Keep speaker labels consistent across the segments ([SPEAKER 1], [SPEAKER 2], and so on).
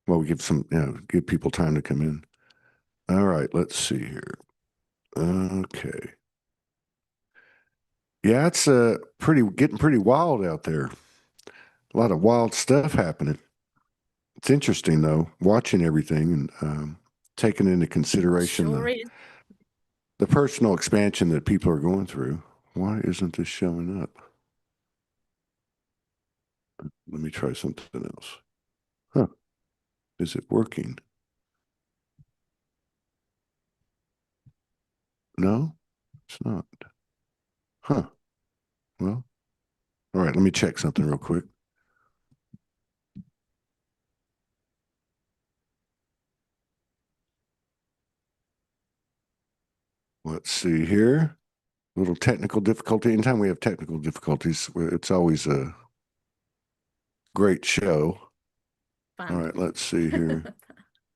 [SPEAKER 1] Well, we give give people time to come in. All right, let's see here. Okay. Yeah, it's getting pretty wild out there. A lot of wild stuff happening. It's interesting though, watching everything and taking into consideration
[SPEAKER 2] Sure is.
[SPEAKER 1] the personal expansion that people are going through. Why isn't this showing up? Let me try something else. Huh. Is it working? No, it's not. Huh. Well, all right, let me check something real quick. Let's see here. A little technical difficulty. Anytime we have technical difficulties, it's always a great show. All
[SPEAKER 2] Fun.
[SPEAKER 1] right, let's see here.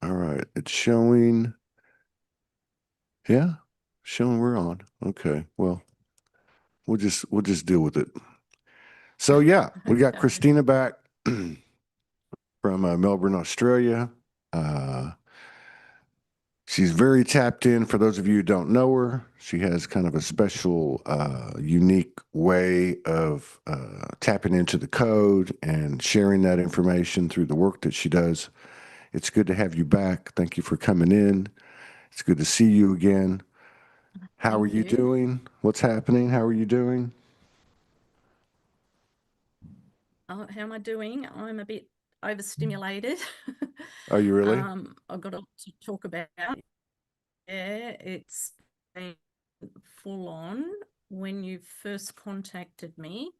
[SPEAKER 1] All right, it's showing. Yeah, showing we're on. Okay, well, we'll just deal with it. So yeah, we got
[SPEAKER 2] Okay.
[SPEAKER 1] Christina back from Melbourne, Australia. Uh, she's very tapped in. For those of you who don't know her, she has kind of a special, unique way of tapping into the code and sharing that information through the work that she does. It's good to have you back. Thank you for coming in. It's good to see you again. How are
[SPEAKER 2] Thank
[SPEAKER 1] you
[SPEAKER 2] you.
[SPEAKER 1] doing? What's happening? How are you doing?
[SPEAKER 2] Oh, how am I doing? I'm a bit overstimulated.
[SPEAKER 1] Are you really?
[SPEAKER 2] I've got a lot to talk about. Yeah, it's been full on. When you first contacted me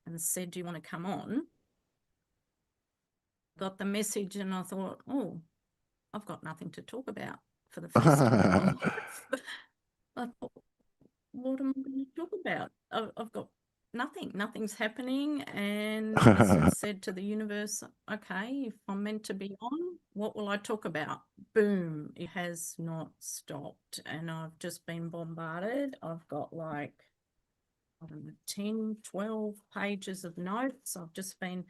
[SPEAKER 2] and said, "Do you want to come on?" Got the message and I thought, "Oh, I've got nothing to talk about for the first time in my life." I thought, what am I going to talk about? I've got nothing. Nothing's happening. And I sort of said to the universe, okay, if I'm meant to be on, what will I talk about? Boom, it has not stopped. And I've just been bombarded. I've got like, I don't know, 10, 12 pages of notes. I've just been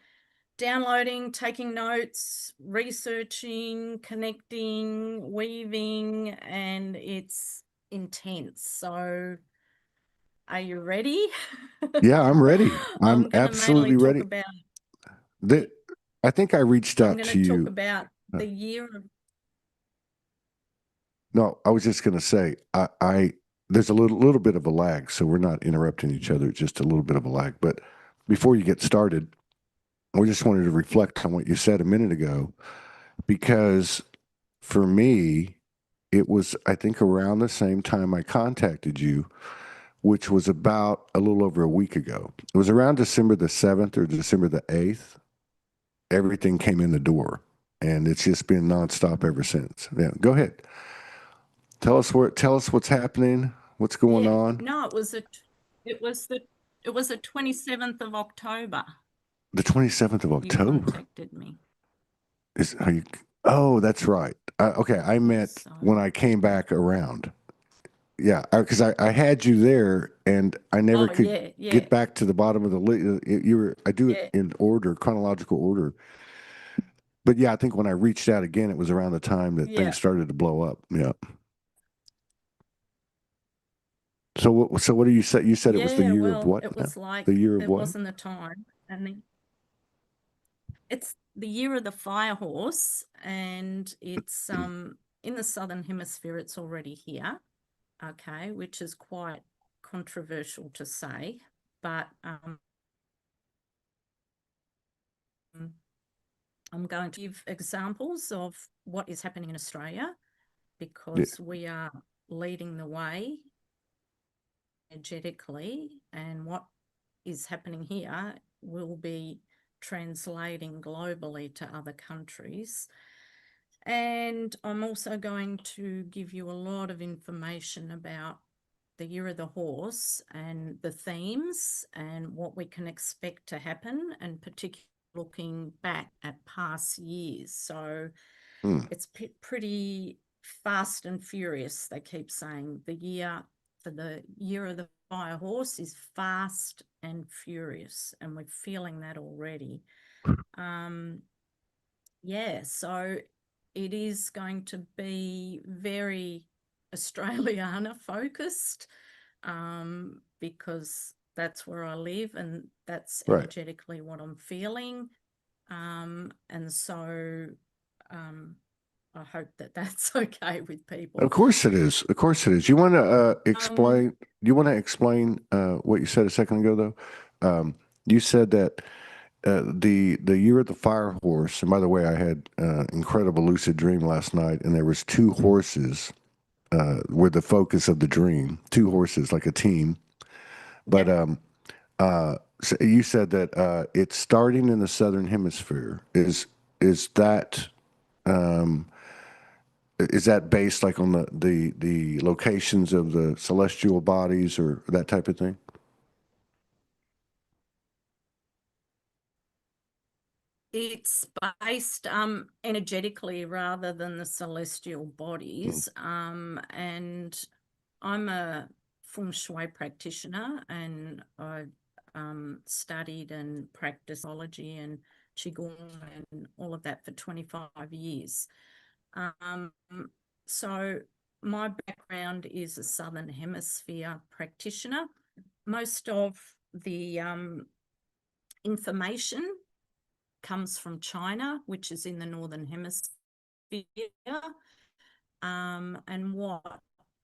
[SPEAKER 2] downloading, taking notes, researching, connecting, weaving, and it's intense. So, are you ready?
[SPEAKER 1] Yeah, I'm ready. I'm
[SPEAKER 2] I'm going to mainly
[SPEAKER 1] absolutely
[SPEAKER 2] talk
[SPEAKER 1] ready.
[SPEAKER 2] about
[SPEAKER 1] That I think I reached
[SPEAKER 2] I'm
[SPEAKER 1] out
[SPEAKER 2] going
[SPEAKER 1] to
[SPEAKER 2] to talk
[SPEAKER 1] you.
[SPEAKER 2] about
[SPEAKER 1] Uh,
[SPEAKER 2] the year of
[SPEAKER 1] no, I was just going to say I there's a little bit of a lag, so we're not interrupting each other. Just a little bit of a lag. But before you get started, we just wanted to reflect on what you said a minute ago, because for me, it was I think around the same time I contacted you, which was about a little over a week ago. It was around December the 7th or December the 8th. Everything came in the door, and it's just been nonstop ever since. Yeah, go ahead. Tell us what's happening, what's going
[SPEAKER 2] yeah,
[SPEAKER 1] on.
[SPEAKER 2] no, it was the it was the 27th of October
[SPEAKER 1] The 27th of
[SPEAKER 2] you
[SPEAKER 1] October
[SPEAKER 2] contacted me.
[SPEAKER 1] is how you. Oh, that's right. Okay, I meant
[SPEAKER 2] So,
[SPEAKER 1] when I came back around. Yeah, because I had you there, and I never
[SPEAKER 2] oh
[SPEAKER 1] could
[SPEAKER 2] yeah, yeah,
[SPEAKER 1] get back to the bottom of the list. You were I do it
[SPEAKER 2] yeah,
[SPEAKER 1] in order, chronological order. But yeah, I think when I reached out again, it was around the time that
[SPEAKER 2] yeah,
[SPEAKER 1] things started to blow up. Yeah. So what do you say? You said it was the
[SPEAKER 2] yeah.
[SPEAKER 1] year of
[SPEAKER 2] Well,
[SPEAKER 1] what
[SPEAKER 2] it
[SPEAKER 1] now?
[SPEAKER 2] was like
[SPEAKER 1] The year of
[SPEAKER 2] it
[SPEAKER 1] what?
[SPEAKER 2] wasn't the time, and then it's the year of the fire horse, and it's in the southern hemisphere. It's already here, okay, which is quite controversial to say, but I'm going to give examples of what is happening in Australia
[SPEAKER 1] Yeah.
[SPEAKER 2] because we are leading the way energetically, and what is happening here will be translating globally to other countries. And I'm also going to give you a lot of information about the year of the horse and the themes and what we can expect to happen, and particularly looking back at past years. So
[SPEAKER 1] Hmm.
[SPEAKER 2] it's pretty fast and furious. They keep saying the year of the fire horse is fast and furious, and we're feeling that already. Yeah, so it is going to be very Australiana focused, because that's where I live and that's
[SPEAKER 1] Right.
[SPEAKER 2] energetically what I'm feeling. And so I hope that that's okay with people.
[SPEAKER 1] Of course it is. Of course it is. You want to explain? You want to explain what you said a second ago, though. You said that the year of the fire horse. And by the way, I had incredible lucid dream last night, and there was two horses were the focus of the dream. Two horses, like a team. But so you said that it's starting in the southern hemisphere. Is that is that based like on the locations of the celestial bodies or that type of thing?
[SPEAKER 2] It's based energetically rather than the celestial bodies. And I'm a feng shui practitioner, and I studied and practiced astrology and qigong and all of that for 25 years. Um, so my background is a Southern Hemisphere practitioner. Most of the information comes from China, which is in the Northern Hemisphere. And what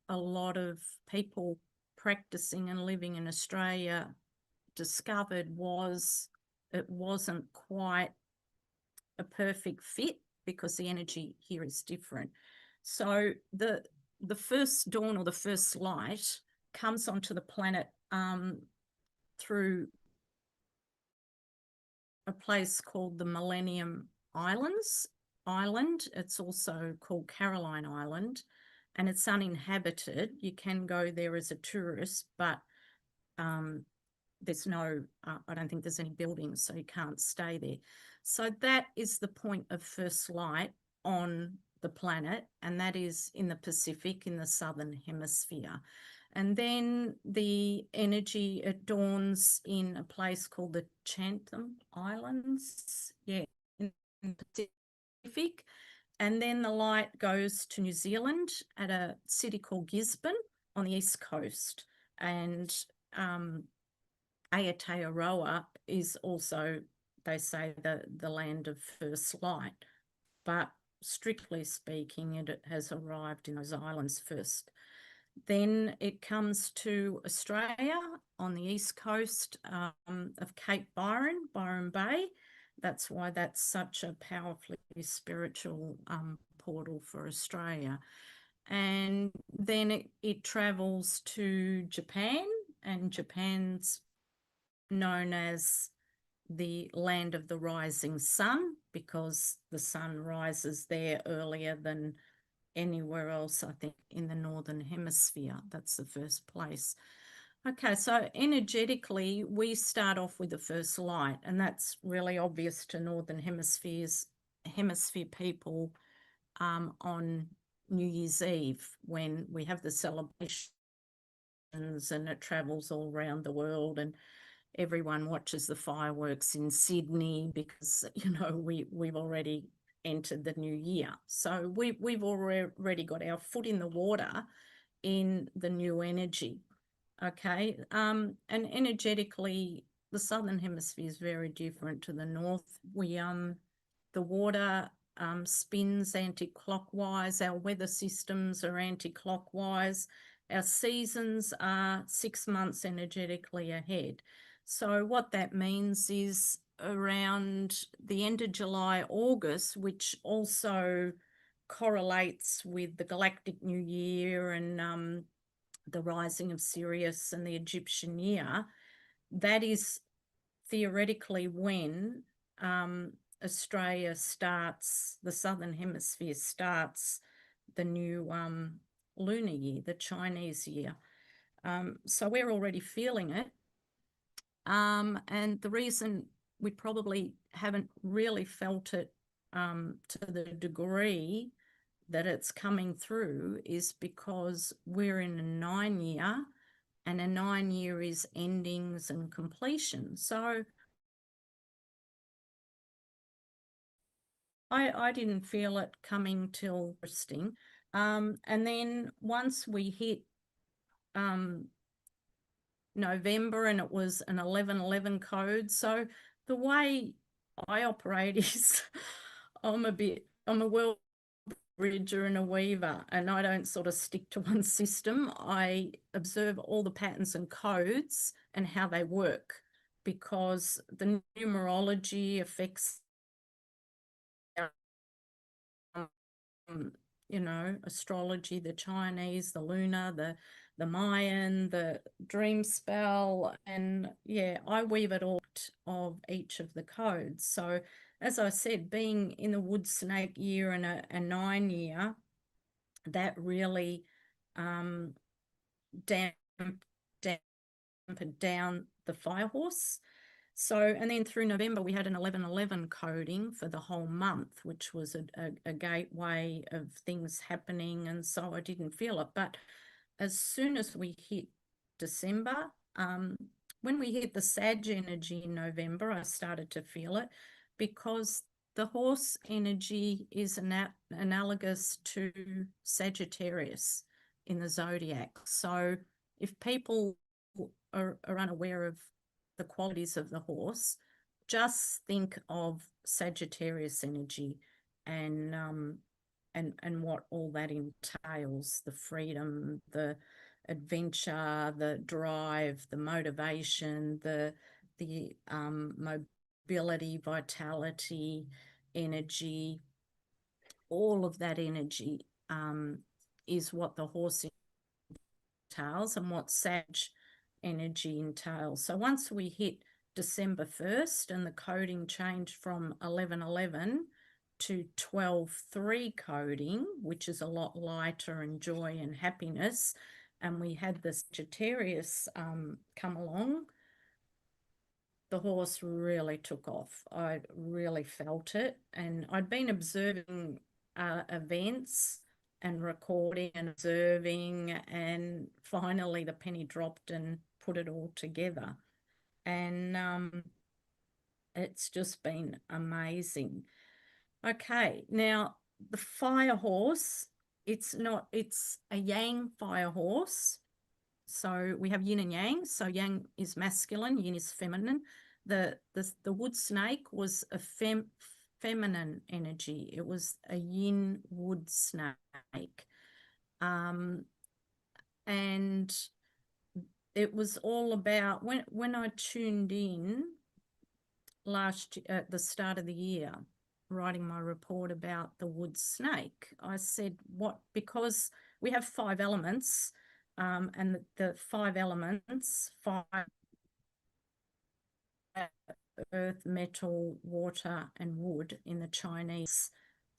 [SPEAKER 2] a lot of people practicing and living in Australia discovered was it wasn't quite a perfect fit because the energy here is different. So the first dawn or the first light comes onto the planet through a place called the Millennium Island. It's also called Caroline Island, and it's uninhabited. You can go there as a tourist, but there's no, I don't think there's any buildings, so you can't stay there. So that is the point of first light on the planet, and that is in the Pacific, in the Southern Hemisphere. And then the energy, it dawns in a place called the Chatham Islands, in the Pacific. And then the light goes to New Zealand at a city called Gisborne on the east coast. And Aotearoa is also, they say, the land of first light. But strictly speaking, it has arrived in those islands first. Then it comes to Australia on the east coast of Cape Byron, Byron Bay. That's why that's such a powerfully spiritual portal for Australia. And then it travels to Japan, and Japan's known as the land of the rising sun because the sun rises there earlier than anywhere else, I think, in the Northern Hemisphere. That's the first place. Okay, so energetically, we start off with the first light, and that's really obvious to Northern Hemisphere people on New Year's Eve when we have the celebrations and it travels all around the world, and everyone watches the fireworks in Sydney because, you know, we've already entered the new year. So we've already got our foot in the water in the new energy. Okay. And energetically, the Southern Hemisphere is very different to the North. The water spins anti-clockwise. Our weather systems are anti-clockwise. Our seasons are 6 months energetically ahead. So what that means is around the end of July, August, which also correlates with the Galactic New Year and the rising of Sirius and the Egyptian year, that is theoretically when Australia starts, the Southern Hemisphere starts the new lunar year, the Chinese year. So we're already feeling it. And the reason we probably haven't really felt it to the degree that it's coming through is because we're in a 9-year, and a 9-year is endings and completion. So I didn't feel it coming till resting. And then once we hit November, and it was an 1111 code. So the way I operate is I'm a world bridger and a weaver, and I don't sort of stick to one system. I observe all the patterns and codes and how they work, because the numerology affects you know, astrology, the Chinese, the lunar, the Mayan, the dream spell, and yeah, I weave it all of each of the codes. So as I said, being in the wood snake year and a 9 year, that really dampened down the fire horse. So, and then through November, we had an 1111 coding for the whole month, which was a gateway of things happening. And so I didn't feel it. But as soon as we hit December, when we hit the Sag energy in November, I started to feel it, because the horse energy is analogous to Sagittarius in the zodiac. So if people are unaware of the qualities of the horse, just think of Sagittarius energy and what all that entails: the freedom, the adventure, the drive, the motivation, the mobility, vitality, energy. All of that energy is what the horse entails and what Sag energy entails. So once we hit December 1st and the coding changed from 1111 to 12-3 coding, which is a lot lighter and joy and happiness, and we had the Sagittarius come along, the horse really took off. I really felt it, and I'd been observing events and recording and observing, and finally the penny dropped and put it all together. And it's just been amazing. Okay, now the fire horse, it's a yang fire horse. So we have yin and yang. So yang is masculine, yin is feminine. The wood snake was a feminine energy. It was a yin wood snake. And it was all about, when I tuned in at the start of the year, writing my report about the wood snake, I said, because we have 5 elements, and the 5 elements, fire, earth, metal, water, and wood in the Chinese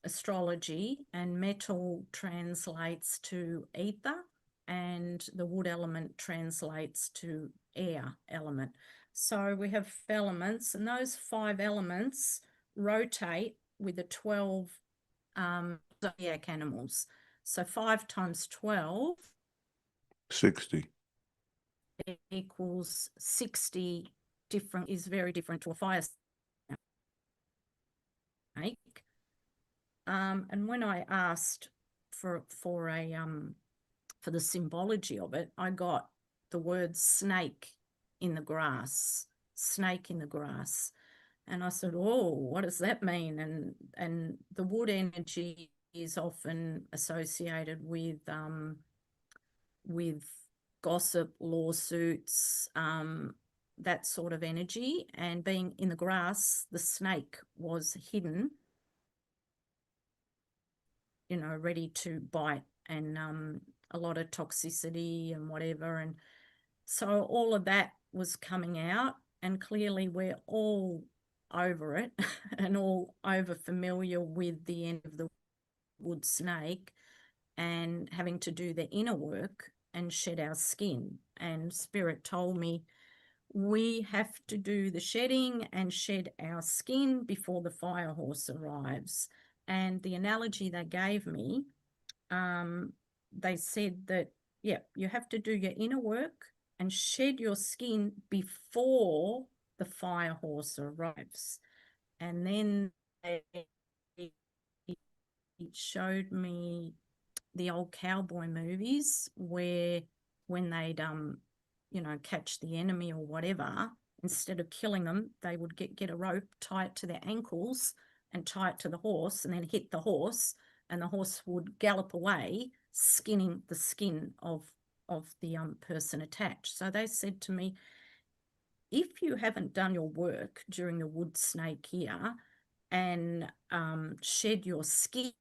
[SPEAKER 2] astrology, and metal translates to ether, and the wood element translates to air element. So we have elements, and those 5 elements rotate with the 12 zodiac animals. So 5 times 12
[SPEAKER 1] 60
[SPEAKER 2] equals 60. Is very different to a fire snake. And when I asked for the symbology of it, I got the word snake in the grass, snake in the grass. And I said, oh, what does that mean? And the wood energy is often associated with gossip, lawsuits, that sort of energy. And being in the grass, the snake was hidden, you know, ready to bite, and a lot of toxicity and whatever. And so all of that was coming out, and clearly we're all over it and all over familiar with the end of the wood snake and having to do the inner work and shed our skin. And Spirit told me we have to do the shedding and shed our skin before the fire horse arrives. And the analogy they gave me, they said that, yeah, you have to do your inner work and shed your skin before the fire horse arrives. And then showed me the old cowboy movies where when they'd you know, catch the enemy or whatever, instead of killing them, they would get a rope, tie it to their ankles and tie it to the horse, and then hit the horse, and the horse would gallop away, skinning the skin of the person attached. So they said to me, if you haven't done your work during the wood snake year and shed your skin,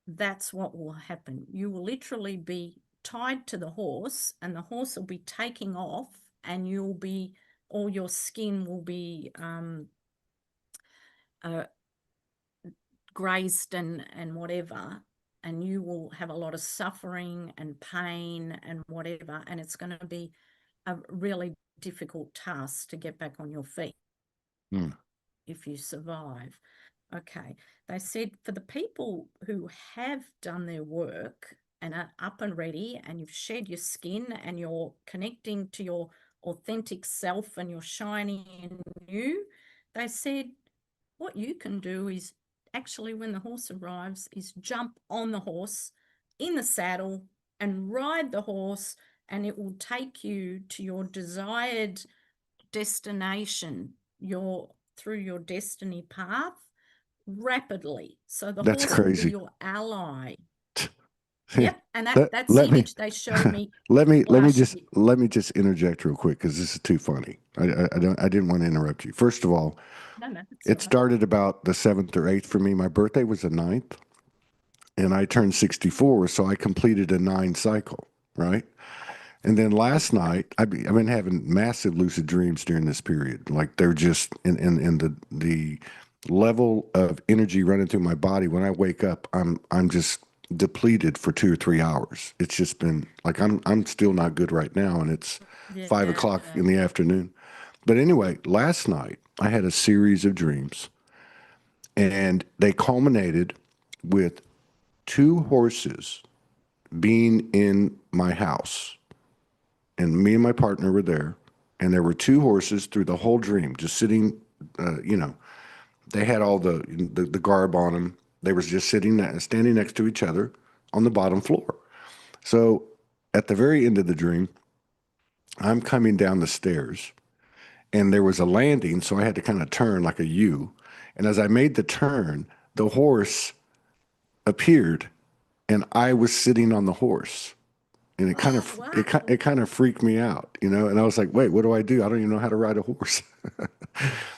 [SPEAKER 2] that's what will happen. You will literally be tied to the horse, and the horse will be taking off, and you'll be, all your skin will be grazed and whatever, and you will have a lot of suffering and pain and whatever, and it's going to be a really difficult task to get back on your feet if you survive. Okay, they said for the people who have done their work and are up and ready, and you've shed your skin and you're connecting to your authentic self and you're shining and new, they said what you can do is actually, when the horse arrives, is jump on the horse in the saddle and ride the horse, and it will take you to your desired destination, through your destiny path rapidly. So the
[SPEAKER 1] That's
[SPEAKER 2] horse will be
[SPEAKER 1] crazy.
[SPEAKER 2] your ally. Yep, and that's the
[SPEAKER 1] let me
[SPEAKER 2] image they showed me
[SPEAKER 1] let me
[SPEAKER 2] last year.
[SPEAKER 1] let me just interject real quick because this is too funny. I didn't want to interrupt you. First of all,
[SPEAKER 2] No, it's
[SPEAKER 1] it
[SPEAKER 2] all right.
[SPEAKER 1] started about the 7th or 8th for me. My birthday was the 9th, and I turned 64, so I completed a 9 cycle, right? And then last night, I've been having massive lucid dreams during this period. Like they're just in the level of energy running through my body. When I wake up, I'm just depleted for 2 or 3 hours. It's just been like I'm still not good right now, and it's
[SPEAKER 2] Yeah.
[SPEAKER 1] 5 o'clock in the afternoon. But anyway, last night I had a series of dreams, and they culminated with 2 horses being in my house, and me and my partner were there, and there were 2 horses through the whole dream, just sitting. You know, they had all the garb on them. They was just standing next to each other on the bottom floor. So at the very end of the dream, I'm coming down the stairs, and there was a landing, so I had to kind of turn like a U. And as I made the turn, the horse appeared, and I was sitting on the horse. And it kind of
[SPEAKER 2] Wow.
[SPEAKER 1] it kind of freaked me out, you know. And I was like, "Wait, what do I do? I don't even know how to ride a horse."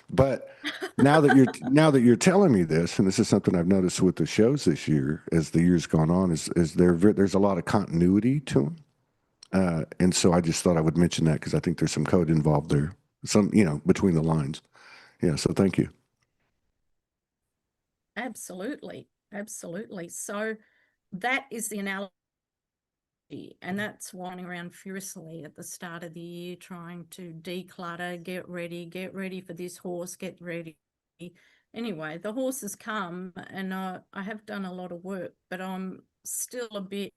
[SPEAKER 1] But now that you're telling me this, and this is something I've noticed with the shows this year as the years gone on, is there's a lot of continuity to them, and so I just thought I would mention that because I think there's some code involved there, some between the lines. Yeah, so thank you.
[SPEAKER 2] Absolutely. Absolutely. So that is the analogy. And that's winding around furiously at the start of the year, trying to declutter, get ready for this horse, get ready. Anyway, the horses come, and I have done a lot of work, but I'm still a bit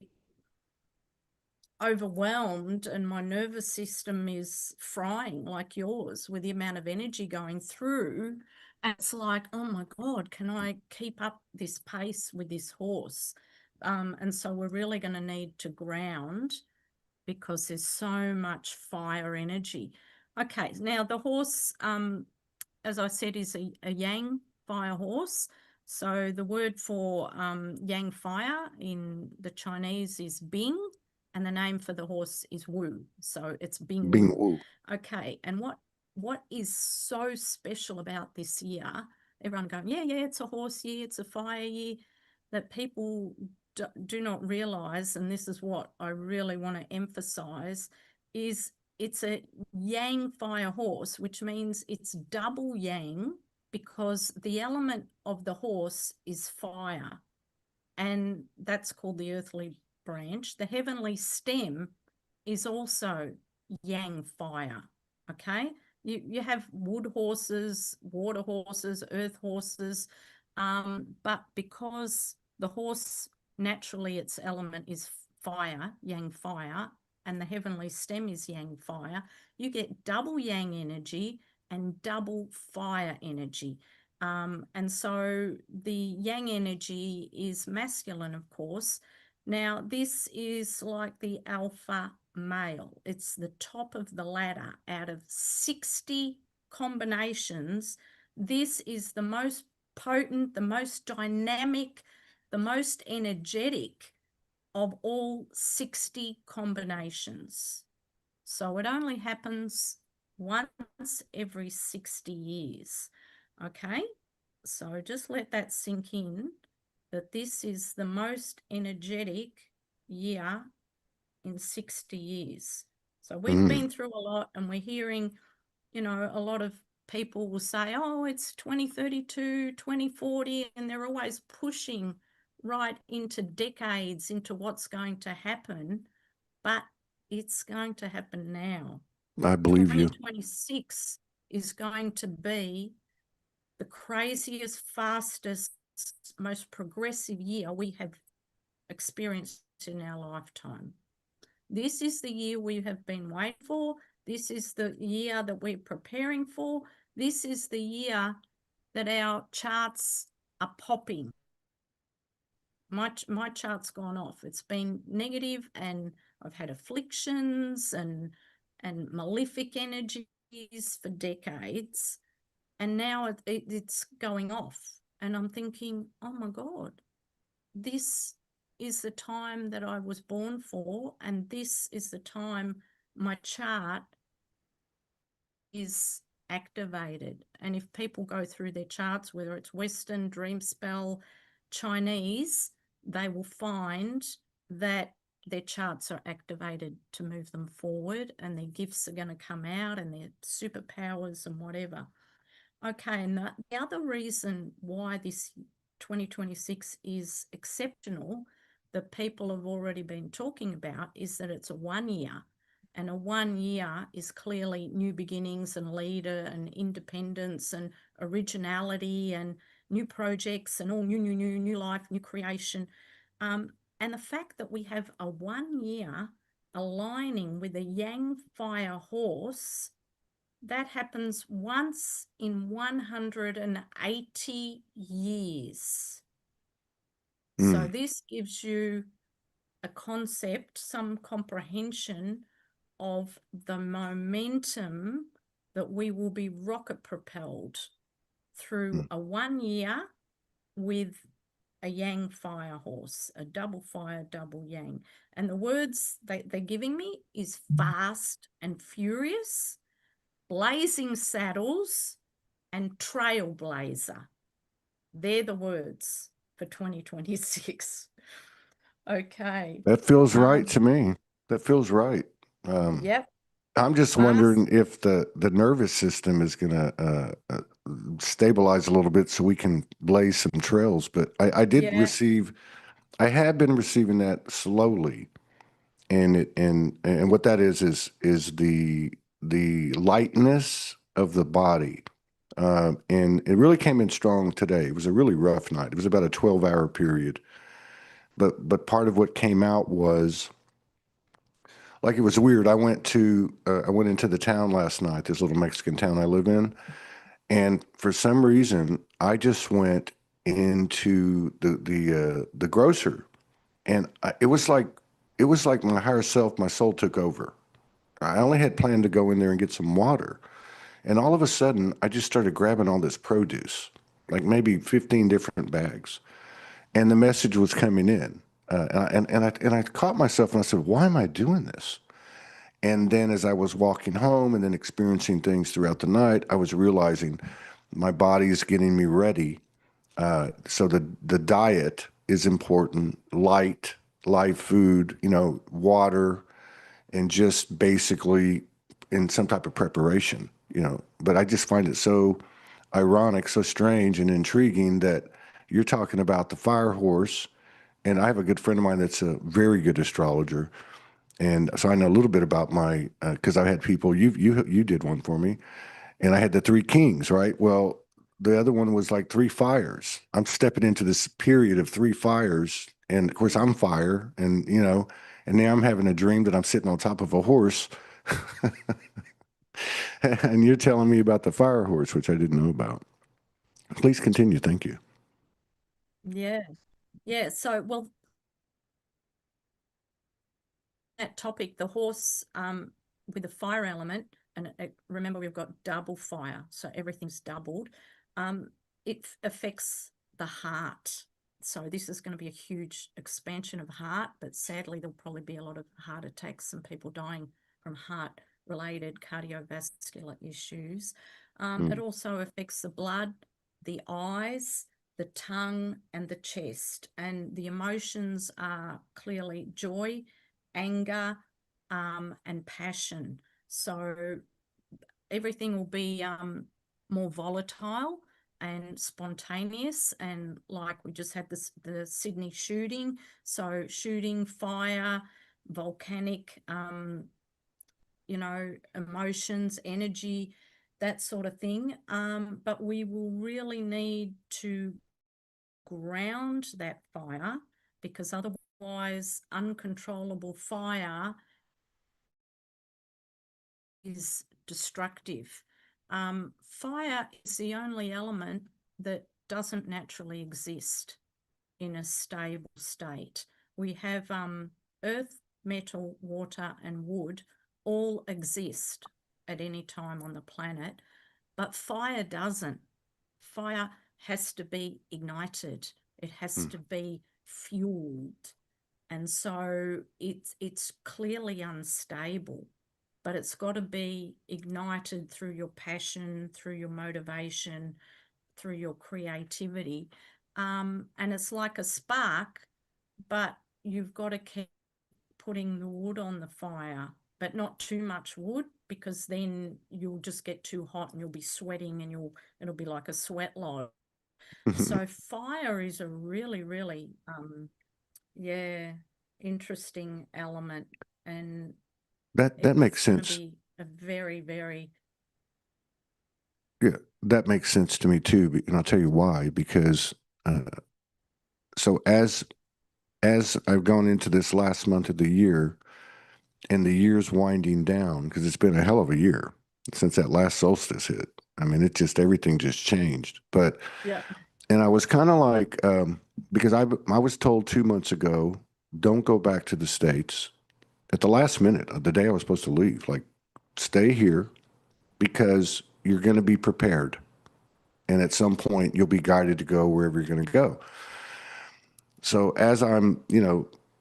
[SPEAKER 2] overwhelmed, and my nervous system is frying like yours with the amount of energy going through. And it's like, oh my God, can I keep up this pace with this horse? And so we're really going to need to ground because there's so much fire energy. Okay, now the horse, as I said, is a yang fire horse. So the word for yang fire in the Chinese is Bing, and the name for the horse is Wu. So it's Bing
[SPEAKER 1] Bing
[SPEAKER 2] Wu.
[SPEAKER 1] Wu.
[SPEAKER 2] Okay, and what is so special about this year? Everyone going, yeah, it's a horse year, it's a fire year, that people do not realize, and this is what I really want to emphasize, is it's a yang fire horse, which means it's double yang because the element of the horse is fire, and that's called the earthly branch. The heavenly stem is also yang fire. Okay, you have wood horses, water horses, earth horses, but because the horse naturally its element is fire, yang fire, and the heavenly stem is yang fire, you get double yang energy and double fire energy. And so the yang energy is masculine, of course. Now, this is like the alpha male. It's the top of the ladder. Out of 60 combinations, this is the most potent, the most dynamic, the most energetic of all 60 combinations. So it only happens once every 60 years. Okay, so just let that sink in, that this is the most energetic year in 60 years. So we've been through a lot, and we're hearing, a lot of people will say, oh, it's 2032, 2040, and they're always pushing right into decades into what's going to happen, but it's going to happen now.
[SPEAKER 1] I believe you.
[SPEAKER 2] 2026 is going to be the craziest, fastest, most progressive year we have experienced in our lifetime. This is the year we have been waiting for. This is the year that we're preparing for. This is the year that our charts are popping. My chart's gone off. It's been negative, and I've had afflictions and malefic energies for decades, and now it's going off. And I'm thinking, oh my God, this is the time that I was born for, and this is the time my chart is activated. And if people go through their charts, whether it's Western, Dream Spell, Chinese, they will find that their charts are activated to move them forward, and their gifts are going to come out, and their superpowers and whatever. Okay, and the other reason why this 2026 is exceptional, that people have already been talking about, is that it's a 1 year. And a 1 year is clearly new beginnings and leader and independence and originality and new projects and all new life, new creation. And the fact that we have a 1 year aligning with a yang fire horse, that happens once in 180 years. So this gives you a concept, some comprehension of the momentum that we will be rocket propelled through a 1 year with a yang fire horse, a double fire, double yang. And the words they're giving me is fast and furious, blazing saddles, and trailblazer. They're the words for 2026. Okay.
[SPEAKER 1] That feels right to me. That feels right.
[SPEAKER 2] Yep.
[SPEAKER 1] I'm just wondering if the nervous system is going to stabilize a little bit so we can blaze some trails. But I did receive, I have been receiving that slowly, and what that is the lightness of the body. And it really came in strong today. It was a really rough night. It was about a 12-hour period. But part of what came out was, like, it was weird. I went into the town last night, this little Mexican town I live in, and for some reason I just went into the grocer, and it was like my higher self, my soul took over. I only had planned to go in there and get some water, and all of a sudden I just started grabbing all this produce, like maybe 15 different bags, and the message was coming in. And I caught myself and I said, why am I doing this? And then as I was walking home and then experiencing things throughout the night, I was realizing my body is getting me ready. So the diet is important, light, live food, water, and just basically in some type of preparation. But I just find it so ironic, so strange and intriguing that you're talking about the fire horse. And I have a good friend of mine that's a very good astrologer. And so I know a little bit about my, because I had people, you did one for me, and I had the three kings, right? Well, the other one was like three fires. I'm stepping into this period of three fires, and of course I'm fire, and now I'm having a dream that I'm sitting on top of a horse, and you're telling me about the fire horse, which I didn't know about. Please continue. Thank you.
[SPEAKER 2] Yeah. Yeah. So, well, that topic, the horse with the fire element, and remember we've got double fire, so everything's doubled. It affects the heart. So this is going to be a huge expansion of heart, but sadly there'll probably be a lot of heart attacks and people dying from heart-related cardiovascular issues. It also affects the blood, the eyes, the tongue, and the chest. And the emotions are clearly joy, anger, and passion. So everything will be more volatile and spontaneous. And like we just had the Sydney shooting. So shooting, fire, volcanic, emotions, energy, that sort of thing. But we will really need to ground that fire, because otherwise uncontrollable fire is destructive. Fire is the only element that doesn't naturally exist in a stable state. We have earth, metal, water, and wood all exist at any time on the planet, but fire doesn't. Fire has to be ignited. It has to be fueled. And so it's clearly unstable, but it's got to be ignited through your passion, through your motivation, through your creativity. And it's like a spark, but you've got to keep putting the wood on the fire, but not too much wood, because then you'll just get too hot and you'll be sweating and it'll be like a sweat lodge. So fire is a really, really, yeah, interesting element, and
[SPEAKER 1] That makes
[SPEAKER 2] it's going to
[SPEAKER 1] sense.
[SPEAKER 2] be a very, very,
[SPEAKER 1] Yeah, that makes sense to me too, and I'll tell you why. Because uh, so as I've gone into this last month of the year, and the year's winding down, because it's been a hell of a year since that last solstice hit. I mean, it just everything just changed. But
[SPEAKER 2] yeah,
[SPEAKER 1] and I was kind of like, because I was told 2 months ago, don't go back to the States at the last minute of the day I was supposed to leave. Like, stay here because you're going to be prepared. And at some point, you'll be guided to go wherever you're going to go. So as I'm,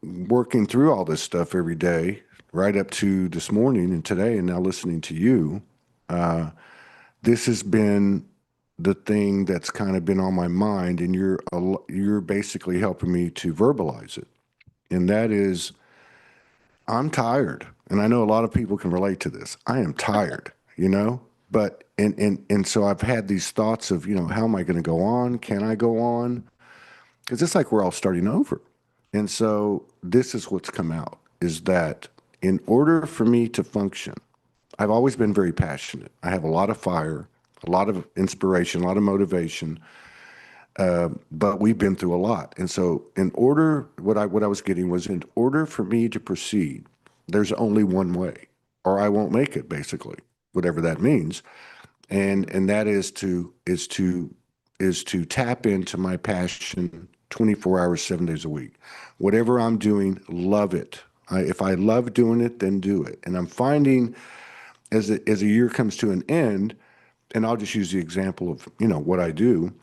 [SPEAKER 1] working through all this stuff every day, right up to this morning and today, and now listening to you, this has been the thing that's kind of been on my mind, and you're basically helping me to verbalize it. And that is, I'm tired, and I know a lot of people can relate to this. I am tired, but and so I've had these thoughts of, how am I going to go on? Can I go on? Because it's like we're all starting over. And so this is what's come out, is that in order for me to function, I've always been very passionate. I have a lot of fire, a lot of inspiration, a lot of motivation, but we've been through a lot. And so what I was getting was, in order for me to proceed, there's only one way, or I won't make it, basically, whatever that means. And that is to tap into my passion 24 hours, 7 days a week. Whatever I'm doing, love it. If I love doing it, then do it. And I'm finding, as a year comes to an end, and I'll just use the example of, what I do,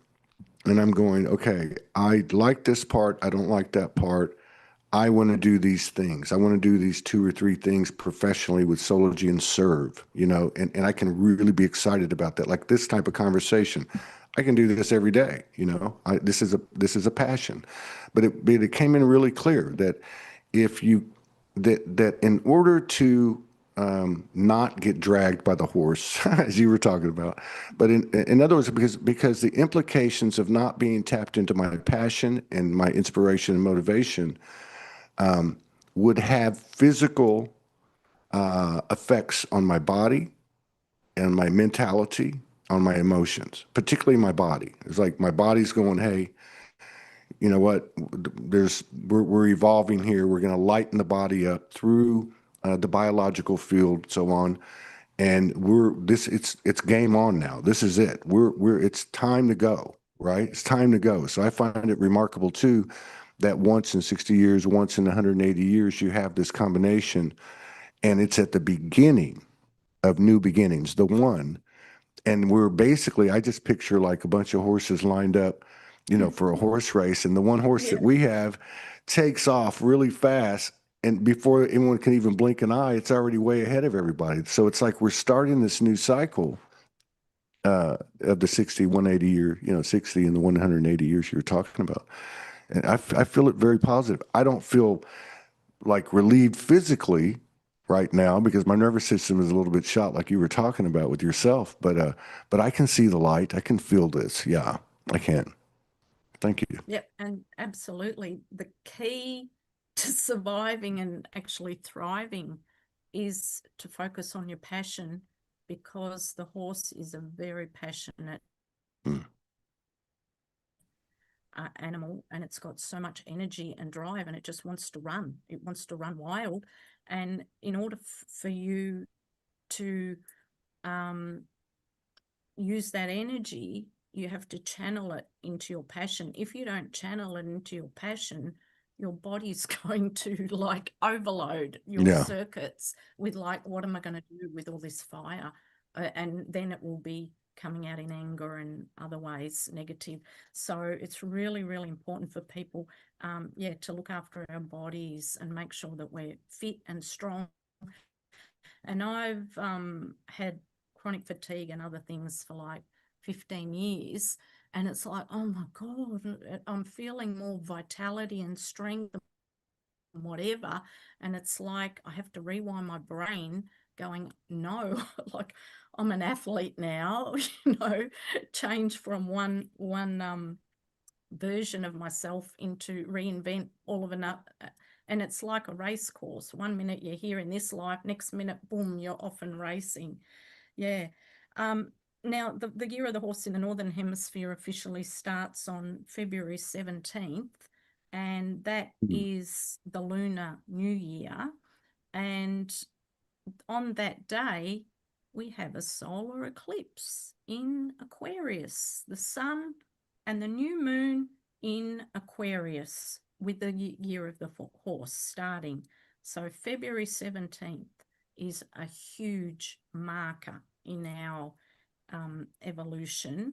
[SPEAKER 1] and I'm going, okay, I like this part, I don't like that part. I want to do these things. I want to do these 2 or 3 things professionally with Soulogy and serve, and I can really be excited about that. Like this type of conversation, I can do this every day, this is a passion. But it came in really clear that if you that in order to not get dragged by the horse, as you were talking about, but in other words, because the implications of not being tapped into my passion and my inspiration and motivation would have physical effects on my body and my mentality, on my emotions, particularly my body. It's like my body's going, hey, you know what? We're evolving here. We're going to lighten the body up through the biological field, so on. and it's game on now. This is it. It's time to go, right? It's time to go. So I find it remarkable too that once in 60 years, once in 180 years, you have this combination, and it's at the beginning of new beginnings, the one. And we're basically, I just picture like a bunch of horses lined up, for a horse race. And the one horse
[SPEAKER 2] Yeah.
[SPEAKER 1] that we have takes off really fast. And before anyone can even blink an eye, it's already way ahead of everybody. So it's like we're starting this new cycle of the 60, 180 year, 60 and the 180 years you're talking about. And I feel it very positive. I don't feel like relieved physically right now because my nervous system is a little bit shot like you were talking about with yourself, but I can see the light. I can feel this. Yeah, I can. Thank you.
[SPEAKER 2] Yep, and absolutely. The key to surviving and actually thriving is to focus on your passion, because the horse is a very passionate
[SPEAKER 1] Mm.
[SPEAKER 2] animal, and it's got so much energy and drive, and it just wants to run. It wants to run wild. And in order for you to use that energy, you have to channel it into your passion. If you don't channel it into your passion, your body's going to like overload your
[SPEAKER 1] Yeah.
[SPEAKER 2] circuits with like, what am I going to do with all this fire? And then it will be coming out in anger and other ways negative. So it's really, really important for people, to look after our bodies and make sure that we're fit and strong. And I've had chronic fatigue and other things for like 15 years. And it's like, oh my God, I'm feeling more vitality and strength and whatever. And it's like I have to rewind my brain going, no, like I'm an athlete now, change from one version of myself into reinvent all of another. And it's like a race course. 1 minute you're here in this life, next minute, boom, you're off and racing. Yeah. Now, the Year of the Horse in the Northern Hemisphere officially starts on February 17th, and that
[SPEAKER 1] Mm.
[SPEAKER 2] is the Lunar New Year. And on that day, we have a solar eclipse in Aquarius, the sun and the new moon in Aquarius, with the Year of the Horse starting. So February 17th is a huge marker in our evolution.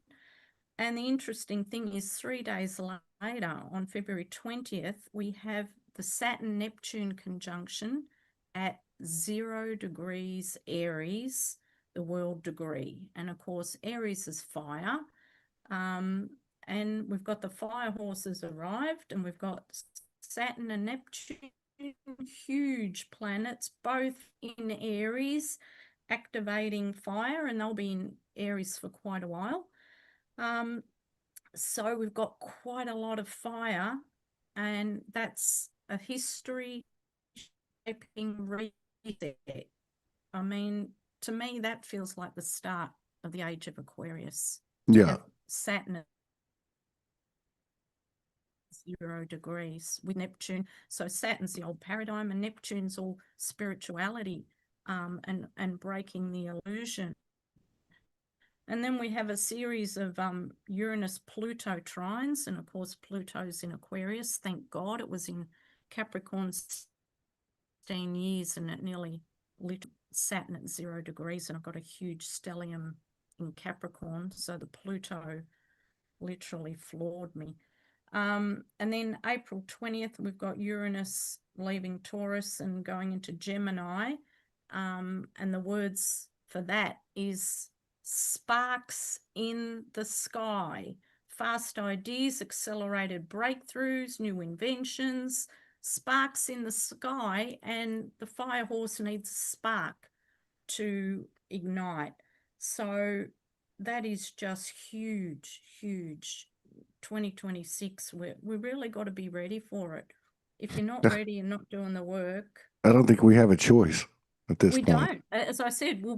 [SPEAKER 2] And the interesting thing is 3 days later, on February 20th, we have the Saturn-Neptune conjunction at 0 degrees Aries, the world degree. And of course, Aries is fire. And we've got the fire horses arrived, and we've got Saturn and Neptune, huge planets, both in Aries, activating fire, and they'll be in Aries for quite a while. So we've got quite a lot of fire, and that's a history shaping reset. I mean, to me, that feels like the start of the age of Aquarius.
[SPEAKER 1] Yeah.
[SPEAKER 2] Saturn at 0 degrees with Neptune. So Saturn's the old paradigm, and Neptune's all spirituality, and breaking the illusion. And then we have a series of Uranus-Pluto trines, and of course Pluto's in Aquarius. Thank God it was in Capricorn 16 years, and it nearly lit Saturn at 0 degrees, and I've got a huge stellium in Capricorn, so the Pluto literally floored me. And then April 20th, we've got Uranus leaving Taurus and going into Gemini, and the words for that is sparks in the sky, fast ideas, accelerated breakthroughs, new inventions, sparks in the sky, and the fire horse needs a spark to ignite. So that is just huge, huge. 2026, we really got to be ready for it. If you're not ready and not doing the work,
[SPEAKER 1] I don't think we have a choice at this
[SPEAKER 2] we
[SPEAKER 1] point.
[SPEAKER 2] don't. As I said, we'll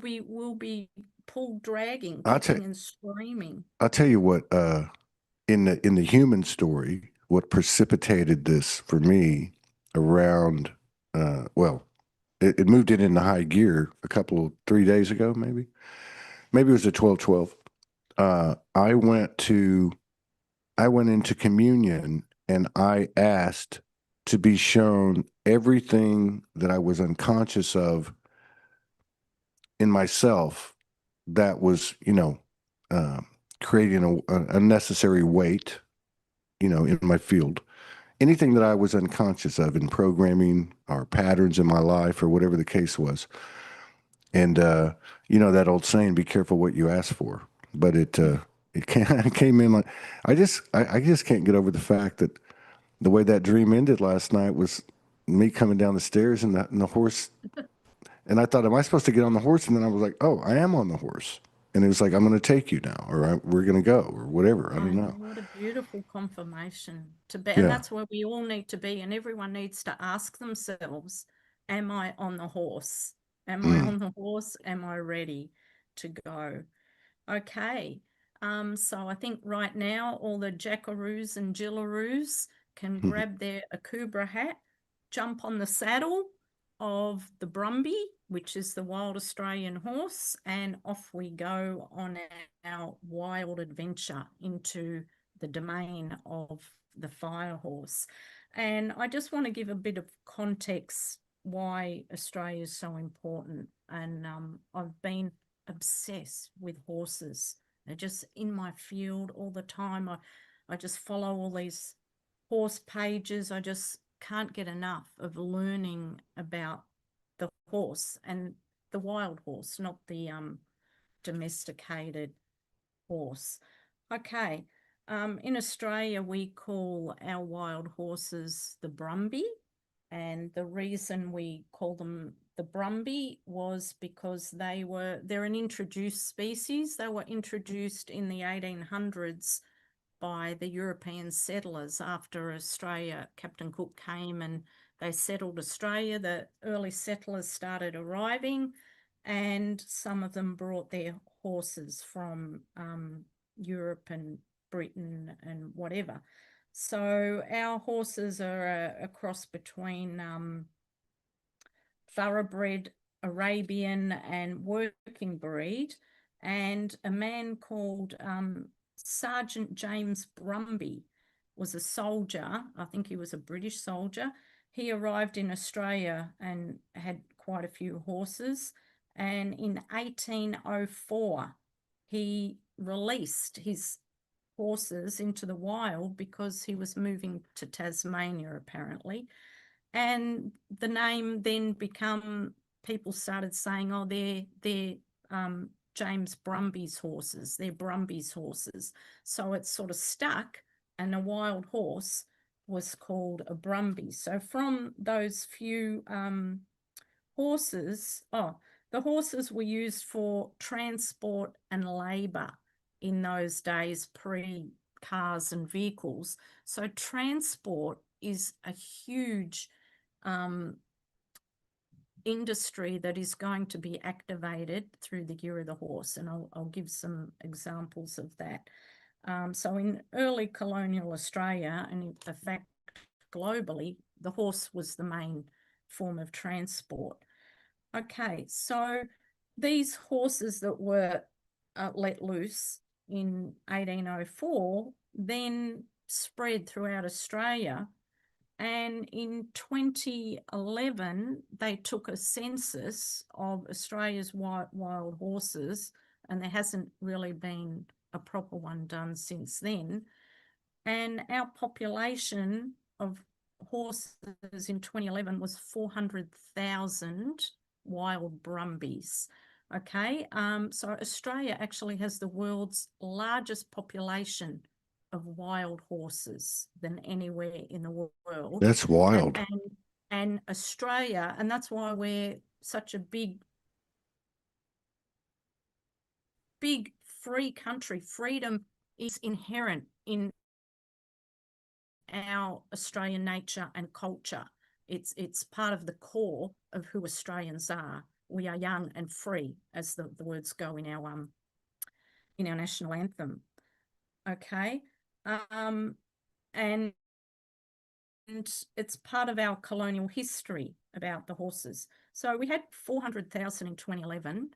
[SPEAKER 2] be pulled, dragging,
[SPEAKER 1] I'll tell,
[SPEAKER 2] kicking and screaming.
[SPEAKER 1] I'll tell you what, in the human story, what precipitated this for me around, well, it moved it into high gear 3 days ago, maybe it was a 12-12. I went into communion and I asked to be shown everything that I was unconscious of in myself that was, uh, creating a unnecessary weight, in my field. Anything that I was unconscious of in programming or patterns in my life or whatever the case was. And that old saying, "Be careful what you ask for." But it came in like I just can't get over the fact that the way that dream ended last night was me coming down the stairs and the horse. And I thought, am I supposed to get on the horse? And then I was like, oh, I am on the horse. And it was like, I'm going to take you now, or we're going to go, or whatever. I don't
[SPEAKER 2] Oh,
[SPEAKER 1] know.
[SPEAKER 2] what a beautiful confirmation to be. And
[SPEAKER 1] Yeah.
[SPEAKER 2] that's where we all need to be. And everyone needs to ask themselves, am I on the horse? Am I
[SPEAKER 1] Mm.
[SPEAKER 2] on the horse? Am I ready to go? Okay. So I think right now all the jackaroos and jillaroos can grab their Akubra hat, jump on the saddle of the Brumby, which is the wild Australian horse, and off we go on our wild adventure into the domain of the fire horse. And I just want to give a bit of context why Australia is so important. And I've been obsessed with horses. They're just in my field all the time. I just follow all these horse pages. I just can't get enough of learning about the horse and the wild horse, not the domesticated horse. Okay. In Australia, we call our wild horses the Brumby. And the reason we call them the Brumby was because they're an introduced species. They were introduced in the 1800s by the European settlers after Australia. Captain Cook came and they settled Australia. The early settlers started arriving, and some of them brought their horses from Europe and Britain and whatever. So our horses are a cross between thoroughbred Arabian and working breed. And a man called Sergeant James Brumby was a soldier. I think he was a British soldier. He arrived in Australia and had quite a few horses. And in 1804, he released his horses into the wild because he was moving to Tasmania, apparently. And the name then people started saying, oh, they're James Brumby's horses. They're Brumby's horses. So it sort of stuck, and a wild horse was called a Brumby. So from those few horses, the horses were used for transport and labour in those days, pre-cars and vehicles. So transport is a huge industry that is going to be activated through the year of the horse, and I'll give some examples of that. So in early colonial Australia, and in fact globally, the horse was the main form of transport. Okay, so these horses that were let loose in 1804 then spread throughout Australia. And in 2011, they took a census of Australia's wild horses, and there hasn't really been a proper one done since then. And our population of horses in 2011 was 400,000 wild Brumbies. Okay, so Australia actually has the world's largest population of wild horses than anywhere in the world.
[SPEAKER 1] That's wild.
[SPEAKER 2] And Australia, and that's why we're such a big free country. Freedom is inherent in our Australian nature and culture. It's part of the core of who Australians are. We are young and free, as the words go in our national anthem. Okay. And it's part of our colonial history about the horses. So we had 400,000 in 2011.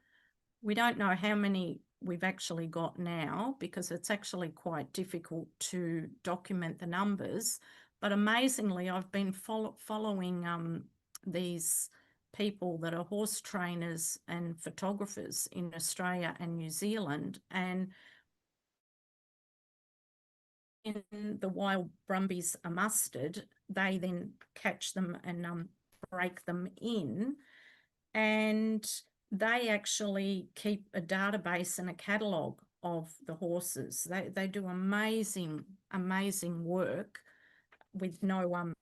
[SPEAKER 2] We don't know how many we've actually got now because it's actually quite difficult to document the numbers. But amazingly, I've been following these people that are horse trainers and photographers in Australia and New Zealand, and in the wild brumbies are mustered, they then catch them and break them in, and they actually keep a database and a catalogue of the horses. They do amazing work with no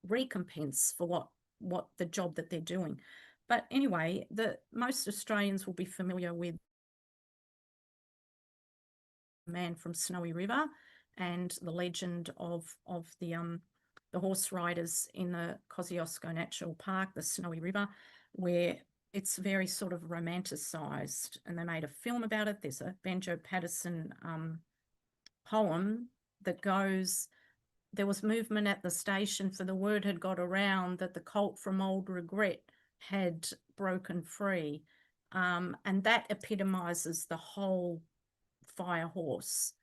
[SPEAKER 2] recompense for what the job that they're doing. But anyway, most Australians will be familiar with Man from Snowy River and the legend of the horse riders in the Kosciuszko National Park, the Snowy River, where it's very sort of romanticized, and they made a film about it. There's a Banjo Patterson poem that goes, there was movement at the station, for the word had got around that the colt from Old Regret had broken free. And that epitomizes the whole fire horse.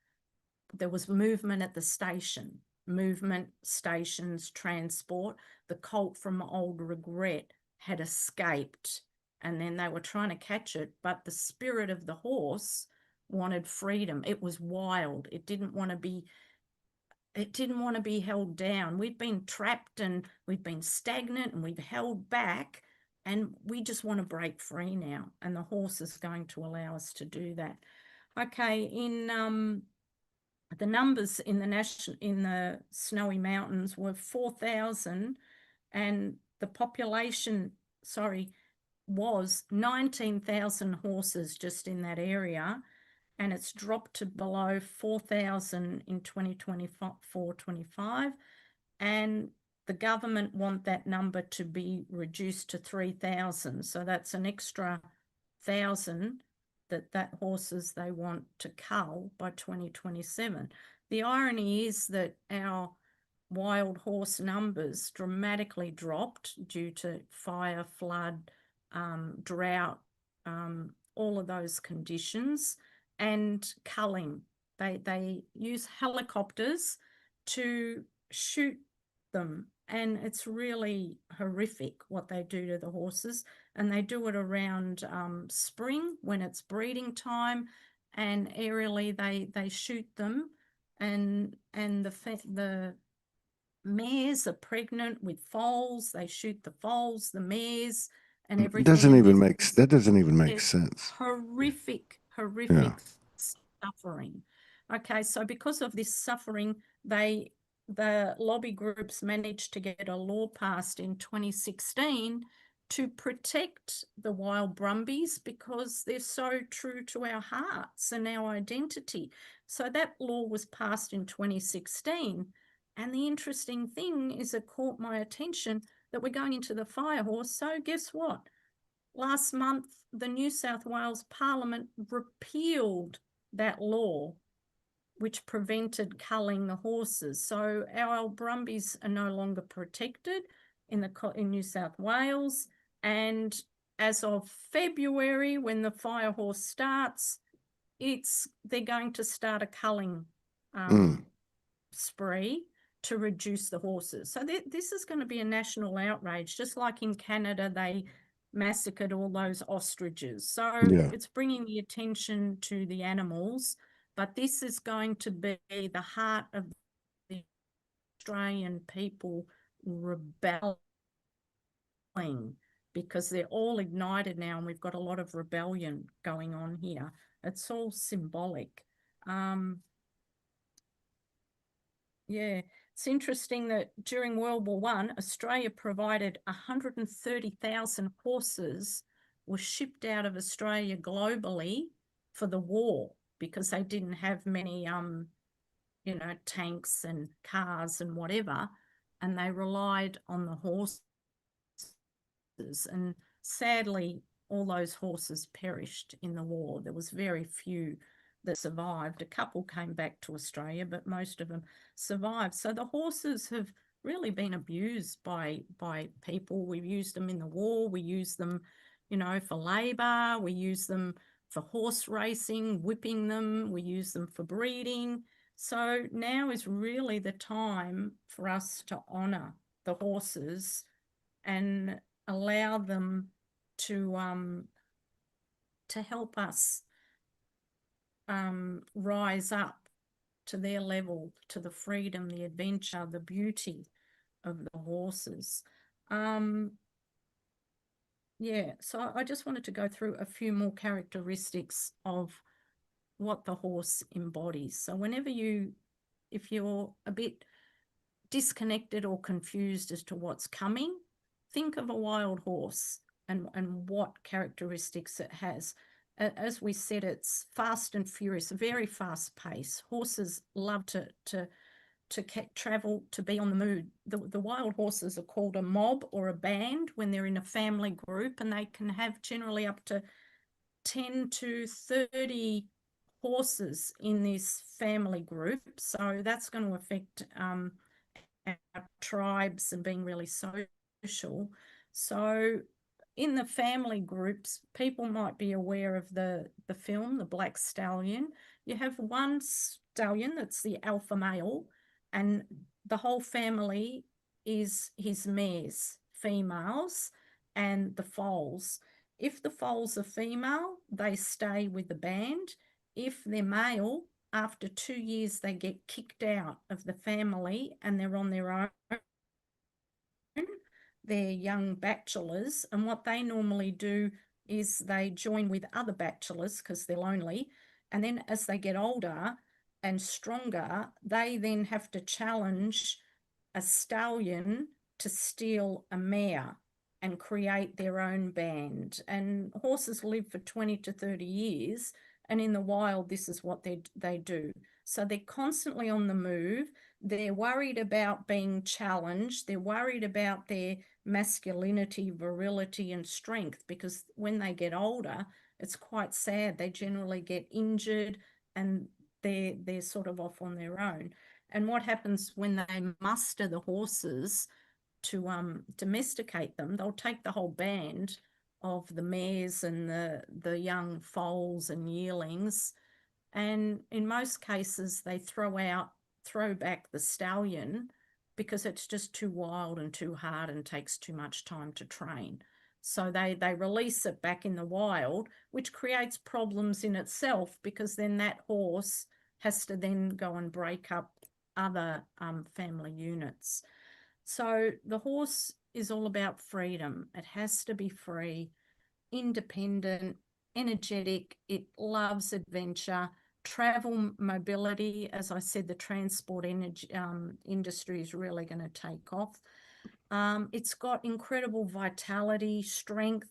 [SPEAKER 2] There was movement at the station, movement, stations, transport. The colt from Old Regret had escaped, and then they were trying to catch it, but the spirit of the horse wanted freedom. It was wild. It didn't want to be held down. We've been trapped and we've been stagnant and we've held back, and we just want to break free now, and the horse is going to allow us to do that. Okay, in the numbers in the Snowy Mountains were 4,000, and the population, was 19,000 horses just in that area, and it's dropped to below 4,000 in 2024-25, and the government want that number to be reduced to 3,000. So that's an extra 1,000 that horses they want to cull by 2027. The irony is that our wild horse numbers dramatically dropped due to fire, flood, drought, all of those conditions, and culling. They use helicopters to shoot them, and it's really horrific what they do to the horses. And they do it around spring when it's breeding time, and aerially they shoot them, and the mares are pregnant with foals. They shoot the foals, the mares, and everything.
[SPEAKER 1] That doesn't even make sense.
[SPEAKER 2] Horrific suffering. Okay, so because of this suffering, the lobby groups managed to get a law passed in 2016 to protect the wild brumbies because they're so true to our hearts and our identity. So that law was passed in 2016. And the interesting thing is it caught my attention that we're going into the fire horse. So guess what? Last month, the New South Wales Parliament repealed that law which prevented culling the horses. So our brumbies are no longer protected in New South Wales. And as of February, when the fire horse starts, they're going to start a culling spree to reduce the horses. So this is going to be a national outrage, just like in Canada, they massacred all those ostriches. So it's bringing the attention to the animals, but this is going to be the heart of the Australian people rebelling, because they're all ignited now, and we've got a lot of rebellion going on here. It's all symbolic. Yeah, it's interesting that during World War I, Australia provided 130,000 horses were shipped out of Australia globally for the war because they didn't have many, tanks and cars and whatever, and they relied on the horses. And sadly, all those horses perished in the war. There was very few that survived. A couple came back to Australia, but most of them survived. So the horses have really been abused by people. We've used them in the war. We use them, you know, for labour. We use them for horse racing, whipping them. We use them for breeding. So now is really the time for us to honour the horses and allow them to help us rise up to their level, to the freedom, the adventure, the beauty of the horses. Yeah, so I just wanted to go through a few more characteristics of what the horse embodies. So if you're a bit disconnected or confused as to what's coming, think of a wild horse and what characteristics it has. As we said, it's fast and furious, very fast pace. Horses love to travel, to be on the move. The wild horses are called a mob or a band when they're in a family group, and they can have generally up to 10 to 30 horses in this family group. So that's going to affect our tribes and being really social. So in the family groups, people might be aware of the film, The Black Stallion. You have one stallion that's the alpha male, and the whole family is his mares, females, and the foals. If the foals are female, they stay with the band. If they're male, after 2 years, they get kicked out of the family and they're on their own. They're young bachelors, and what they normally do is they join with other bachelors because they're lonely, and then as they get older and stronger, they then have to challenge a stallion to steal a mare and create their own band. And horses live for 20 to 30 years, and in the wild, this is what they do. So they're constantly on the move. They're worried about being challenged. They're worried about their masculinity, virility, and strength, because when they get older, it's quite sad. They generally get injured and they're sort of off on their own. And what happens when they muster the horses to domesticate them, they'll take the whole band of the mares and the young foals and yearlings, and in most cases they throw back the stallion because it's just too wild and too hard and takes too much time to train. So they release it back in the wild, which creates problems in itself, because then that horse has to then go and break up other family units. So the horse is all about freedom. It has to be free, independent, energetic. It loves adventure, travel, mobility. As I said, the transport industry is really going to take off. It's got incredible vitality, strength,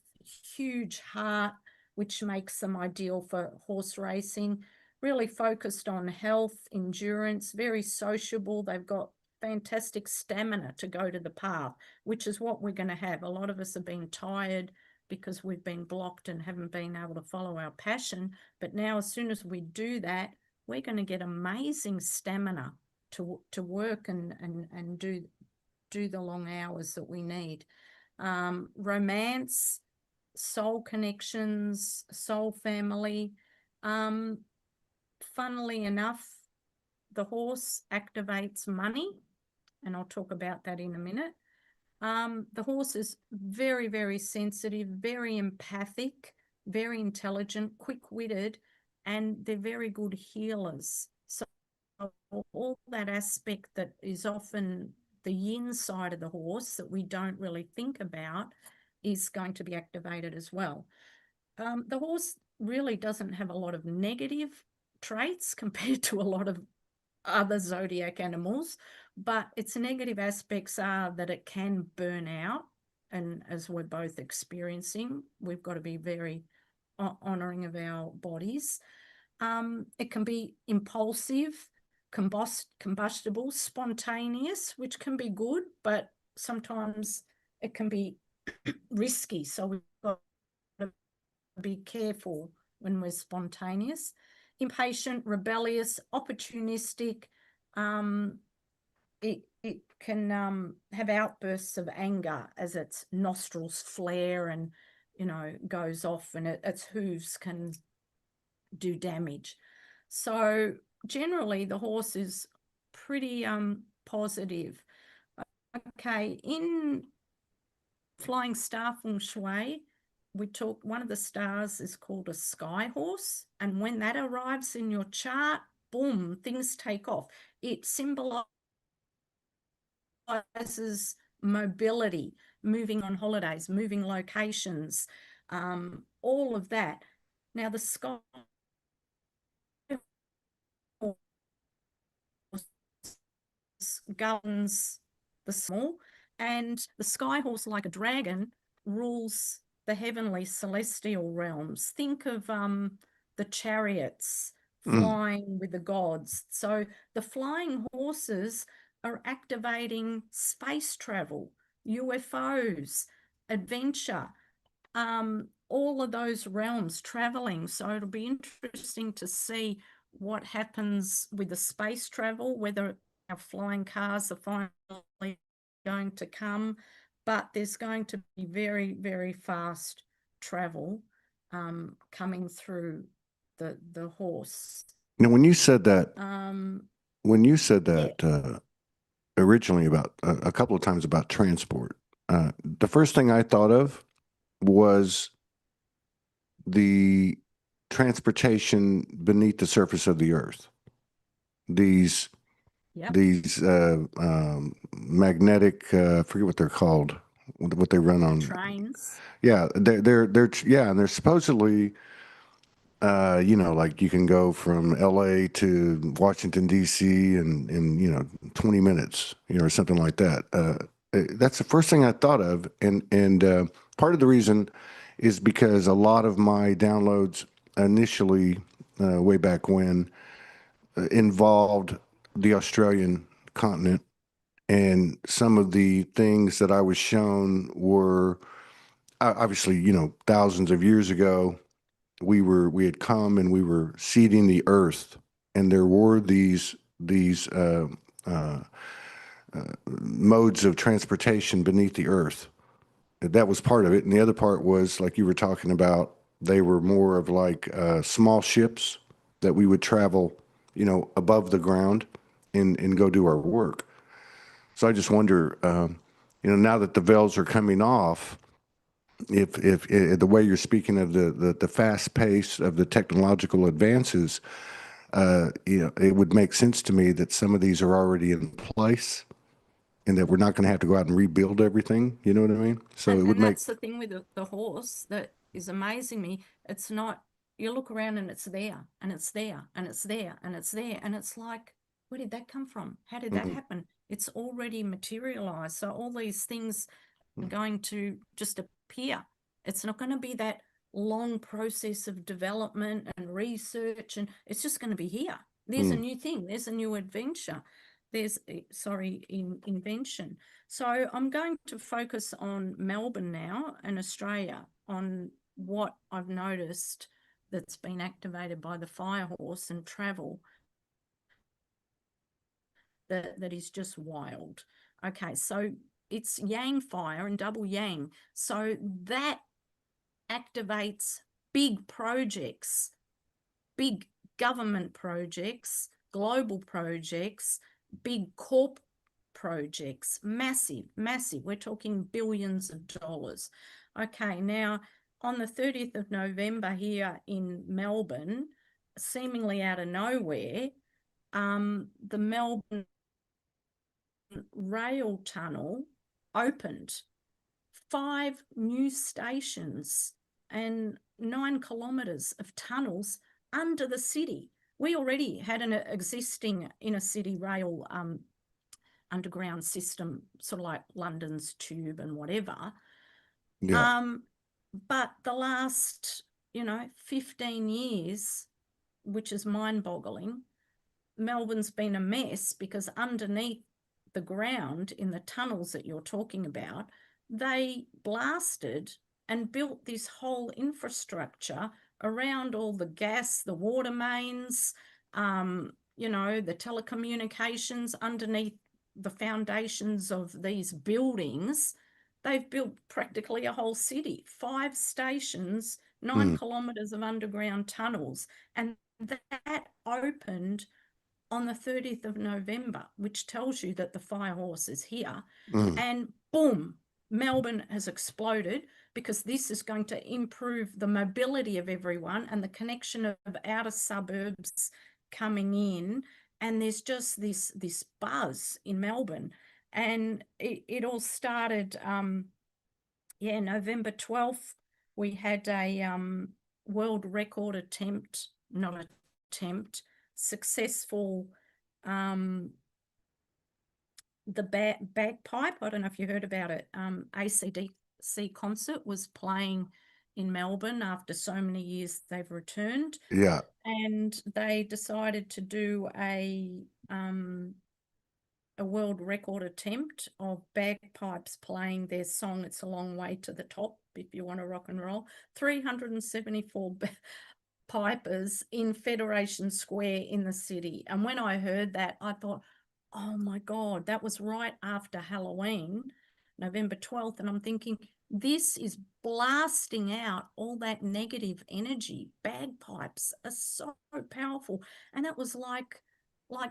[SPEAKER 2] huge heart, which makes them ideal for horse racing. Really focused on health, endurance, very sociable. They've got fantastic stamina to go to the path, which is what we're going to have. A lot of us have been tired because we've been blocked and haven't been able to follow our passion. But now, as soon as we do that, we're going to get amazing stamina to work and do the long hours that we need. Romance, soul connections, soul family. Funnily enough, the horse activates money, and I'll talk about that in a minute. The horse is very, very sensitive, very empathic, very intelligent, quick-witted, and they're very good healers. So all that aspect that is often the yin side of the horse that we don't really think about is going to be activated as well. The horse really doesn't have a lot of negative traits compared to a lot of other zodiac animals, but its negative aspects are that it can burn out, and as we're both experiencing, we've got to be very honouring of our bodies. It can be impulsive, combustible, spontaneous, which can be good, but sometimes it can be risky, so we've got to be careful when we're spontaneous. impatient, rebellious, opportunistic. It can have outbursts of anger as its nostrils flare and, goes off, and its hooves can do damage. So generally the horse is pretty positive. Okay, in flying star feng shui, one of the stars is called a sky horse, and when that arrives in your chart, boom, things take off. It symbolizes mobility, moving on holidays, moving locations, all of that. Now the sky governs the small, and the sky horse, like a dragon, rules the heavenly celestial realms. Think of the chariots flying with the gods. So the flying horses are activating space travel, UFOs, adventure, all of those realms traveling. So it'll be interesting to see what happens with the space travel, whether our flying cars are finally going to come, but there's going to be very, very fast travel coming through the horse.
[SPEAKER 1] Now, when you said that,
[SPEAKER 2] Yeah.
[SPEAKER 1] Originally about a couple of times about transport, the first thing I thought of was the transportation beneath the surface of the earth. These
[SPEAKER 2] Yep.
[SPEAKER 1] Magnetic, I forget what they're called, what they run on.
[SPEAKER 2] Trains.
[SPEAKER 1] Yeah, and they're supposedly, like you can go from LA to Washington DC in 20 minutes, or something like that. That's the first thing I thought of, and part of the reason is because a lot of my downloads initially, way back when, involved the Australian continent, and some of the things that I was shown were obviously, thousands of years ago. We had come and we were seeding the earth, and there were these uh, modes of transportation beneath the earth. That was part of it, and the other part was, like you were talking about, they were more of like small ships that we would travel, above the ground and go do our work. So I just wonder, now that the veils are coming off, if the way you're speaking of the fast pace of the technological advances, it would make sense to me that some of these are already in place, and that we're not going to have to go out and rebuild everything. You know what I mean? So it would
[SPEAKER 2] And
[SPEAKER 1] make.
[SPEAKER 2] that's the thing with the horse that is amazing me. It's not, you look around and it's there and it's there and it's there and it's there. And it's like, where did that come from? How did that happen? It's already materialized. So all these things are going to just appear. It's not going to be that long process of development and research, and it's just going to be here. There's a new thing. There's a new adventure. There's, invention. So I'm going to focus on Melbourne now and Australia, on what I've noticed that's been activated by the fire horse and travel that is just wild. Okay, so it's yang fire and double yang. So that activates big projects, big government projects, global projects, big corp projects, massive. We're talking billions of dollars. Okay, now on the 30th of November here in Melbourne, seemingly out of nowhere, the Melbourne rail tunnel opened. 5 new stations and 9 kilometres of tunnels under the city. We already had an existing inner city rail underground system, sort of like London's Tube and whatever.
[SPEAKER 1] Yeah.
[SPEAKER 2] But the last, 15 years, which is mind-boggling, Melbourne's been a mess because underneath the ground in the tunnels that you're talking about, they blasted and built this whole infrastructure around all the gas, the water mains, you know, the telecommunications underneath the foundations of these buildings. They've built practically a whole city, 5 stations, 9 kilometres of underground tunnels, and that opened on the 30th of November, which tells you that the fire horse is here. And boom, Melbourne has exploded, because this is going to improve the mobility of everyone and the connection of outer suburbs coming in. And there's just this buzz in Melbourne. And it all started, November 12th, we had a world record attempt, not attempt, successful, the bagpipe. I don't know if you heard about it. AC/DC concert was playing in Melbourne after so many years they've returned.
[SPEAKER 1] Yeah.
[SPEAKER 2] And they decided to do a world record attempt of bagpipes playing their song "It's a Long Way to the Top," if you want to rock and roll. 374 pipers in Federation Square in the city. And when I heard that, I thought, oh my God, that was right after Halloween, November 12th. And I'm thinking, this is blasting out all that negative energy. Bagpipes are so powerful. And it was like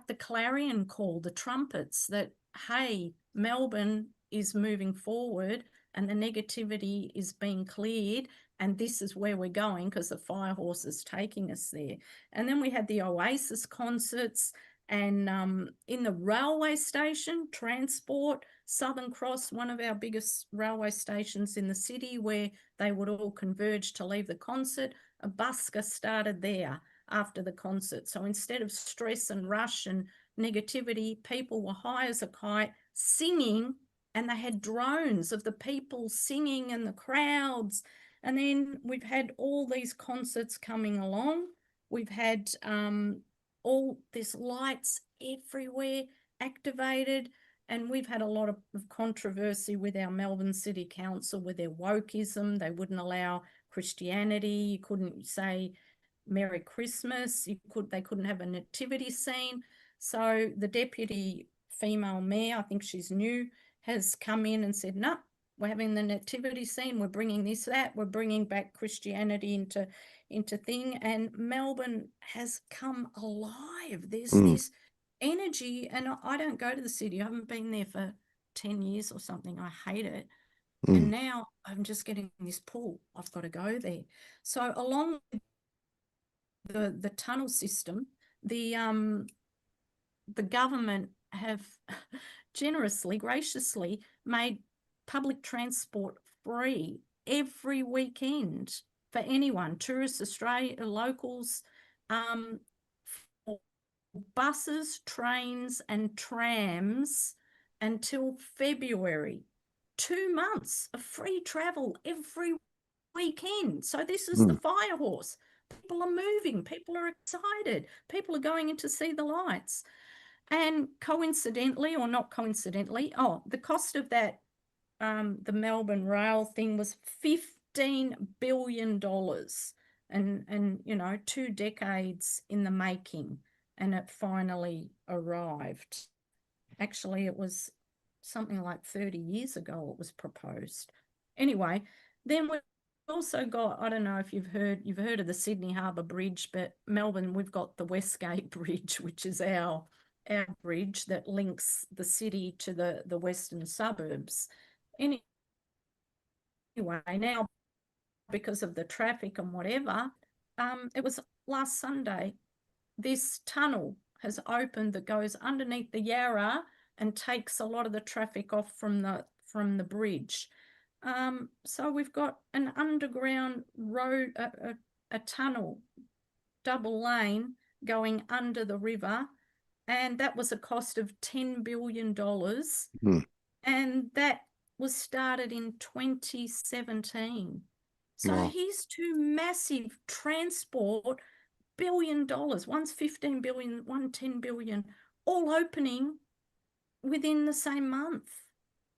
[SPEAKER 2] the clarion call, the trumpets, that, hey, Melbourne is moving forward and the negativity is being cleared, and this is where we're going, because the fire horse is taking us there. And then we had the Oasis concerts, and in the railway station, Transport, Southern Cross, one of our biggest railway stations in the city, where they would all converge to leave the concert, a busker started there after the concert. So instead of stress and rush and negativity, people were high as a kite singing, and they had drones of the people singing and the crowds. And then we've had all these concerts coming along. We've had all these lights everywhere activated, and we've had a lot of controversy with our Melbourne City Council with their wokeism. They wouldn't allow Christianity. You couldn't say Merry Christmas. They couldn't have a nativity scene. So the deputy female mayor, I think she's new, has come in and said, no, we're having the nativity scene. We're bringing this, that. We're bringing back Christianity into thing. And Melbourne has come alive. There's this energy, and I don't go to the city. I haven't been there for 10 years or something. I hate it. And now I'm just getting this pull. I've got to go there. So along with the tunnel system, the government have generously, graciously made public transport free every weekend for anyone, tourists, Australia, locals, for buses, trains and trams until February. 2 months of free travel every weekend. So this is the fire horse. People are moving, people are excited, people are going in to see the lights. And coincidentally, or not coincidentally, the cost of that, the Melbourne rail thing, was $15 billion, and you know, 2 decades in the making, and it finally arrived. Actually, it was something like 30 years ago it was proposed. Anyway, then we also got, I don't know if you've heard of the Sydney Harbour Bridge, but Melbourne, we've got the Westgate Bridge, which is our bridge that links the city to the western suburbs. Anyway, now, because of the traffic and whatever, it was last Sunday, this tunnel has opened that goes underneath the Yarra and takes a lot of the traffic off from the bridge. So we've got an underground road, a tunnel, double lane, going under the river, and that was a cost of $10 billion. And that was started in 2017. So here's 2 massive transport $1 billion. One's 15 billion, one 10 billion, all opening within the same month,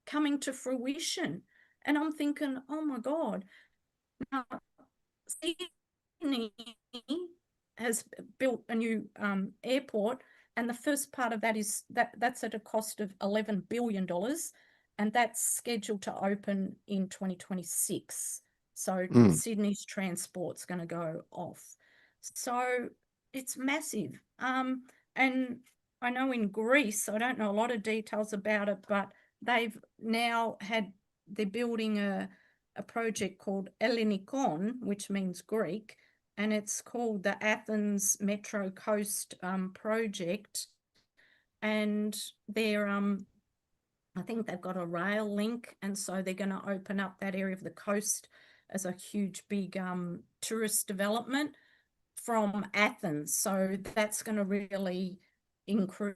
[SPEAKER 2] coming to fruition. And I'm thinking, oh my God. Now, see, Sydney has built a new airport, and the first part of that is that's at a cost of $11 billion, and that's scheduled to open in 2026. So
[SPEAKER 1] Mm.
[SPEAKER 2] Sydney's transport's going to go off. So it's massive. And I know in Greece, I don't know a lot of details about it, but they've now they're building a project called Ellinikon, which means Greek, and it's called the Athens Metro Coast project. And they're I think they've got a rail link, and so they're going to open up that area of the coast as a huge big tourist development from Athens. So that's going to really improve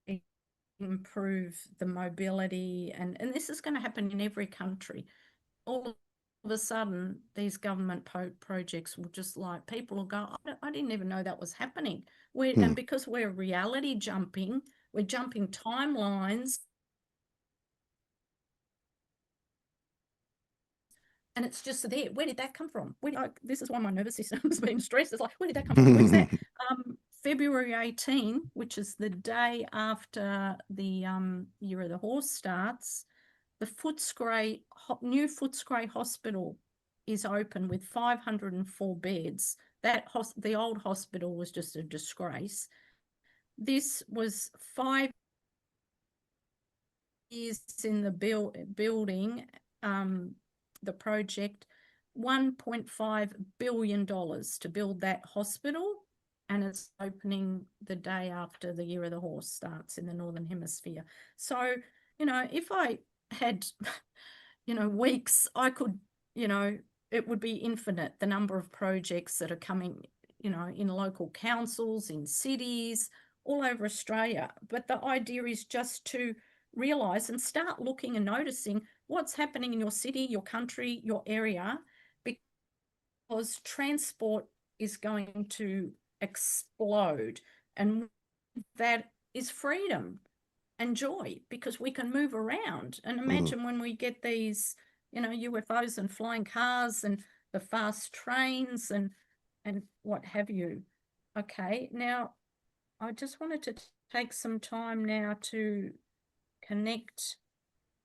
[SPEAKER 2] the mobility, and this is going to happen in every country. All of a sudden, these government projects will just like, people will go, I didn't even know that was happening. And because we're reality jumping, we're jumping timelines, and it's just there. Where did that come from? This is why my nervous system's been stressed. It's like, where did that come from? Where's that? February 18, which is the day after the Year of the Horse starts, the new Footscray Hospital is open with 504 beds. The old hospital was just a disgrace. This was 5 years in the building, the project, $1.5 billion to build that hospital, and it's opening the day after the Year of the Horse starts in the Northern Hemisphere. So, if I had, weeks, I could, it would be infinite, the number of projects that are coming, in local councils, in cities, all over Australia. But the idea is just to realise and start looking and noticing what's happening in your city, your country, your area, because transport is going to explode, and that is freedom and joy, because we can move around. And imagine when we get these, UFOs and flying cars and the fast trains and what have you. Okay, now I just wanted to take some time now to connect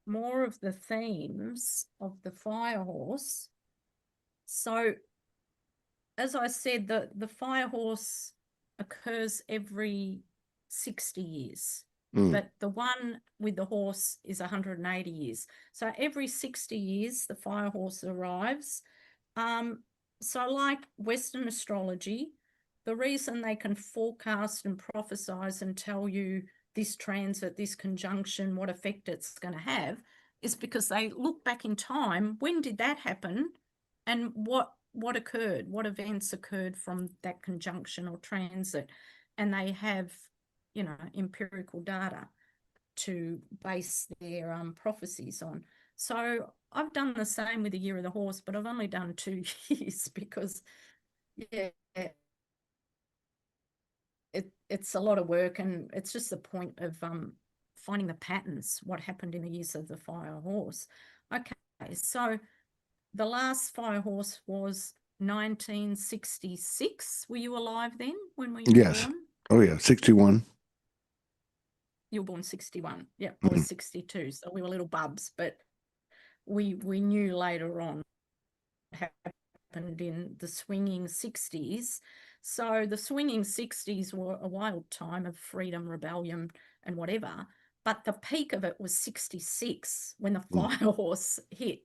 [SPEAKER 2] more of the themes of the fire horse. So, as I said, the fire horse occurs every 60 years, but the one with the horse is 180 years. So every 60 years, the fire horse arrives. So like Western astrology, the reason they can forecast and prophesize and tell you this transit, this conjunction, what effect it's going to have, is because they look back in time. When did that happen? And what occurred? What events occurred from that conjunction or transit? And they have, empirical data to base their prophecies on. So I've done the same with the Year of the Horse, but I've only done 2 years because, yeah, it's a lot of work, and it's just the point of finding the patterns, what happened in the years of the fire horse. Okay, so the last fire horse was 1966. Were you alive then when we were
[SPEAKER 1] Yes.
[SPEAKER 2] born?
[SPEAKER 1] Oh yeah, 61.
[SPEAKER 2] You were born 61. Yeah, I was 62. So we were little bubs, but we knew later on happened in the swinging 60s. So the swinging 60s were a wild time of freedom, rebellion, and whatever. But the peak of it was 66 when the fire horse hit.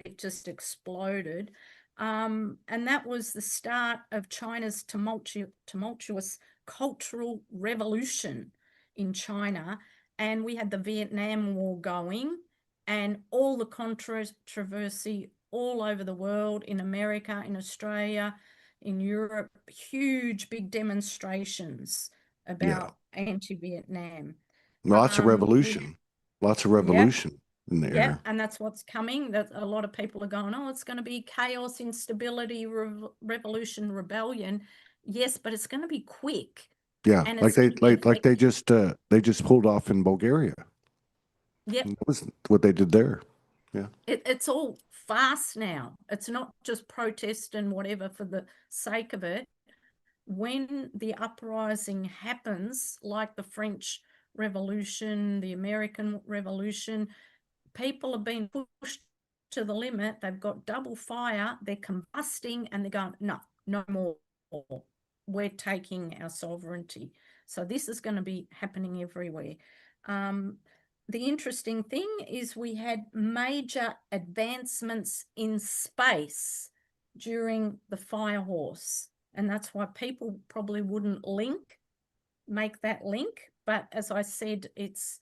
[SPEAKER 2] It just exploded. And that was the start of China's tumultuous cultural revolution in China. And we had the Vietnam War going, and all the controversy all over the world, in America, in Australia, in Europe, huge big demonstrations about anti-Vietnam.
[SPEAKER 1] Lots of revolution. Lots of revolution in the
[SPEAKER 2] Yeah,
[SPEAKER 1] air.
[SPEAKER 2] and that's what's coming. That a lot of people are going, oh, it's going to be chaos, instability, revolution, rebellion. Yes, but it's going to be quick.
[SPEAKER 1] Yeah,
[SPEAKER 2] And
[SPEAKER 1] like
[SPEAKER 2] it's going to be
[SPEAKER 1] they just pulled off in Bulgaria.
[SPEAKER 2] Yep.
[SPEAKER 1] That was what they did there. Yeah.
[SPEAKER 2] It's all fast now. It's not just protest and whatever for the sake of it. When the uprising happens, like the French Revolution, the American Revolution, people have been pushed to the limit. They've got double fire. They're combusting and they're going, no, no more. We're taking our sovereignty. So this is going to be happening everywhere. The interesting thing is we had major advancements in space during the fire horse. And that's why people probably wouldn't make that link. But as I said, it's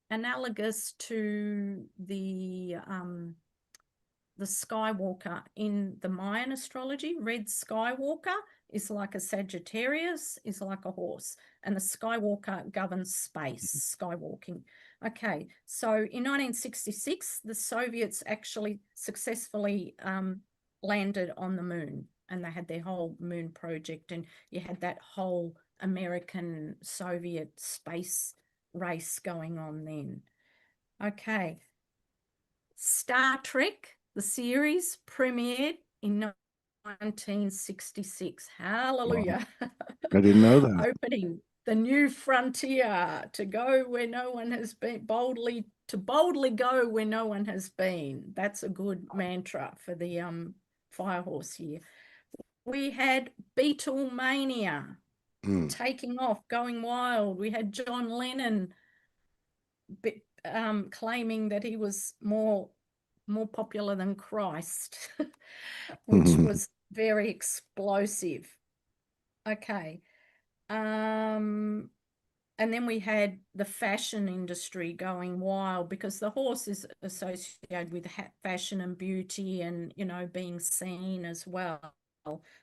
[SPEAKER 2] analogous to the Skywalker in the Mayan astrology. Red Skywalker is like a Sagittarius, is like a horse, and the Skywalker governs space, skywalking. Okay, so in 1966, the Soviets actually successfully landed on the moon, and they had their whole moon project, and you had that whole American Soviet space race going on then. Okay, Star Trek, the series, premiered in 1966. Hallelujah.
[SPEAKER 1] Wow. I didn't know that.
[SPEAKER 2] Opening the new frontier, to go where no one has been, boldly go where no one has been. That's a good mantra for the fire horse here. We had Beatlemania taking off, going wild. We had John Lennon claiming that he was more popular than Christ, which was very explosive. Okay. And then we had the fashion industry going wild, because the horse is associated with fashion and beauty and, you know, being seen as well.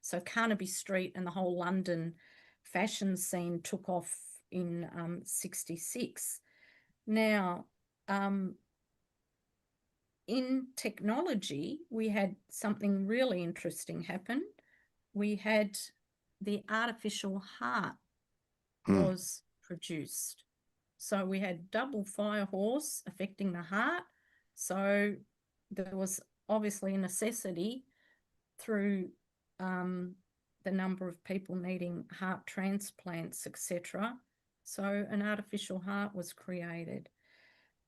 [SPEAKER 2] So Carnaby Street and the whole London fashion scene took off in 66. Now, in technology, we had something really interesting happen. We had the artificial heart was produced. So we had double fire horse affecting the heart. So there was obviously a necessity through the number of people needing heart transplants, etc. So an artificial heart was created.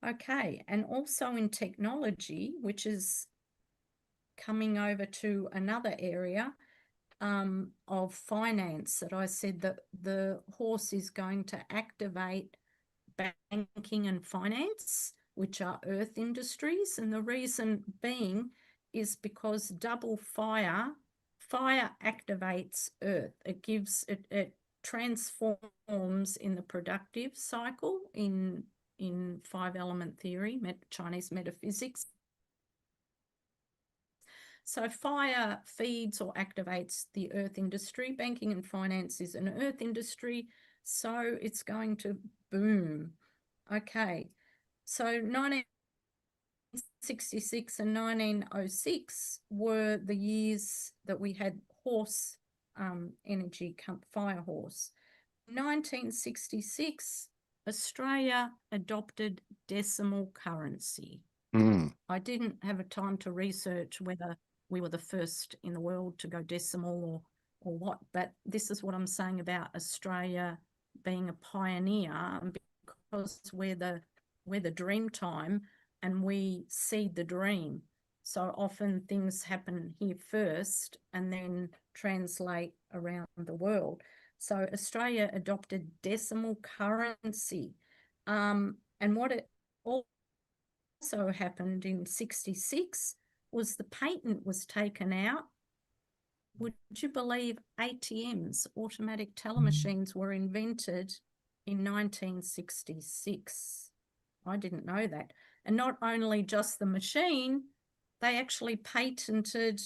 [SPEAKER 2] Okay, and also in technology, which is coming over to another area of finance, that I said that the horse is going to activate banking and finance, which are earth industries. And the reason being is because double fire activates earth. It gives, it transforms in the productive cycle in 5-element theory, Chinese metaphysics. So fire feeds or activates the earth industry. Banking and finance is an earth industry, so it's going to boom. Okay, so 1966 and 1906 were the years that we had horse energy, fire horse. 1966, Australia adopted decimal currency. I didn't have a time to research whether we were the first in the world to go decimal or what, but this is what I'm saying about Australia being a pioneer, because we're the dream time and we seed the dream. So often things happen here first and then translate around the world. So Australia adopted decimal currency. And what it also happened in 66 was the patent was taken out. Would you believe ATMs, automatic teller machines, were invented in 1966? I didn't know that. And not only just the machine, they actually patented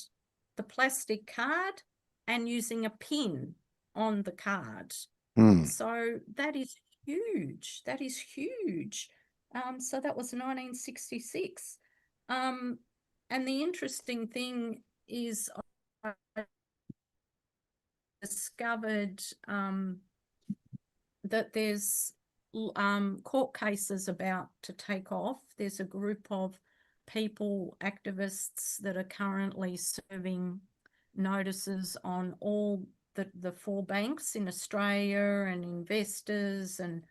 [SPEAKER 2] the plastic card and using a pin on the card. So that is huge. That is huge. So that was 1966. And the interesting thing is I discovered that there's court cases about to take off. There's a group of people, activists that are currently serving notices on all the 4 banks in Australia and investors. And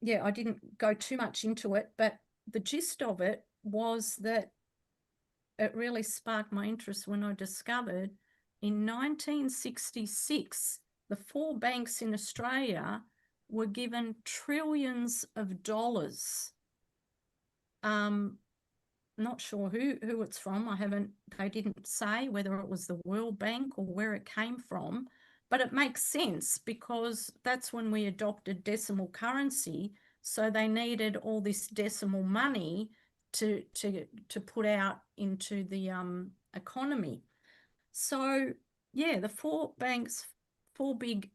[SPEAKER 2] yeah, I didn't go too much into it, but the gist of it was that it really sparked my interest when I discovered in 1966, the 4 banks in Australia were given trillions of dollars. Not sure who it's from. They didn't say whether it was the World Bank or where it came from, but it makes sense because that's when we adopted decimal currency. So they needed all this decimal money to put out into the economy. So yeah, the 4 big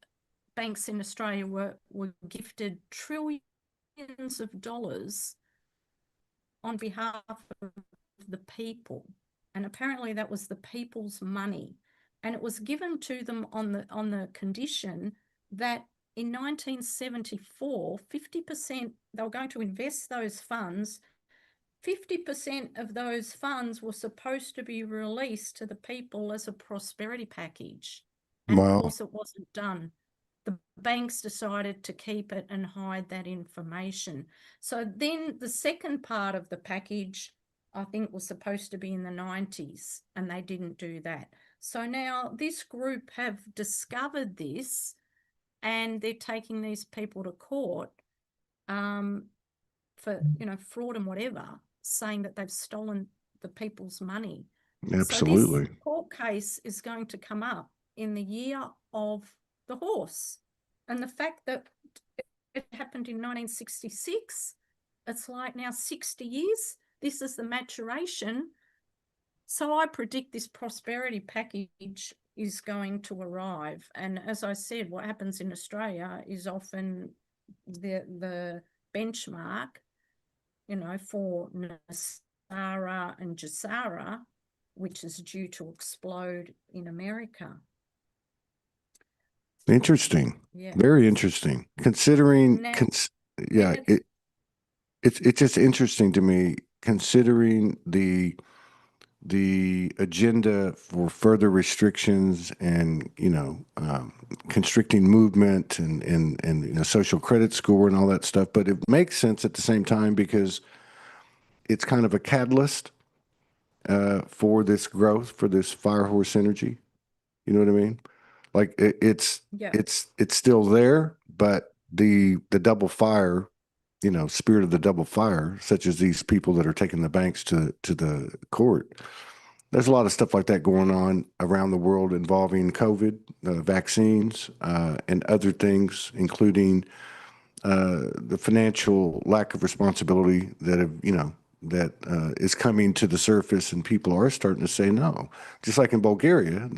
[SPEAKER 2] banks in Australia were gifted trillions of dollars on behalf of the people. And apparently that was the people's money. And it was given to them on the condition that in 1974, 50%, they were going to invest those funds. 50% of those funds were supposed to be released to the people as a prosperity package. And of
[SPEAKER 1] Wow.
[SPEAKER 2] course it wasn't done. The banks decided to keep it and hide that information. So then the second part of the package, I think, was supposed to be in the 90s, and they didn't do that. So now this group have discovered this, and they're taking these people to court for, fraud and whatever, saying that they've stolen the people's money. So this
[SPEAKER 1] Absolutely.
[SPEAKER 2] court case is going to come up in the year of the horse. And the fact that it happened in 1966, it's like now 60 years. This is the maturation. So I predict this prosperity package is going to arrive. And as I said, what happens in Australia is often the benchmark, for Nasara and Jasara, which is due to explode in America.
[SPEAKER 1] Interesting.
[SPEAKER 2] Yeah.
[SPEAKER 1] Very interesting. Considering,
[SPEAKER 2] Now,
[SPEAKER 1] yeah, it's just interesting to me considering the agenda for further restrictions and constricting movement and social credit score and all that stuff. But it makes sense at the same time because it's kind of a catalyst for this growth, for this fire horse energy. You know what I mean? Like
[SPEAKER 2] yeah,
[SPEAKER 1] it's still there, but the double fire, spirit of the double fire, such as these people that are taking the banks to the court. There's a lot of stuff like that going on around the world involving COVID, vaccines, and other things, including the financial lack of responsibility that is coming to the surface, and people are starting to say no. Just like in Bulgaria,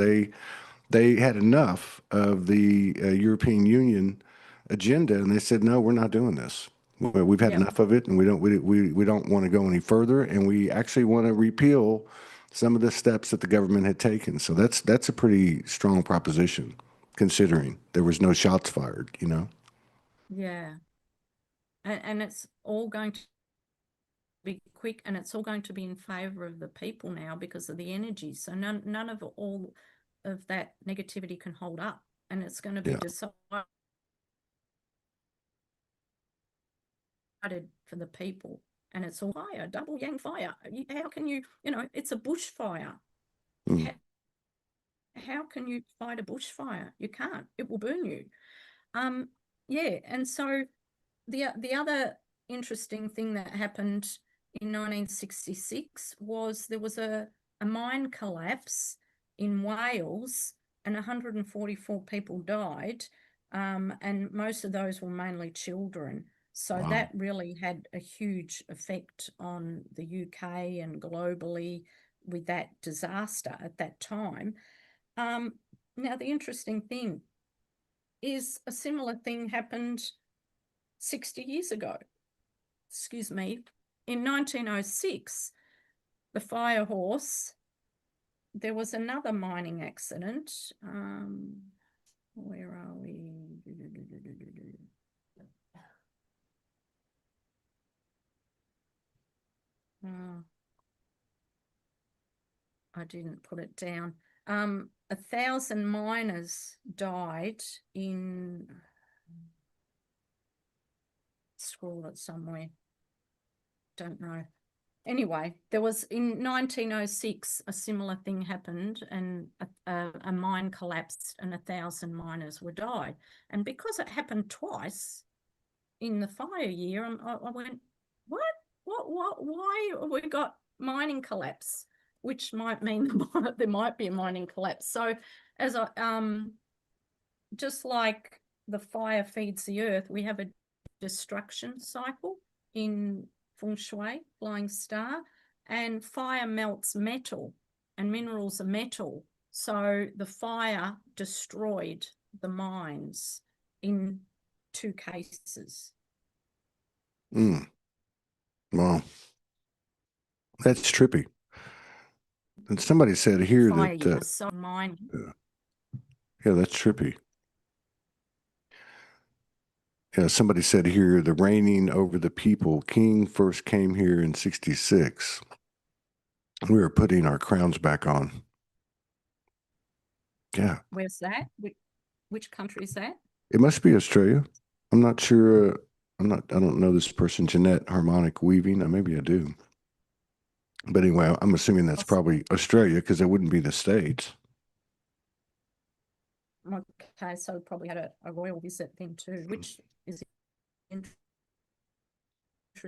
[SPEAKER 1] they had enough of the European Union agenda, and they said, "No, we're not doing this. We've had
[SPEAKER 2] yeah,
[SPEAKER 1] enough of it, and we don't want to go any further, and we actually want to repeal some of the steps that the government had taken." So that's a pretty strong proposition, considering there was no shots fired.
[SPEAKER 2] yeah. And it's all going to be quick, and it's all going to be in favor of the people now because of the energy. So none of all of that negativity can hold up, and it's going to be
[SPEAKER 1] Yeah.
[SPEAKER 2] decided for the people. And it's all fire, double yang fire. How can you, it's a bushfire.
[SPEAKER 1] Mm.
[SPEAKER 2] How can you fight a bushfire? You can't. It will burn you. Yeah, and so the other interesting thing that happened in 1966 was there was a mine collapse in Wales, and 144 people died, and most of those were mainly children. So
[SPEAKER 1] Wow.
[SPEAKER 2] that really had a huge effect on the UK and globally with that disaster at that time. Now, the interesting thing is a similar thing happened 60 years ago. Excuse me. In 1906, the Fire Horse, there was another mining accident. Where are we? I didn't put it down. 1,000 miners died in, scroll it somewhere, don't know. Anyway, there was in 1906 a similar thing happened, and a mine collapsed and 1,000 miners were died. And because it happened twice in the fire year, I went, what? Why have we got mining collapse? Which might mean there might be a mining collapse. So as just like the fire feeds the earth, we have a destruction cycle in feng shui, flying star, and fire melts metal, and minerals are metal. So the fire destroyed the mines in 2 cases.
[SPEAKER 1] Wow. That's trippy. And somebody said here
[SPEAKER 2] Fire,
[SPEAKER 1] that,
[SPEAKER 2] so mine.
[SPEAKER 1] yeah, that's trippy. Yeah, somebody said here the reigning over the people. King first came here in 66. We were putting our crowns back on. Yeah.
[SPEAKER 2] Where's that? Which country is that?
[SPEAKER 1] It must be Australia. I'm not sure. I don't know this person, Jeanette Harmonic Weaving. Maybe I do. But anyway, I'm assuming that's probably Australia because it wouldn't be the States.
[SPEAKER 2] Okay, so probably had a royal visit then too, which is interesting.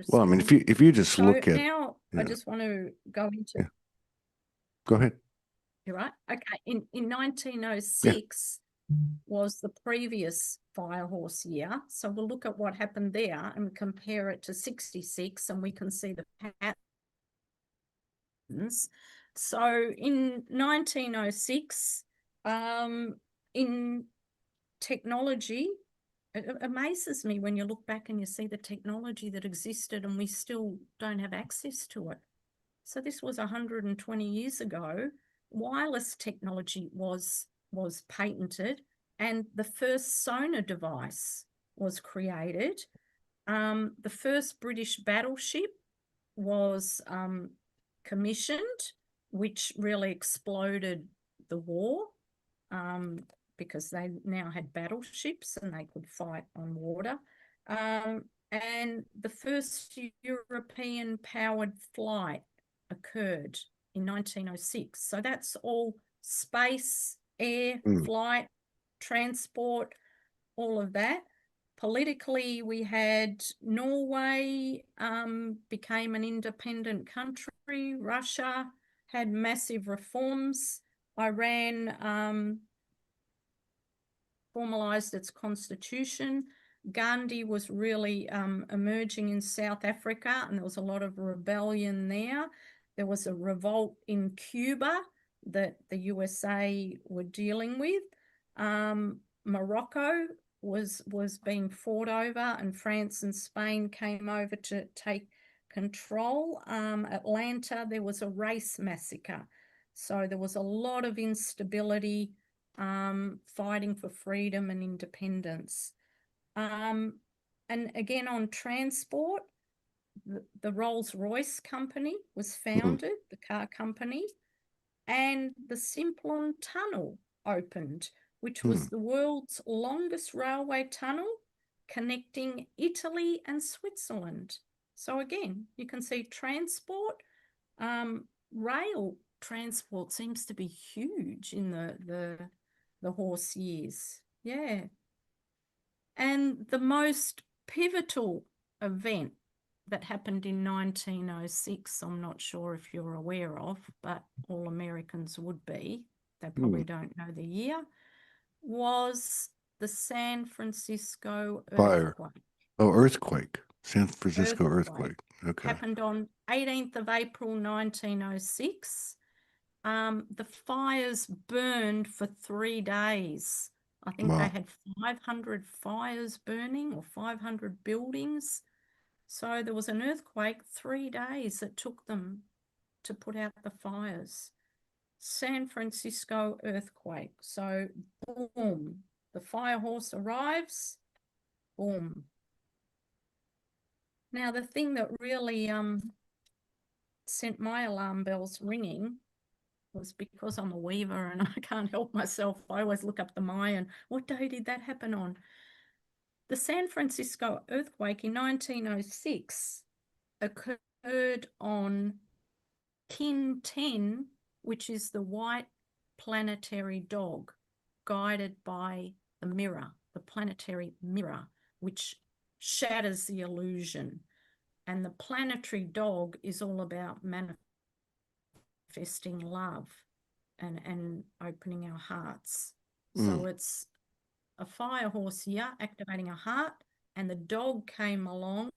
[SPEAKER 1] Well, I mean, if you just look at
[SPEAKER 2] now, I just want to go into.
[SPEAKER 1] Yeah. Go ahead.
[SPEAKER 2] You're right. Okay, in 1906 was the previous fire horse year, so we'll look at what happened there and compare it to 66, and we can see the patterns. So in 1906, in technology, it amazes me when you look back and you see the technology that existed and we still don't have access to it. So this was 120 years ago. Wireless technology was patented, and the first sonar device was created. The first British battleship was commissioned, which really exploded the war. Because they now had battleships and they could fight on water. And the first European powered flight occurred in 1906. So that's all space, air, flight, transport, all of that. Politically, we had Norway became an independent country. Russia had massive reforms. Iran formalized its constitution. Gandhi was really emerging in South Africa, and there was a lot of rebellion there. There was a revolt in Cuba that the USA were dealing with. Morocco was being fought over, and France and Spain came over to take control. Atlanta, there was a race massacre. So there was a lot of instability, fighting for freedom and independence. And again, on transport, the Rolls-Royce company was founded, the car company, and the Simplon Tunnel opened, which was the world's longest railway tunnel connecting Italy and Switzerland. So again, you can see transport, rail transport seems to be huge in the horse years. Yeah. And the most pivotal event that happened in 1906, I'm not sure if you're aware of, but all Americans would be, they probably don't know the year, was the San Francisco
[SPEAKER 1] Fire.
[SPEAKER 2] earthquake.
[SPEAKER 1] Oh, earthquake. San Francisco earthquake. Okay.
[SPEAKER 2] Happened on 18th of April, 1906. The fires burned for 3 days. I think they had 500 fires burning, or 500 buildings. So there was an earthquake, 3 days it took them to put out the fires. San Francisco earthquake. So boom, the fire horse arrives, boom. Now the thing that really sent my alarm bells ringing was because I'm a weaver and I can't help myself. I always look up the Mayan. What day did that happen on? The San Francisco earthquake in 1906 occurred on Kin 10, which is the white planetary dog, guided by the mirror, the planetary mirror, which shatters the illusion. And the planetary dog is all about manifesting love and opening our hearts. So it's a fire horse here activating a heart, and the dog came along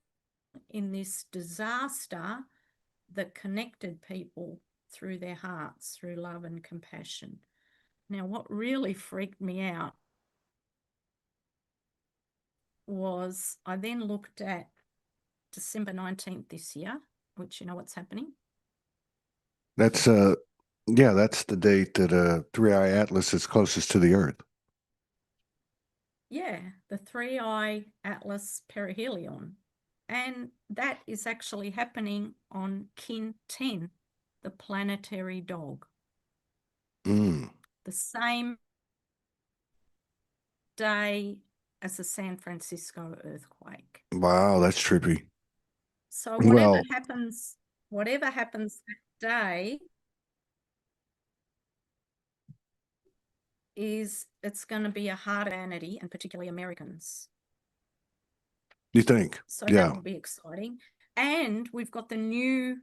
[SPEAKER 2] in this disaster that connected people through their hearts, through love and compassion. Now, what really freaked me out was I then looked at December 19th this year, which you know what's happening?
[SPEAKER 1] That's yeah, that's the date that Three-Eye Atlas is closest to the Earth.
[SPEAKER 2] Yeah, the Three-Eye Atlas perihelion. And that is actually happening on Kin 10, the planetary dog.
[SPEAKER 1] Mm.
[SPEAKER 2] The same day as the San Francisco earthquake.
[SPEAKER 1] Wow, that's trippy.
[SPEAKER 2] So
[SPEAKER 1] Well,
[SPEAKER 2] whatever happens that day it's going to be a hard vanity, and particularly Americans.
[SPEAKER 1] you think?
[SPEAKER 2] So
[SPEAKER 1] Yeah.
[SPEAKER 2] that will be exciting. And we've got the new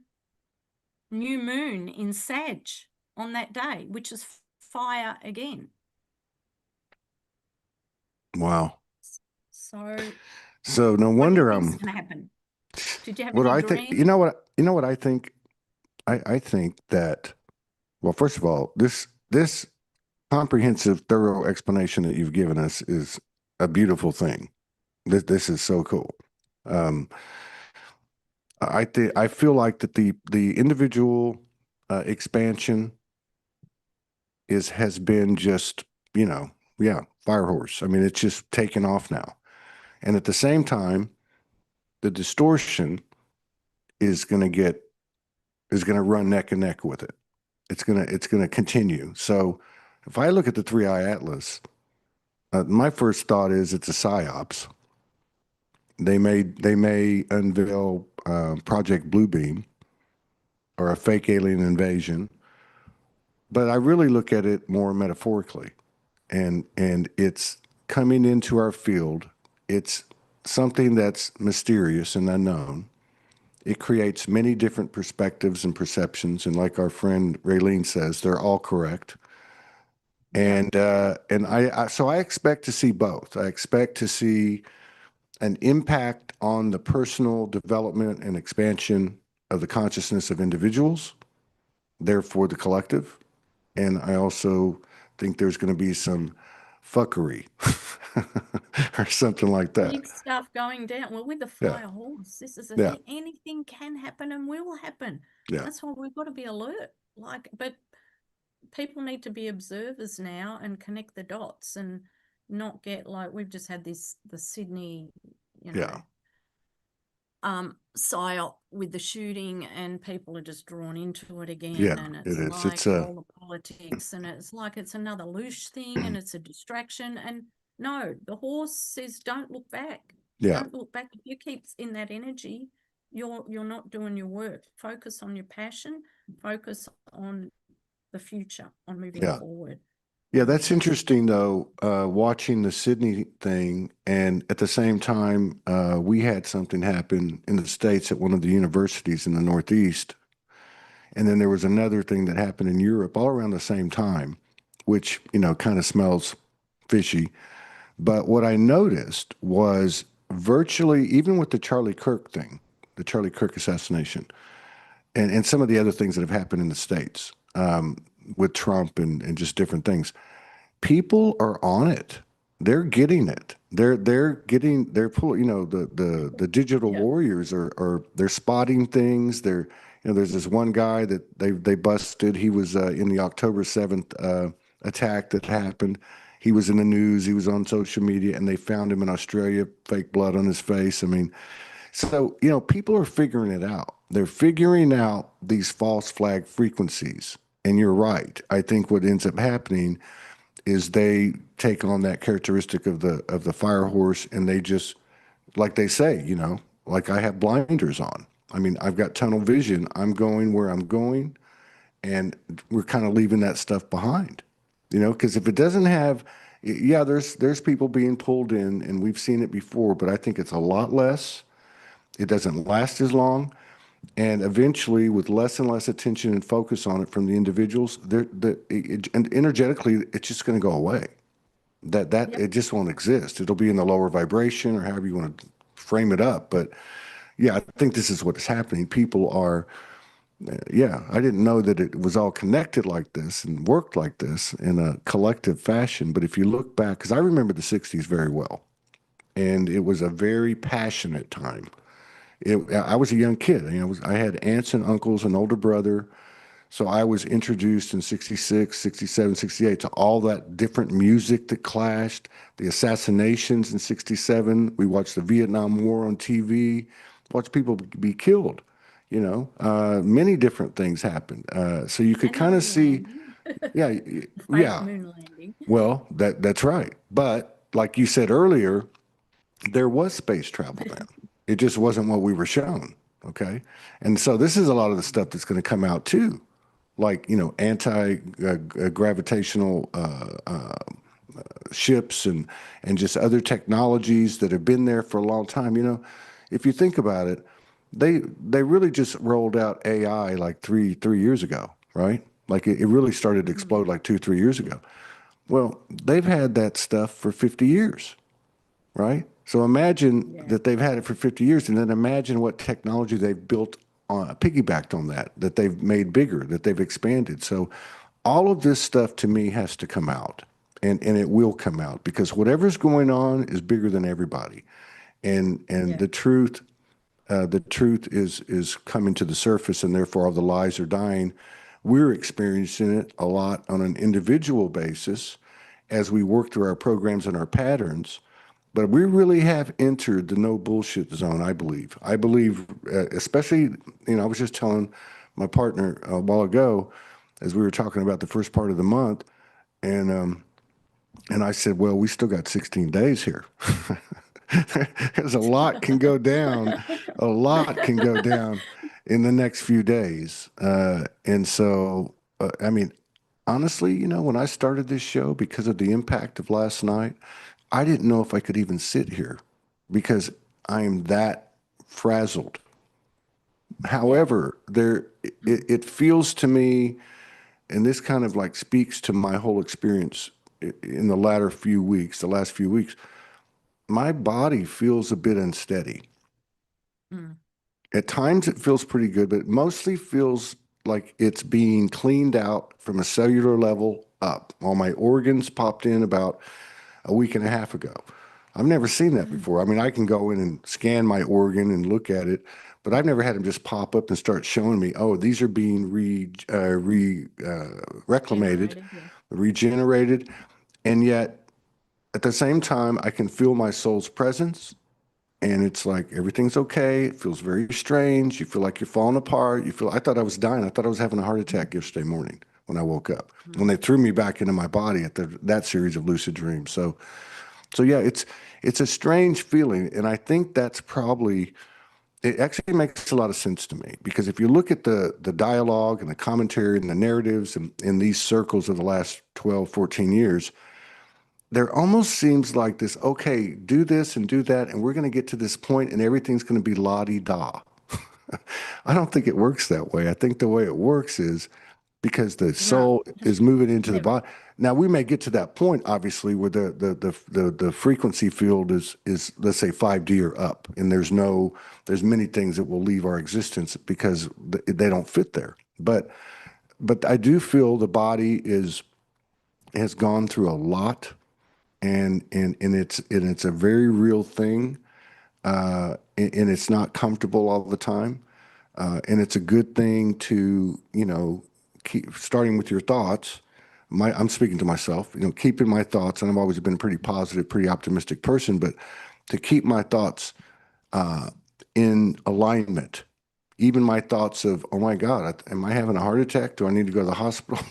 [SPEAKER 2] moon in Sag on that day, which is fire again.
[SPEAKER 1] Wow.
[SPEAKER 2] So
[SPEAKER 1] no
[SPEAKER 2] what do you
[SPEAKER 1] wonder
[SPEAKER 2] think's going to happen? Did you have
[SPEAKER 1] what
[SPEAKER 2] any
[SPEAKER 1] I think,
[SPEAKER 2] dreams?
[SPEAKER 1] you know what I think? I think that, well, first of all, this comprehensive, thorough explanation that you've given us is a beautiful thing. This is so cool. I feel like that the individual expansion has been just, yeah, fire horse. I mean, it's just taken off now. And at the same time, the distortion is going to run neck and neck with it. It's going to continue. So if I look at the Three-Eye Atlas, my first thought is it's a psyops. They may unveil Project Bluebeam or a fake alien invasion, but I really look at it more metaphorically, and it's coming into our field. It's something that's mysterious and unknown. It creates many different perspectives and perceptions, and like our friend Raylene says, they're all correct. And so I expect to see both. I expect to see an impact on the personal development and expansion of the consciousness of individuals, therefore the collective. And I also think there's going to be some fuckery or something like that.
[SPEAKER 2] Big stuff going down. Well, with the
[SPEAKER 1] Yeah.
[SPEAKER 2] fire horse, this is the
[SPEAKER 1] Yeah.
[SPEAKER 2] thing. Anything can happen and will happen.
[SPEAKER 1] Yeah.
[SPEAKER 2] That's why we've got to be alert. But people need to be observers now and connect the dots and not get like we've just had the Sydney,
[SPEAKER 1] Yeah.
[SPEAKER 2] psyop with the shooting, and people are just drawn into it again.
[SPEAKER 1] Yeah,
[SPEAKER 2] And
[SPEAKER 1] it
[SPEAKER 2] it's
[SPEAKER 1] is.
[SPEAKER 2] like
[SPEAKER 1] It's
[SPEAKER 2] all the politics, and it's like it's another loose thing, and it's a distraction. And no, the horse says, don't look back.
[SPEAKER 1] Yeah.
[SPEAKER 2] Don't look back. If you keep in that energy, you're not doing your work. Focus on your passion. Focus on the future, on moving
[SPEAKER 1] Yeah.
[SPEAKER 2] forward.
[SPEAKER 1] Yeah, that's interesting though, watching the Sydney thing. And at the same time, we had something happen in the States at one of the universities in the Northeast. And then there was another thing that happened in Europe all around the same time, which, kind of smells fishy. But what I noticed was virtually, even with the Charlie Kirk thing, the Charlie Kirk assassination, and some of the other things that have happened in the States, with Trump and just different things, people are on it. They're getting it. They're pulling, the digital
[SPEAKER 2] Yeah.
[SPEAKER 1] warriors are they're spotting things. There's this one guy that they busted. He was in the October 7th attack that happened. He was in the news. He was on social media, and they found him in Australia, fake blood on his face. I mean, so people are figuring it out. They're figuring out these false flag frequencies. And you're right. I think what ends up happening is they take on that characteristic of the fire horse, and they just, like they say, like I have blinders on. I mean, I've got tunnel vision. I'm going where I'm going, and we're kind of leaving that stuff behind. Because if it doesn't have, yeah, there's people being pulled in, and we've seen it before, but I think it's a lot less. It doesn't last as long. And eventually, with less and less attention and focus on it from the individuals, and energetically, it's just going to go away. That
[SPEAKER 2] Yep.
[SPEAKER 1] it just won't exist. It'll be in the lower vibration, or however you want to frame it up. But yeah, I think this is what is happening. People are, yeah, I didn't know that it was all connected like this and worked like this in a collective fashion. But if you look back, because I remember the 60s very well, and it was a very passionate time. I was a young kid. I had aunts and uncles, an older brother. So I was introduced in 66, 67, 68 to all that different music that clashed, the assassinations in 67. We watched the Vietnam War on TV, watched people be killed. Many different things happened. So you could
[SPEAKER 2] And the
[SPEAKER 1] kind of
[SPEAKER 2] moon
[SPEAKER 1] see,
[SPEAKER 2] landing,
[SPEAKER 1] yeah,
[SPEAKER 2] the fake
[SPEAKER 1] yeah.
[SPEAKER 2] moon landing.
[SPEAKER 1] Well, that's right. But like you said earlier, there was space travel then. It just wasn't what we were shown. Okay. And so this is a lot of the stuff that's going to come out too, like, anti gravitational ships, and just other technologies that have been there for a long time. If you think about it, they really just rolled out AI like three years ago, right? Like it really started to
[SPEAKER 2] Mhm.
[SPEAKER 1] explode like 2 3 years ago. Well, they've had that stuff for 50 years, right? So imagine
[SPEAKER 2] Yeah.
[SPEAKER 1] that they've had it for 50 years, and then imagine what technology they've built on, piggybacked on that they've made bigger, that they've expanded. So all of this stuff to me has to come out, and it will come out because whatever's going on is bigger than everybody. And
[SPEAKER 2] Yeah.
[SPEAKER 1] the truth is coming to the surface, and therefore all the lies are dying. We're experiencing it a lot on an individual basis as we work through our programs and our patterns. But we really have entered the no bullshit zone, I believe. I believe, especially, I was just telling my partner a while ago, as we were talking about the first part of the month, and I said, well, we still got 16 days here. There's a lot can go down. A lot can go down in the next few days. And so, I mean, honestly, when I started this show, because of the impact of last night, I didn't know if I could even sit here because I'm that frazzled.
[SPEAKER 2] Yeah.
[SPEAKER 1] However,
[SPEAKER 2] Mm.
[SPEAKER 1] it feels to me, and this kind of like speaks to my whole experience in the last few weeks, my body feels a bit unsteady.
[SPEAKER 2] Mm.
[SPEAKER 1] At times it feels pretty good, but it mostly feels like it's being cleaned out from a cellular level up. All my organs popped in about a week and a half ago. I've never seen that
[SPEAKER 2] Mm.
[SPEAKER 1] before. I mean, I can go in and scan my organ and look at it, but I've never had them just pop up and start showing me, oh, these are being reclamated,
[SPEAKER 2] Generated. Yeah.
[SPEAKER 1] regenerated, and yet at the same time, I can feel my soul's presence. And it's like everything's okay. It feels very strange. You feel like you're falling apart. I thought I was dying. I thought I was having a heart attack yesterday morning when I woke up. When they
[SPEAKER 2] Mm.
[SPEAKER 1] threw me back into my body at that series of lucid dreams. So yeah, it's a strange feeling. And I think that's probably, it actually makes a lot of sense to me because if you look at the dialogue and the commentary and the narratives in these circles of the last 12, 14 years, there almost seems like this, okay, do this and do that, and we're going to get to this point and everything's going to be la-di-da. I don't think it works that way. I think the way it works is because the
[SPEAKER 2] No.
[SPEAKER 1] soul is moving into the
[SPEAKER 2] Never.
[SPEAKER 1] body. Now we may get to that point, obviously, where the frequency field is let's say 5D or up, and there's many things that will leave our existence because they don't fit there. But I do feel the body has gone through a lot, and it's a very real thing, and it's not comfortable all the time, and it's a good thing to keep starting with your thoughts. I'm speaking to myself, keeping my thoughts, and I've always been a pretty positive, pretty optimistic person, but to keep my thoughts in alignment, even my thoughts of, oh my God, am I having a heart attack? Do I need to go to the hospital?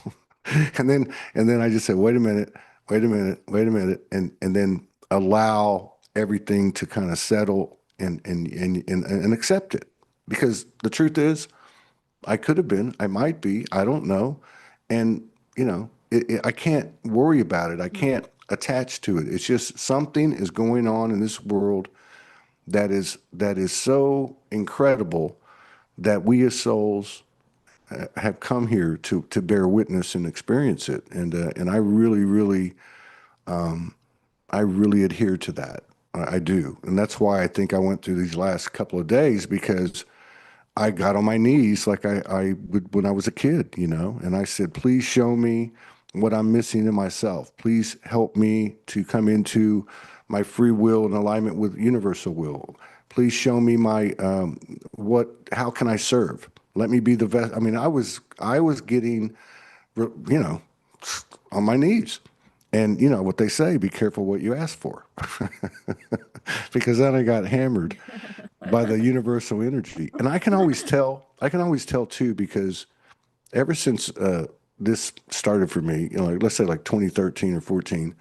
[SPEAKER 1] And then I just said, wait a minute, wait a minute, wait a minute, and then allow everything to kind of settle and accept it. Because the truth is, I could have been, I might be, I don't know. And, I can't worry about it. I can't attach to it. It's just something is going on in this world that is so incredible that we as souls have come here to bear witness and experience it. And I really adhere to that. I do. And that's why I think I went through these last couple of days, because I got on my knees like I would when I was a kid, and I said, please show me what I'm missing in myself. Please help me to come into my free will in alignment with universal will. Please show me my how can I serve? Let me be the best. I mean, I was getting, you know, on my knees. And you know what they say, be careful what you ask for. Because then I got hammered by the universal energy. And I can always tell too, because ever since this started for me, like, let's say like 2013 or 14,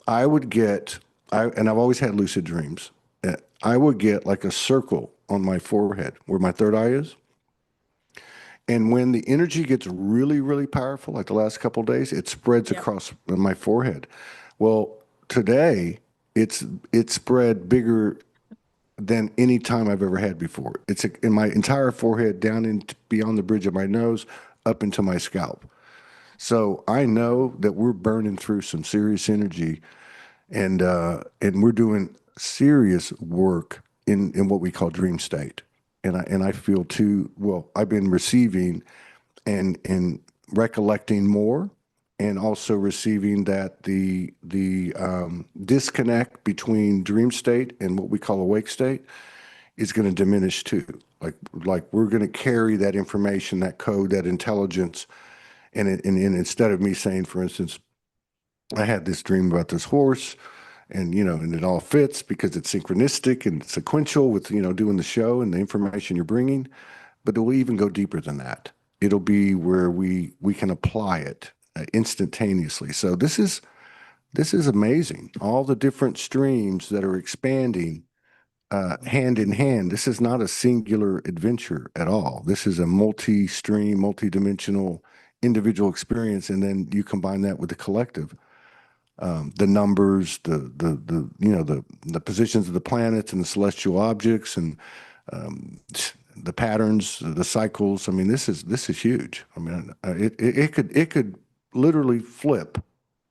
[SPEAKER 1] I would get, and I've always had lucid dreams. I would get like a circle on my forehead where my third eye is. And when the energy gets really, really powerful, like the last couple of days, it spreads
[SPEAKER 2] Yep.
[SPEAKER 1] across my forehead. Well, today it's spread bigger than any time I've ever had before. It's in my entire forehead, down in beyond the bridge of my nose, up into my scalp. So I know that we're burning through some serious energy, and we're doing serious work in what we call dream state. And I feel too, well, I've been receiving and recollecting more, and also receiving that the disconnect between dream state and what we call awake state is going to diminish too. Like we're going to carry that information, that code, that intelligence, and instead of me saying, for instance, I had this dream about this horse, and it all fits because it's synchronistic and sequential with doing the show and the information you're bringing, but it will even go deeper than that. It'll be where we can apply it instantaneously. So this is amazing. All the different streams that are expanding hand in hand. This is not a singular adventure at all. This is a multi-stream, multi-dimensional individual experience, and then you combine that with the collective, the numbers, the positions of the planets and the celestial objects, and um, the patterns, the cycles. I mean, this is huge. I mean, it could literally flip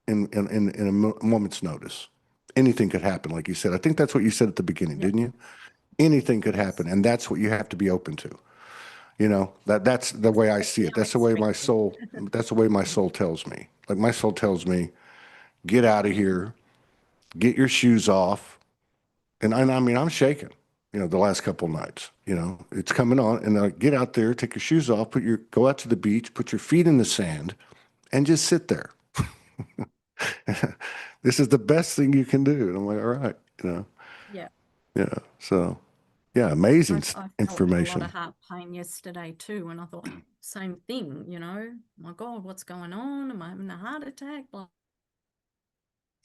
[SPEAKER 1] in a moment's notice. Anything could happen, like you said. I think that's what you said at the beginning,
[SPEAKER 2] Yep.
[SPEAKER 1] didn't you? Anything could
[SPEAKER 2] Yes.
[SPEAKER 1] happen, and that's what you have to be open to. That's the way I
[SPEAKER 2] Expect
[SPEAKER 1] see
[SPEAKER 2] the
[SPEAKER 1] it. That's the way my
[SPEAKER 2] unexpected.
[SPEAKER 1] soul. That's the way my soul tells me. Like my soul tells me, get out of here, get your shoes off, and I mean I'm shaking. The last couple of nights. It's coming on, and get out there, take your shoes off, go out to the beach, put your feet in the sand, and just sit there. This is the best thing you can do. And I'm like, all right,
[SPEAKER 2] Yeah.
[SPEAKER 1] yeah. So, yeah, amazing
[SPEAKER 2] I felt a lot of
[SPEAKER 1] information.
[SPEAKER 2] heart pain yesterday too, and I thought, same thing, my God, what's going on? Am I having a heart attack? Blah,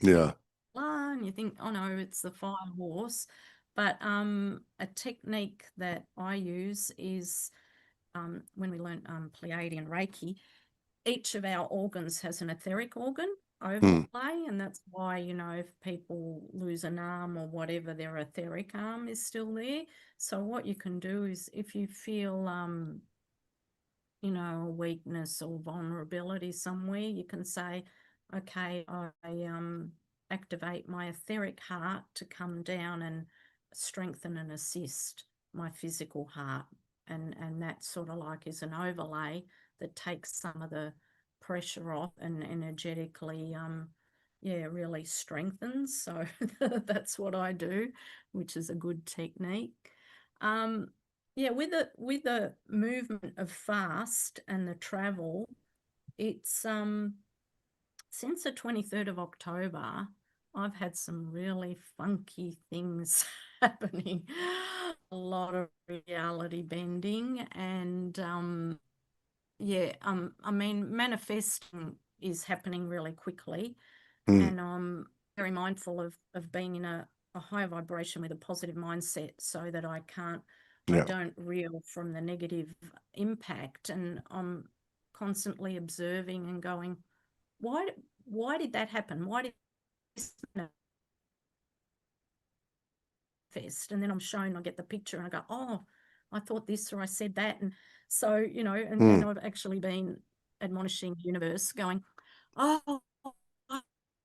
[SPEAKER 1] Yeah.
[SPEAKER 2] blah. And you think, oh no, it's the fire horse. But a technique that I use is when we learn Pleiadian Reiki, each of our organs has an etheric organ
[SPEAKER 1] Hmm.
[SPEAKER 2] overlay, and that's why, if people lose an arm or whatever, their etheric arm is still there. So what you can do is, if you feel a weakness or vulnerability somewhere, you can say, okay, I activate my etheric heart to come down and strengthen and assist my physical heart. And that sort of like is an overlay that takes some of the pressure off and energetically yeah, really strengthens. So that's what I do, which is a good technique. Um, yeah, with the movement of fast and the travel, it's since the 23rd of October, I've had some really funky things happening, a lot of reality bending, and yeah, I mean, manifesting is happening really quickly,
[SPEAKER 1] Mm,
[SPEAKER 2] and I'm very mindful of being in a higher vibration with a positive mindset so that I
[SPEAKER 1] yeah.
[SPEAKER 2] don't reel from the negative impact, and I'm constantly observing and going, why why did that happen? Why did this manifest? And then I'm shown, I get the picture and I go, oh, I thought this or I said that. And so, and
[SPEAKER 1] Mm.
[SPEAKER 2] I've actually been admonishing the universe going, oh,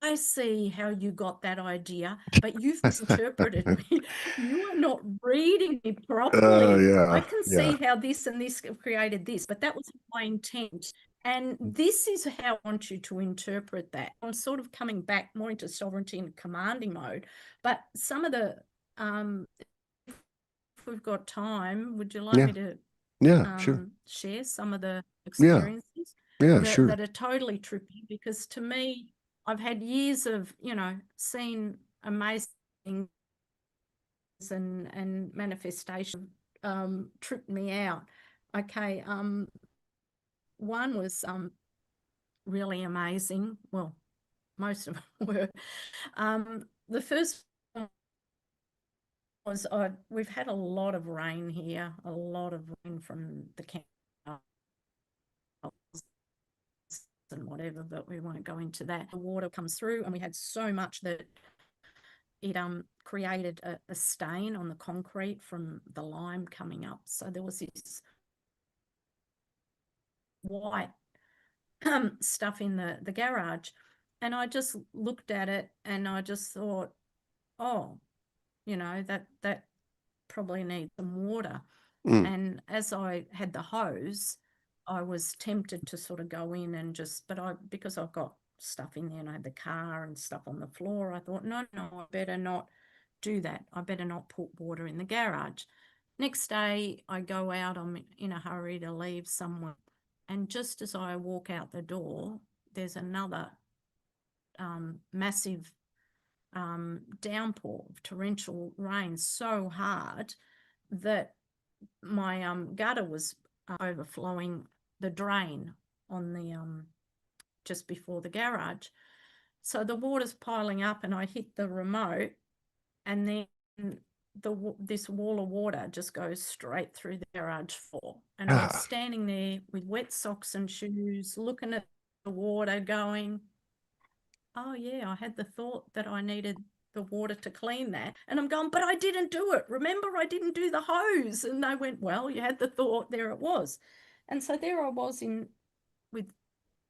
[SPEAKER 2] I see how you got that idea, but you've misinterpreted me. You are not reading me properly. I
[SPEAKER 1] Yeah,
[SPEAKER 2] can
[SPEAKER 1] yeah,
[SPEAKER 2] see how this and this created this, but that was my intent. And this is how I want you to interpret that. I'm sort of coming back more into sovereignty and commanding mode. But some of the, if we've got time, would you like
[SPEAKER 1] yeah,
[SPEAKER 2] me to
[SPEAKER 1] yeah, sure.
[SPEAKER 2] share some of the
[SPEAKER 1] Yeah,
[SPEAKER 2] experiences
[SPEAKER 1] yeah,
[SPEAKER 2] that,
[SPEAKER 1] sure.
[SPEAKER 2] that are totally trippy? Because to me, I've had years of, seen amazing things and manifestation tripped me out. Okay, one was really amazing. Well, most of them were. The first one was we've had a lot of rain here, a lot of rain from the canals and whatever, but we won't go into that. The water comes through, and we had so much that it created a stain on the concrete from the lime coming up. So there was this white stuff in the garage, and I just looked at it and I just thought, oh, that probably needs some water.
[SPEAKER 1] Mm.
[SPEAKER 2] And as I had the hose, I was tempted to sort of go in and because I've got stuff in there and I had the car and stuff on the floor, I thought, no, I better not do that. I better not put water in the garage. Next day, I go out, I'm in a hurry to leave somewhere. And just as I walk out the door, there's another massive downpour of torrential rain, so hard that my gutter was overflowing the drain on the just before the garage. So the water's piling up, and I hit the remote, and then this wall of water just goes straight through the garage floor. And I'm
[SPEAKER 1] Ah,
[SPEAKER 2] standing there with wet socks and shoes, looking at the water, going, oh yeah, I had the thought that I needed the water to clean that. And I'm going, but I didn't do it. Remember, I didn't do the hose. And they went, well, you had the thought, there it was. And so there I was with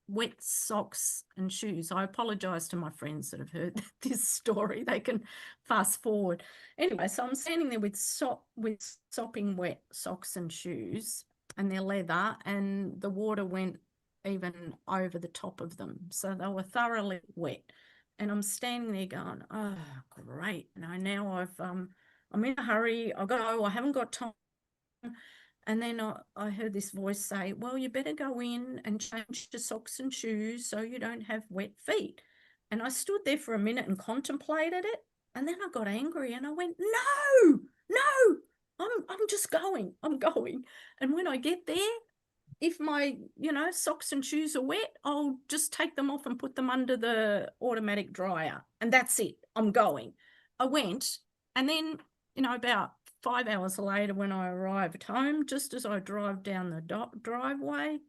[SPEAKER 2] wet socks and shoes. I apologize to my friends that have heard this story. They can fast forward. Anyway, so I'm standing there with sopping wet socks and shoes, and they're leather, and the water went even over the top of them. So they were thoroughly wet. And I'm standing there going, oh, great. Now I'm in a hurry. I've got to go. I haven't got time. And then I heard this voice say, well, you better go in and change your socks and shoes so you don't have wet feet. And I stood there for a minute and contemplated it. And then I got angry and I went, no, I'm just going. I'm going. And when I get there, if my, socks and shoes are wet, I'll just take them off and put them under the automatic dryer. And that's it. I'm going. I went. And then, about 5 hours later, when I arrived home, just as I drive down the driveway,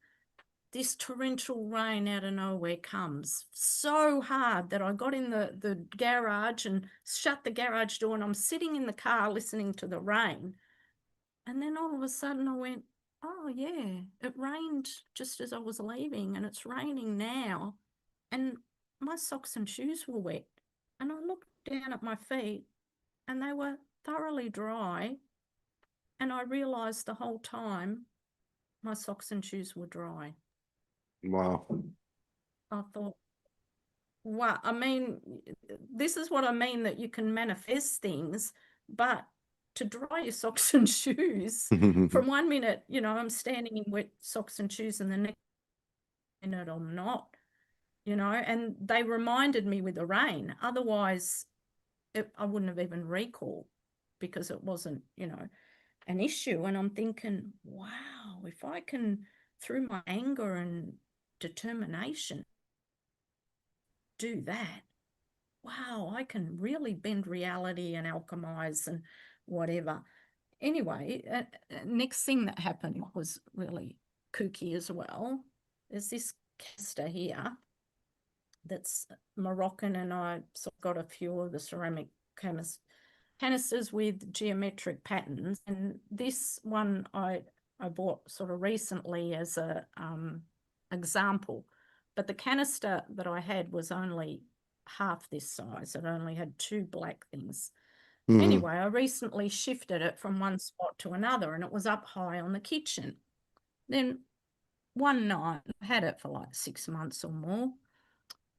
[SPEAKER 2] this torrential rain out of nowhere comes so hard that I got in the garage and shut the garage door, and I'm sitting in the car listening to the rain. And then all of a sudden I went, oh yeah, it rained just as I was leaving, and it's raining now. And my socks and shoes were wet. And I looked down at my feet and they were thoroughly dry. And I realized the whole time my socks and shoes were dry.
[SPEAKER 1] wow.
[SPEAKER 2] I thought, wow, I mean, this is what I mean, that you can manifest things, but to dry your socks and shoes from 1 minute, I'm standing in wet socks and shoes, and the next minute I'm not. and they reminded me with the rain. Otherwise, I wouldn't have even recalled because it wasn't, an issue. And I'm thinking, wow, if I can, through my anger and determination, do that, wow, I can really bend reality and alchemize and whatever. Anyway, next thing that happened was really kooky as well. There's this canister here that's Moroccan, and I sort of got a few of the ceramic canisters with geometric patterns. And this one I bought sort of recently as a example. But the canister that I had was only half this size. It only had two black things.
[SPEAKER 1] Mm-hmm.
[SPEAKER 2] Anyway, I recently shifted it from one spot to another, and it was up high on the kitchen. Then one night, I had it for like 6 months or more.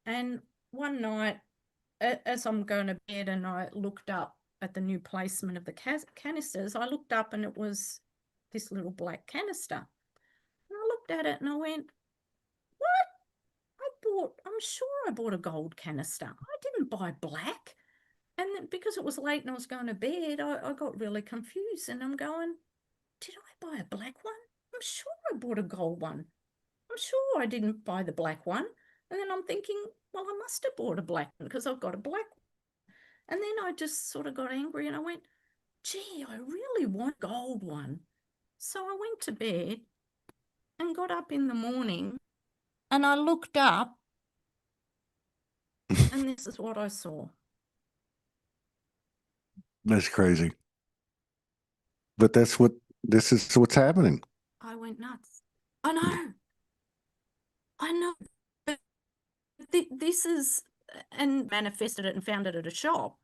[SPEAKER 2] And one night, as I'm going to bed and I looked up at the new placement of the canisters, I looked up and it was this little black canister. And I looked at it and I went, what? I'm sure I bought a gold canister. I didn't buy black. And then because it was late and I was going to bed, I got really confused. And I'm going, did I buy a black one? I'm sure I bought a gold one. I'm sure I didn't buy the black one. And then I'm thinking, well, I must have bought a black one because I've got a black one. And then I just sort of got angry and I went, gee, I really want a gold one. So I went to bed and got up in the morning and I looked up and this is what I saw.
[SPEAKER 1] That's crazy. But this is what's happening.
[SPEAKER 2] I went nuts. I know. I know. But this is, and manifested it and found it at a shop.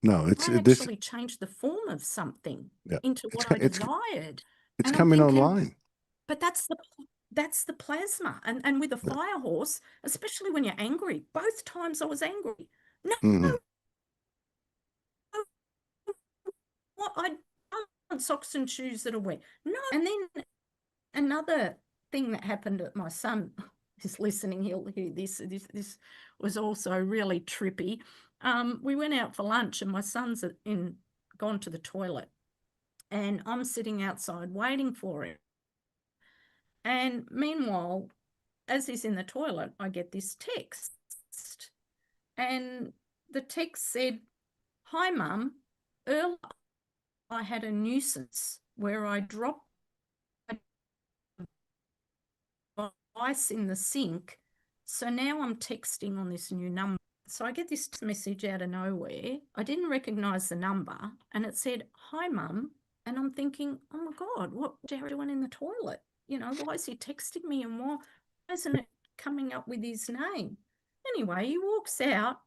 [SPEAKER 1] No,
[SPEAKER 2] I actually changed the form of something into what I desired.
[SPEAKER 1] It's coming online.
[SPEAKER 2] But that's the plasma. And with a fire horse, especially when you're angry, both times I was angry. No, what I want socks and shoes that are wet. No. And then another thing that happened, my son is listening, he'll hear this. This was also really trippy. We went out for lunch and my son's gone to the toilet and I'm sitting outside waiting for him. And meanwhile, as he's in the toilet, I get this text. And the text said, hi, Mum. Earlier I had a where I dropped ice in the sink. So now I'm texting on this new number. So I get this message out of nowhere. I didn't recognize the number and it said, hi, Mum. And I'm thinking, oh my God, what's Jerry doing in the toilet? Why is he texting me and why isn't it coming up with his name? Anyway, he walks out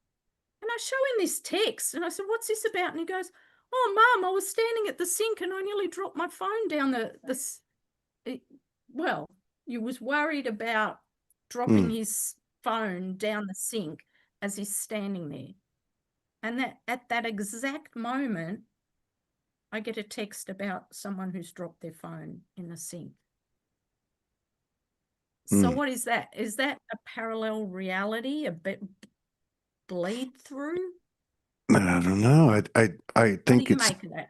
[SPEAKER 2] and I show him this text and I said, what's this about? And he goes, oh, Mum, I was standing at the sink and I nearly dropped my phone down well, you was worried about dropping his phone down the sink as he's standing there. And that at that exact moment, I get a text about someone who's dropped their phone in the sink. So what is that? Is that a parallel reality, a bit bleed through?
[SPEAKER 1] I don't know. I think it's,
[SPEAKER 2] make of that?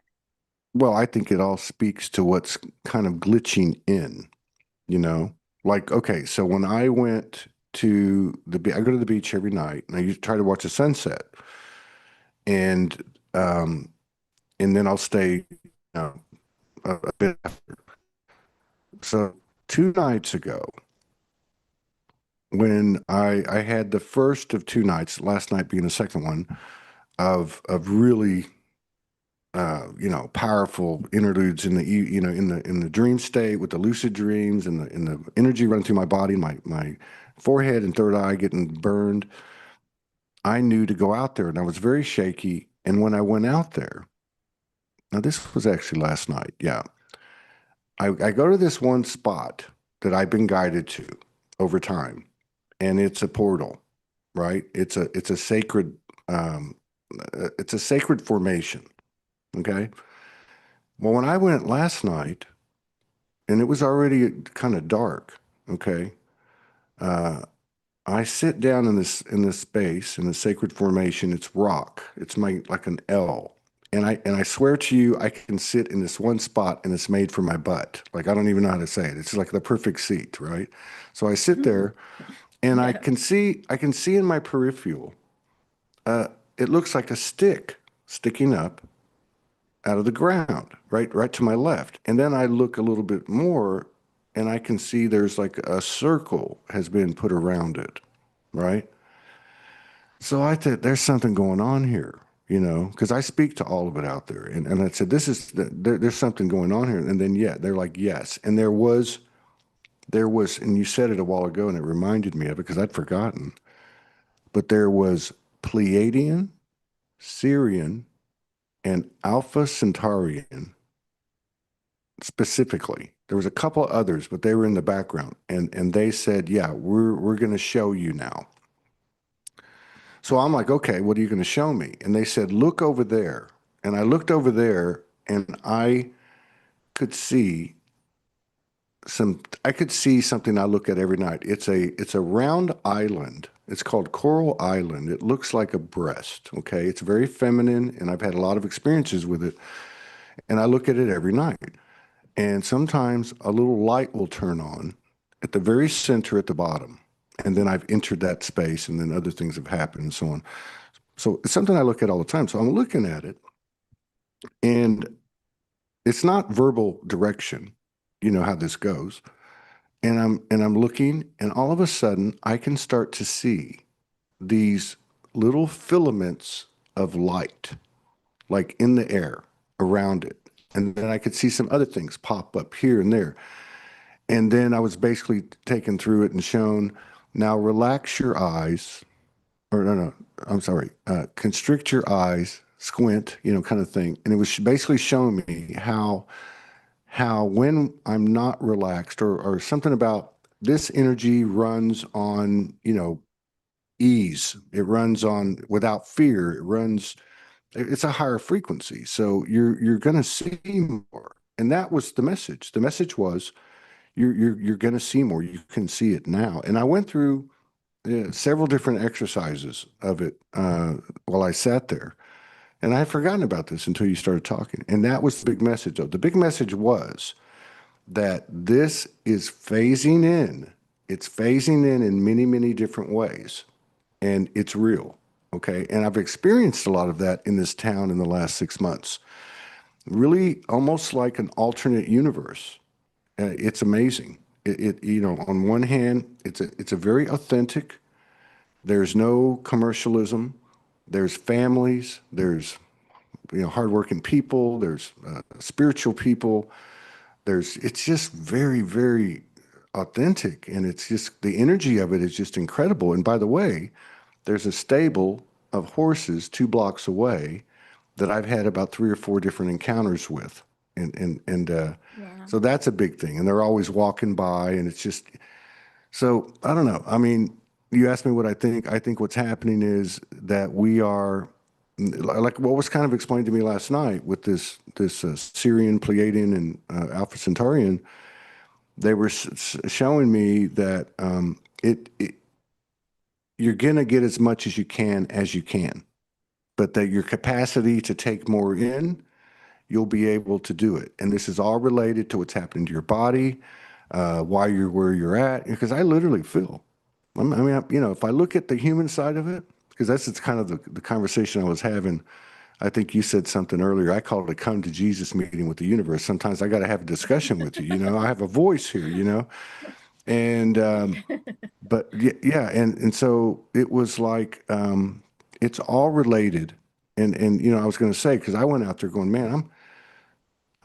[SPEAKER 1] Well, I think it all speaks to what's kind of glitching in, like, okay, so when I went to I go to the beach every night and I used to try to watch the sunset and then I'll stay, a bit after. So 2 nights ago, when I had the first of 2 nights, last night being the second one, of really powerful interludes in the dream state with the lucid dreams and the energy running through my body, my forehead and third eye getting burned. I knew to go out there and I was very shaky. And when I went out there, now this was actually last night. Yeah. I go to this one spot that I've been guided to over time, and it's a portal, right? It's a sacred formation. Okay. Well, when I went last night, and it was already kind of dark, okay, Uh, I sit down in this space in the sacred formation. It's rock. It's my like an L. And I swear to you, I can sit in this one spot and it's made for my butt. Like I don't even know how to say it. It's like the perfect seat, right? So I sit there and
[SPEAKER 2] Yeah.
[SPEAKER 1] I can see in my peripheral, uh, it looks like a stick sticking up out of the ground, right to my left. And then I look a little bit more and I can see there's like a circle has been put around it, right? So I thought there's something going on here, you know, because I speak to all of it out there. And I said, there's something going on here. And then, yeah, they're like, yes. And and you said it a while ago and it reminded me of it because I'd forgotten, but there was Pleiadian, Syrian, and Alpha Centaurian specifically. There was a couple of others, but they were in the background. And they said, yeah, we're going to show you now. So I'm like, okay, what are you going to show me? And they said, look over there. And I looked over there and could see I could see something I look at every night. It's a round island. It's called Coral Island. It looks like a breast. Okay. It's very feminine and I've had a lot of experiences with it. And I look at it every night. And sometimes a little light will turn on at the very center at the bottom. And then I've entered that space and then other things have happened and so on. So it's something I look at all the time. So I'm looking at it and it's not verbal direction. You know how this goes. And I'm looking and all of a sudden I can start to see these little filaments of light like in the air around it. And then I could see some other things pop up here and there. And then I was basically taken through it and shown, now relax your eyes, or no, I'm sorry, constrict your eyes, squint, you know, kind of thing. And it was basically showing me how when I'm not relaxed or something about this energy runs on, you know, ease. It runs on without fear. It's a higher frequency. So you're going to see more. And that was the message. The message was you're going to see more. You can see it now. And I went through several different exercises of it while I sat there. And I had forgotten about this until you started talking. And that was the big message, though. The big message was that this is phasing in. It's phasing in many, many different ways. And it's real. Okay. And I've experienced a lot of that in this town in the last 6 months. Really almost like an alternate universe. It's amazing. You know, on one hand, it's a very authentic. There's no commercialism. There's families. There's you know hardworking people. There's spiritual people. It's just very very authentic, and it's just the energy of it is just incredible. And by the way, there's a stable of horses 2 blocks away that I've had about 3 or 4 different encounters with, and
[SPEAKER 2] Yeah.
[SPEAKER 1] so that's a big thing. And they're always walking by, and it's just so I don't know. I mean, you asked me what I think. I think what's happening is that we are like what was kind of explained to me last night with this Syrian, Pleiadian, and Alpha Centaurian. They were showing me that it you're gonna get as much as you can, but that your capacity to take more in, you'll be able to do it. And this is all related to what's happening to your body, why you're where you're at. Because I literally feel, you know, if I look at the human side of it, because that's it's kind of the conversation I was having. I think you said something earlier. I call it a come to Jesus meeting with the universe. Sometimes I got to have a discussion with you. You know, I have a voice here. You know, and but yeah, and so it was like it's all related. And you know, I was going to say because I went out there going, man,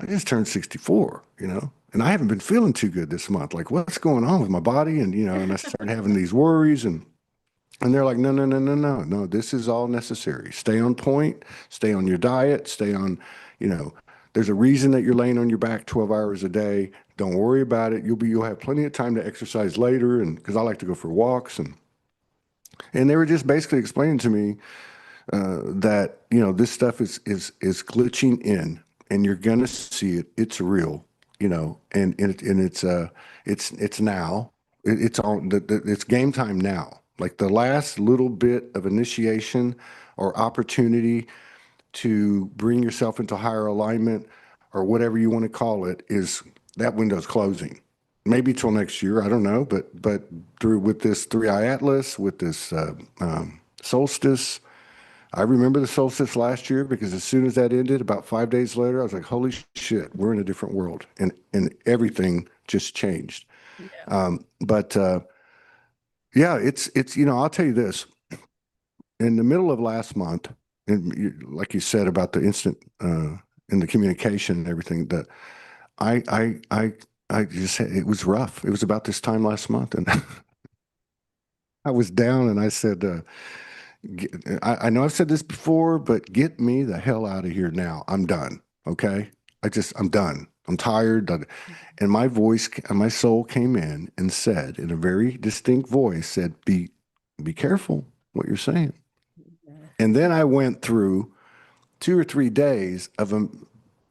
[SPEAKER 1] I just turned 64, you know, and I haven't been feeling too good this month. Like, what's going on with my body? And, you know, and I started having these worries and they're like, no, no, no, no, no, no, this is all necessary. Stay on point, stay on your diet, stay on, you know, there's a reason that you're laying on your back 12 hours a day. Don't worry about it. You'll have plenty of time to exercise later. And because I like to go for walks and they were just basically explaining to me that you know this stuff is glitching in, and you're gonna see it. It's real, you know, and it's now. it's on it's game time now. Like the last little bit of initiation or opportunity to bring yourself into higher alignment or whatever you want to call it is that window's closing. Maybe till next year, I don't know, but through with this three eye atlas, with this solstice, I remember the solstice last year because as soon as that ended, about 5 days later, I was like, "Holy shit, we're in a different world," and everything just changed.
[SPEAKER 2] Yeah.
[SPEAKER 1] But yeah, it's I'll tell you this: in the middle of last month, and like you said about the instant in the communication and everything, that I I I I just it was rough. It was about this time last month, and I was down, and I said, I know I've said this before, but get me the hell out of here now. I'm done. Okay, I'm done. I'm tired. And my voice, my soul came in and said, in a very distinct voice, said, be careful what you're saying."
[SPEAKER 2] Yeah.
[SPEAKER 1] And then I went through 2 or 3 days of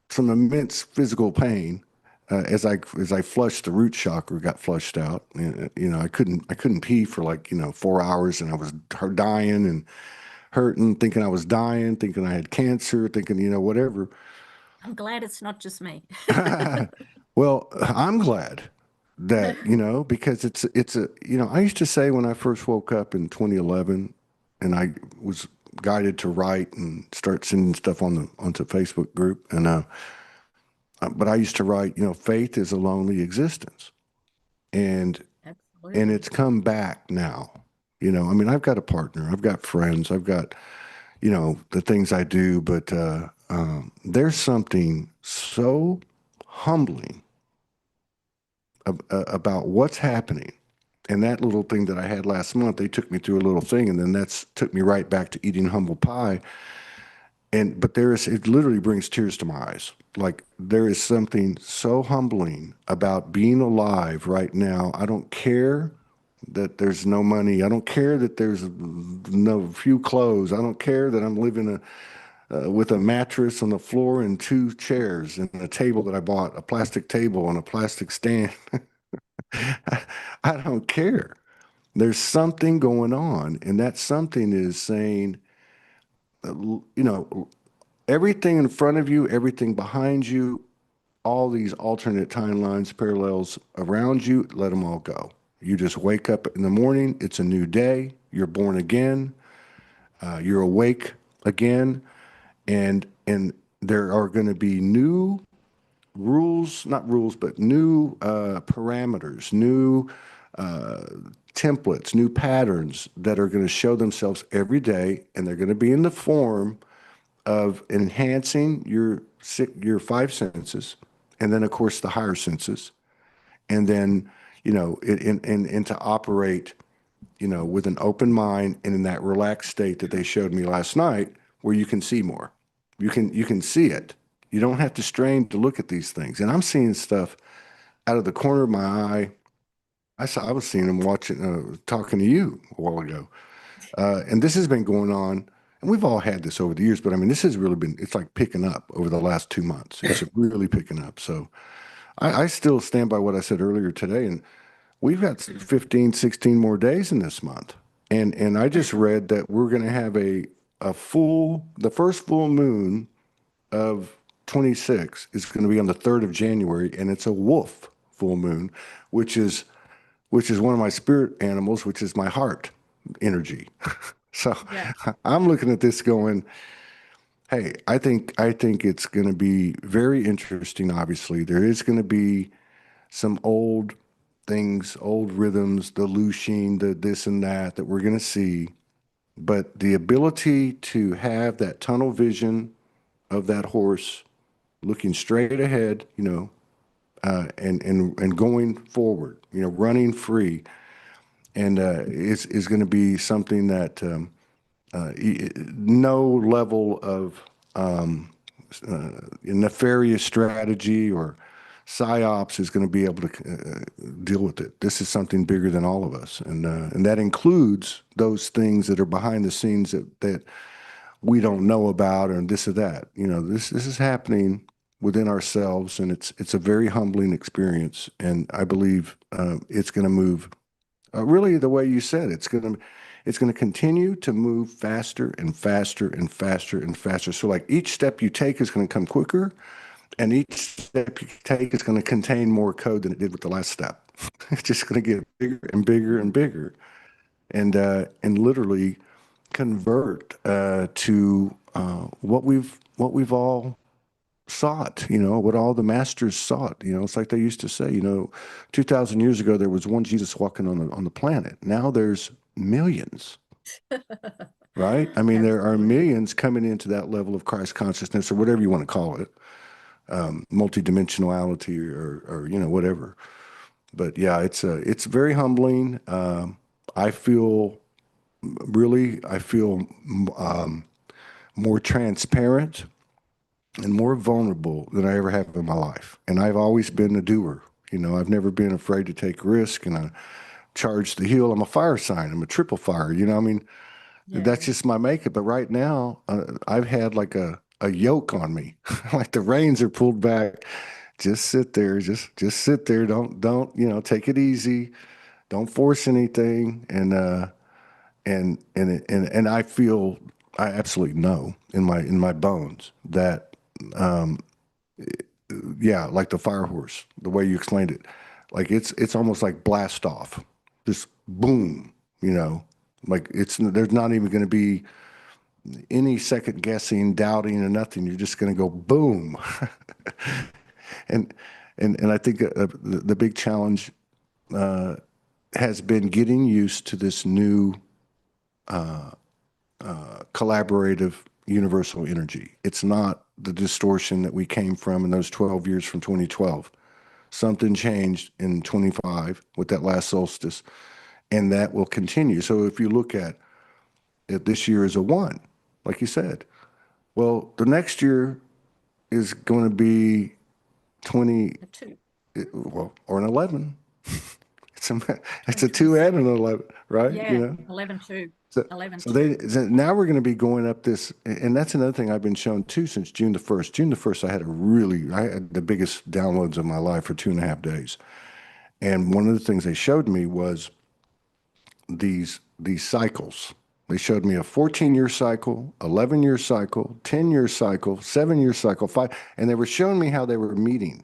[SPEAKER 1] some immense physical pain as I flushed the root chakra got flushed out. I couldn't pee for like 4 hours, and I was dying and hurting, thinking I was dying, thinking I had cancer, thinking whatever.
[SPEAKER 2] I'm glad it's not just me.
[SPEAKER 1] Well, I'm glad that because it's I used to say when I first woke up in 2011, and I was guided to write and start sending stuff onto Facebook group, and but I used to write, faith is a lonely existence, and
[SPEAKER 2] Absolutely.
[SPEAKER 1] it's come back now. I mean, I've got a partner, I've got friends, I've got the things I do, but there's something so humbling about what's happening. And that little thing that I had last month, they took me through a little thing, and then that's took me right back to eating humble pie. But it literally brings tears to my eyes. Like there is something so humbling about being alive right now. I don't care that there's no money. I don't care that there's no few clothes. I don't care that I'm living with a mattress on the floor and two chairs and a table that I bought, a plastic table and a plastic stand. I don't care. There's something going on, and that something is saying, everything in front of you, everything behind you, all these alternate timelines, parallels around you, let them all go. You just wake up in the morning, it's a new day, you're born again, you're awake again, and there are going to be new rules, not rules, but new parameters, new uh, templates, new patterns that are going to show themselves every day, and they're going to be in the form of enhancing your five senses, and then of course the higher senses, and then and to operate with an open mind and in that relaxed state that they showed me last night, where you can see more. You can see it. You don't have to strain to look at these things. And I'm seeing stuff out of the corner of my eye. I was seeing them watching, talking to you a while ago. And this has been going on, and we've all had this over the years, but I mean, this has really been, it's like picking up over the last 2 months. It's really picking up. So I still stand by what I said earlier today. And we've got 15, 16 more days in this month. And I just read that we're going to have the first full moon of 26 is going to be on the 3rd of January, and it's a wolf full moon, which is one of my spirit animals, which is my heart energy. So
[SPEAKER 2] Yeah.
[SPEAKER 1] I'm looking at this going, hey, I think it's going to be very interesting. Obviously, there is going to be some old things, old rhythms, the lushing, the this and that we're going to see. But the ability to have that tunnel vision of that horse looking straight ahead, and going forward, running free, and is going to be something that no level of nefarious strategy or psyops is going to be able to deal with it. This is something bigger than all of us, and that includes those things that are behind the scenes that we don't know about, and this or that. This is happening within ourselves, and it's a very humbling experience. And I believe it's going to move Really, the way you said, it's gonna continue to move faster and faster and faster and faster. So like each step you take is gonna come quicker, and each step you take is gonna contain more code than it did with the last step. It's just gonna get bigger and bigger and bigger, and literally convert to what we've all sought, what all the masters sought. It's like they used to say, 2,000 years ago, there was one Jesus walking on the planet. Now there's millions, right? I mean, there are
[SPEAKER 2] Absolutely.
[SPEAKER 1] millions coming into that level of Christ consciousness or whatever you want to call it, multidimensionality or, whatever. But yeah, it's very humbling. I feel I feel more transparent and more vulnerable than I ever have in my life. And I've always been a doer. I've never been afraid to take risk and I charge the hill. I'm a fire sign. I'm a triple fire. I mean, that's
[SPEAKER 2] Yeah.
[SPEAKER 1] just my makeup. But right now, I've had like a yoke on me, like the reins are pulled back. Just sit there. Just sit there. Don't, take it easy. Don't force anything. And I feel I absolutely know in my bones that yeah, like the fire horse, the way you explained it, like it's almost like blast off, just boom, like it's there's not even going to be any second guessing, doubting, or nothing. You're just going to go boom, and and I think the big challenge has been getting used to this new collaborative universal energy. It's not the distortion that we came from in those 12 years from 2012. Something changed in 25 with that last solstice, and that will continue. So if you look at it, this year is a one, like you said. Well, the next year is going to be 20,
[SPEAKER 2] A two.
[SPEAKER 1] well, or an 11. It's a, it's a two and
[SPEAKER 2] 2027.
[SPEAKER 1] an 11, right?
[SPEAKER 2] Yeah. 11 2.
[SPEAKER 1] So,
[SPEAKER 2] 11
[SPEAKER 1] so
[SPEAKER 2] 2.
[SPEAKER 1] now we're going to be going up this, and that's another thing I've been shown too since June the 1st. June the 1st, I had the biggest downloads of my life for 2.5 days. And one of the things they showed me was these cycles. They showed me a 14-year cycle, 11-year cycle, 10-year cycle, 7-year cycle, five, and they were showing me how they were meeting.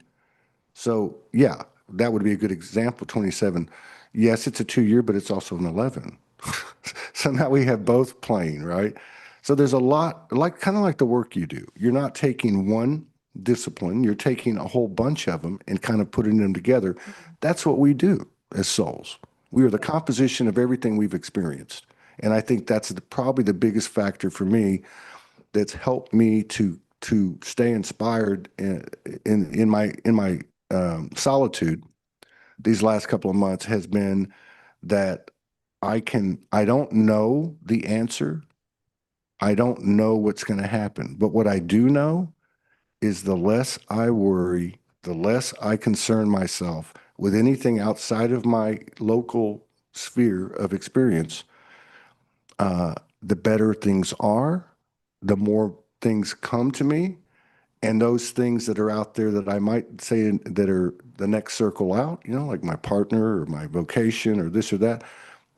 [SPEAKER 1] So yeah, that would be a good example. 27. Yes, it's a 2-year, but it's also an 11. So now we have both playing, right? So there's a lot, like kind of like the work you do. You're not taking one discipline, you're taking a whole bunch of them and kind of putting them together.
[SPEAKER 2] Mm.
[SPEAKER 1] That's what we do as souls. We are the
[SPEAKER 2] Yeah.
[SPEAKER 1] composition of everything we've experienced. And I think that's probably the biggest factor for me that's helped me to stay inspired in my solitude these last couple of months has been that I don't know the answer. I don't know what's going to happen. But what I do know is the less I worry, the less I concern myself with anything outside of my local sphere of experience, the better things are, the more things come to me. And those things that are out there that I might say that are the next circle out, like my partner or my vocation or this or that,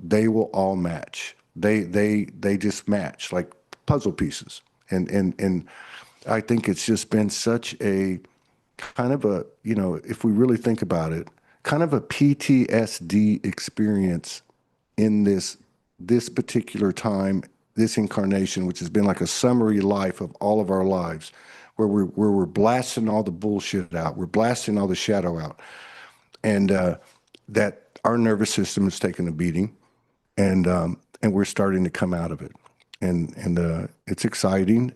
[SPEAKER 1] they will all match. They just match like puzzle pieces. And I think it's just been such a kind of a, if we really think about it, kind of a PTSD experience in this particular time, this incarnation, which has been like a summary life of all of our lives, where we're blasting all the bullshit out, we're blasting all the shadow out, and that our nervous system is taking a beating, and we're starting to come out of it, and it's exciting,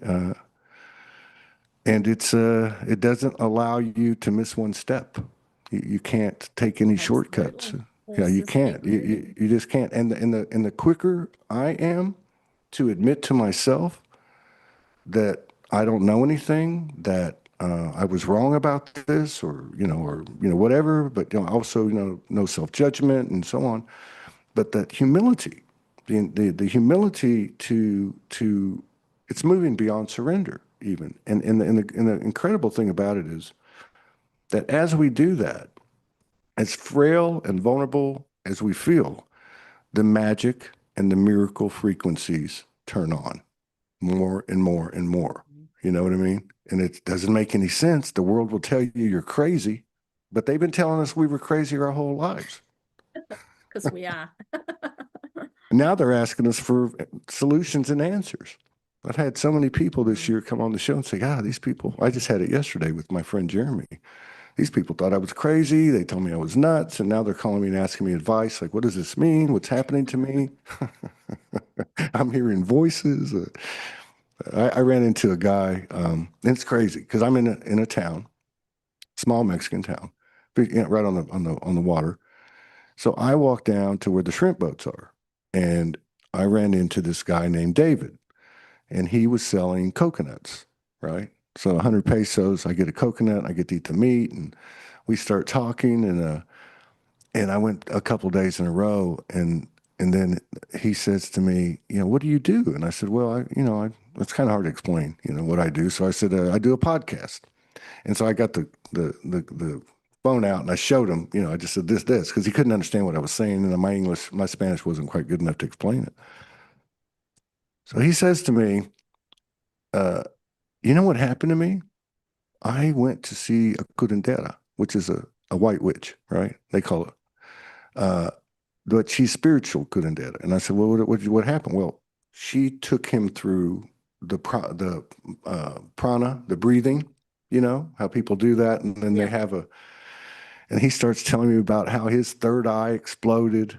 [SPEAKER 1] and it doesn't allow you to miss one step. You can't take any shortcuts.
[SPEAKER 2] Absolutely.
[SPEAKER 1] Yeah, you
[SPEAKER 2] Horses
[SPEAKER 1] can't.
[SPEAKER 2] keep moving.
[SPEAKER 1] You just can't. And the quicker I am to admit to myself that I don't know anything, that I was wrong about this, or whatever. But also no self judgment and so on. But that humility, the humility to it's moving beyond surrender even. And the incredible thing about it is that as we do that, as frail and vulnerable as we feel, the magic and the miracle frequencies turn on more and more and more. You know what I mean? And it doesn't make any sense. The world will tell you you're crazy, but they've been telling us we were crazy our whole lives.
[SPEAKER 2] Because we are.
[SPEAKER 1] And now they're asking us for solutions and answers. I've had so many people this year come on the show and say, these people, I just had it yesterday with my friend Jeremy. These people thought I was crazy. They told me I was nuts. And now they're calling me and asking me advice. Like, what does this mean? What's happening to me? I'm hearing voices. I ran into a guy, and it's crazy because I'm in a town, small Mexican town, right on the water. So I walked down to where the shrimp boats are, and I ran into this guy named David, and he was selling coconuts, right? So 100 pesos, I get a coconut, I get to eat the meat, and we start talking, and I went a couple days in a row, and then he says to me, what do you do? And I said, well, it's kind of hard to explain, what I do. So I said, I do a podcast. And so I got the phone out and I showed him, I just said this, because he couldn't understand what I was saying. And my Spanish wasn't quite good enough to explain it. So he says to me, you know what happened to me? I went to see a curandera, which is a white witch, right? They call it. But she's spiritual curandera. And I said, well, what happened? Well, she took him through the prana, the breathing, how people do that. And then they have and he starts telling me about how his third eye exploded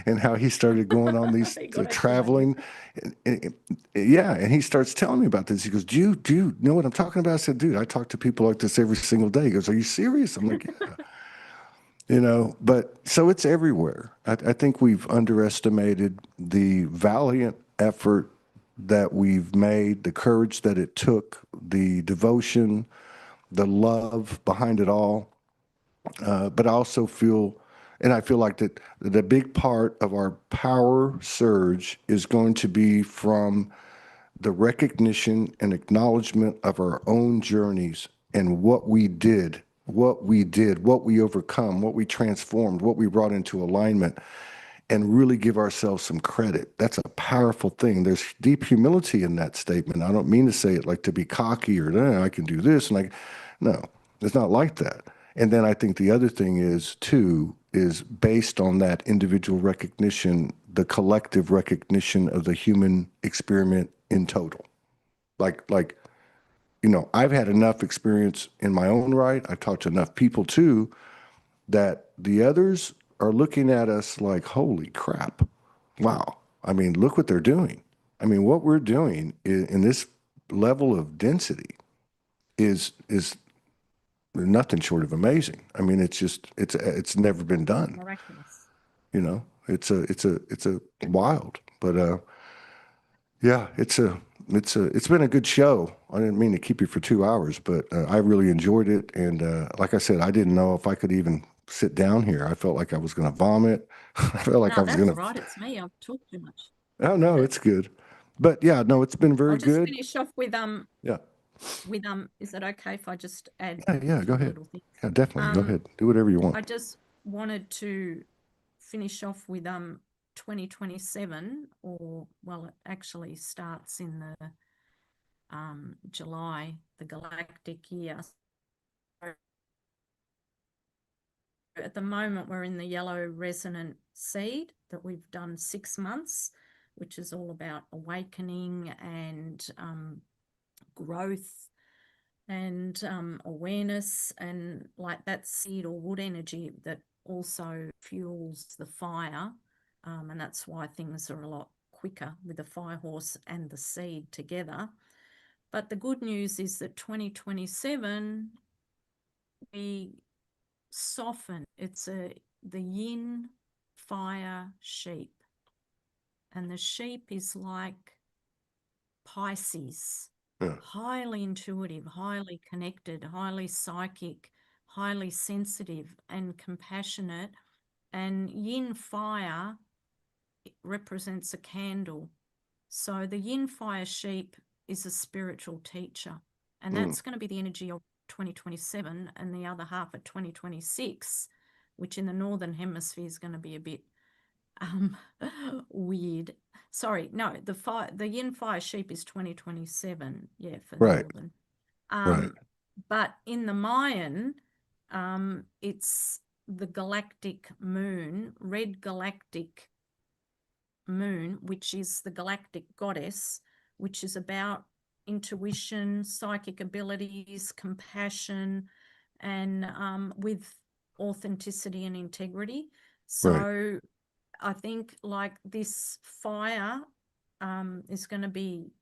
[SPEAKER 1] and how he started going on these traveling. And he starts telling me about this. He goes, do you know what I'm talking about? I said, dude, I talk to people like this every single day. He goes, are you serious? I'm like, yeah. But so it's everywhere. I think we've underestimated the valiant effort that we've made, the courage that it took, the devotion, the love behind it all. But I also feel, and I feel like that the big part of our power surge is going to be from the recognition and acknowledgement of our own journeys and what we did, what we overcome, what we transformed, what we brought into alignment, and really give ourselves some credit. That's a powerful thing. There's deep humility in that statement. I don't mean to say it like to be cocky or I can do this and no, it's not like that. And then I think the other thing is too is based on that individual recognition, the collective recognition of the human experiment in total. Like I've had enough experience in my own right. I've talked to enough people too that the others are looking at us like, holy crap. Wow. I mean, look what they're doing. I mean, what we're doing in this level of density is nothing short of amazing. I mean, it's never been done.
[SPEAKER 2] Miraculous.
[SPEAKER 1] It's a wild, but yeah, it's been a good show. I didn't mean to keep you for 2 hours, but I really enjoyed it. And like I said, I didn't know if I could even sit down here. I felt like I was going to vomit. I felt like I was going to.
[SPEAKER 2] Right. It's me. I've talked too much.
[SPEAKER 1] Oh no, it's good. But yeah, no, it's been very
[SPEAKER 2] I'll just
[SPEAKER 1] good.
[SPEAKER 2] finish off with
[SPEAKER 1] Yeah.
[SPEAKER 2] is it okay if I just add
[SPEAKER 1] Yeah,
[SPEAKER 2] a
[SPEAKER 1] go
[SPEAKER 2] few
[SPEAKER 1] ahead.
[SPEAKER 2] little things?
[SPEAKER 1] Yeah, definitely. Go ahead. Do whatever you
[SPEAKER 2] I
[SPEAKER 1] want.
[SPEAKER 2] just wanted to finish off with 2027, or well, it actually starts in the July, the galactic year. So at the moment, we're in the yellow resonant seed that we've done 6 months, which is all about awakening and growth and awareness, and like that seed or wood energy that also fuels the fire. And that's why things are a lot quicker with the fire horse and the seed together. But the good news is that 2027, we soften. It's the yin fire sheep. And the sheep is like Pisces.
[SPEAKER 1] Yeah.
[SPEAKER 2] Highly intuitive, highly connected, highly psychic, highly sensitive and compassionate. And yin fire represents a candle. So the yin fire sheep is a spiritual teacher. And that's going to be the energy of 2027, and the other half of 2026, which in the Northern Hemisphere is going to be a bit um, weird. Sorry, no, the yin fire sheep is 2027, yeah, for the
[SPEAKER 1] Right.
[SPEAKER 2] northern.
[SPEAKER 1] Right.
[SPEAKER 2] But in the Mayan, it's the galactic moon, red galactic moon, which is the galactic goddess, which is about intuition, psychic abilities, compassion, and with authenticity and integrity.
[SPEAKER 1] Right.
[SPEAKER 2] So I think like this fire is going to be,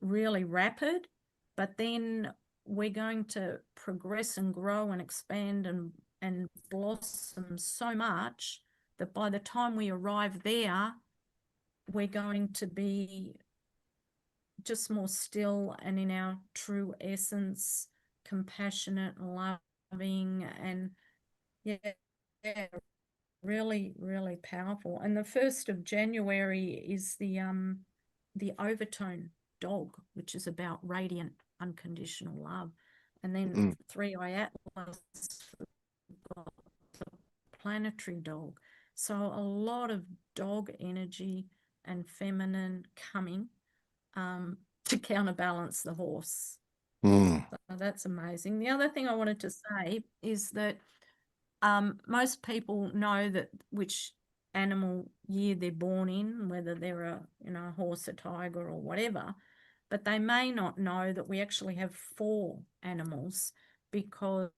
[SPEAKER 2] really rapid, but then we're going to progress and grow and expand and blossom so much that by the time we arrive there, we're going to be just more still and in our true essence, compassionate and loving, and yeah, really, really powerful. And the 1st of January is the overtone dog, which is about radiant, unconditional love. And then
[SPEAKER 1] Mm.
[SPEAKER 2] 3i Atlas, got the planetary dog. So a lot of dog energy and feminine coming to counterbalance the horse.
[SPEAKER 1] Mm.
[SPEAKER 2] So that's amazing. The other thing I wanted to say is that most people know that which animal year they're born in, whether they're a horse, a tiger, or whatever, but they may not know that we actually have 4 animals because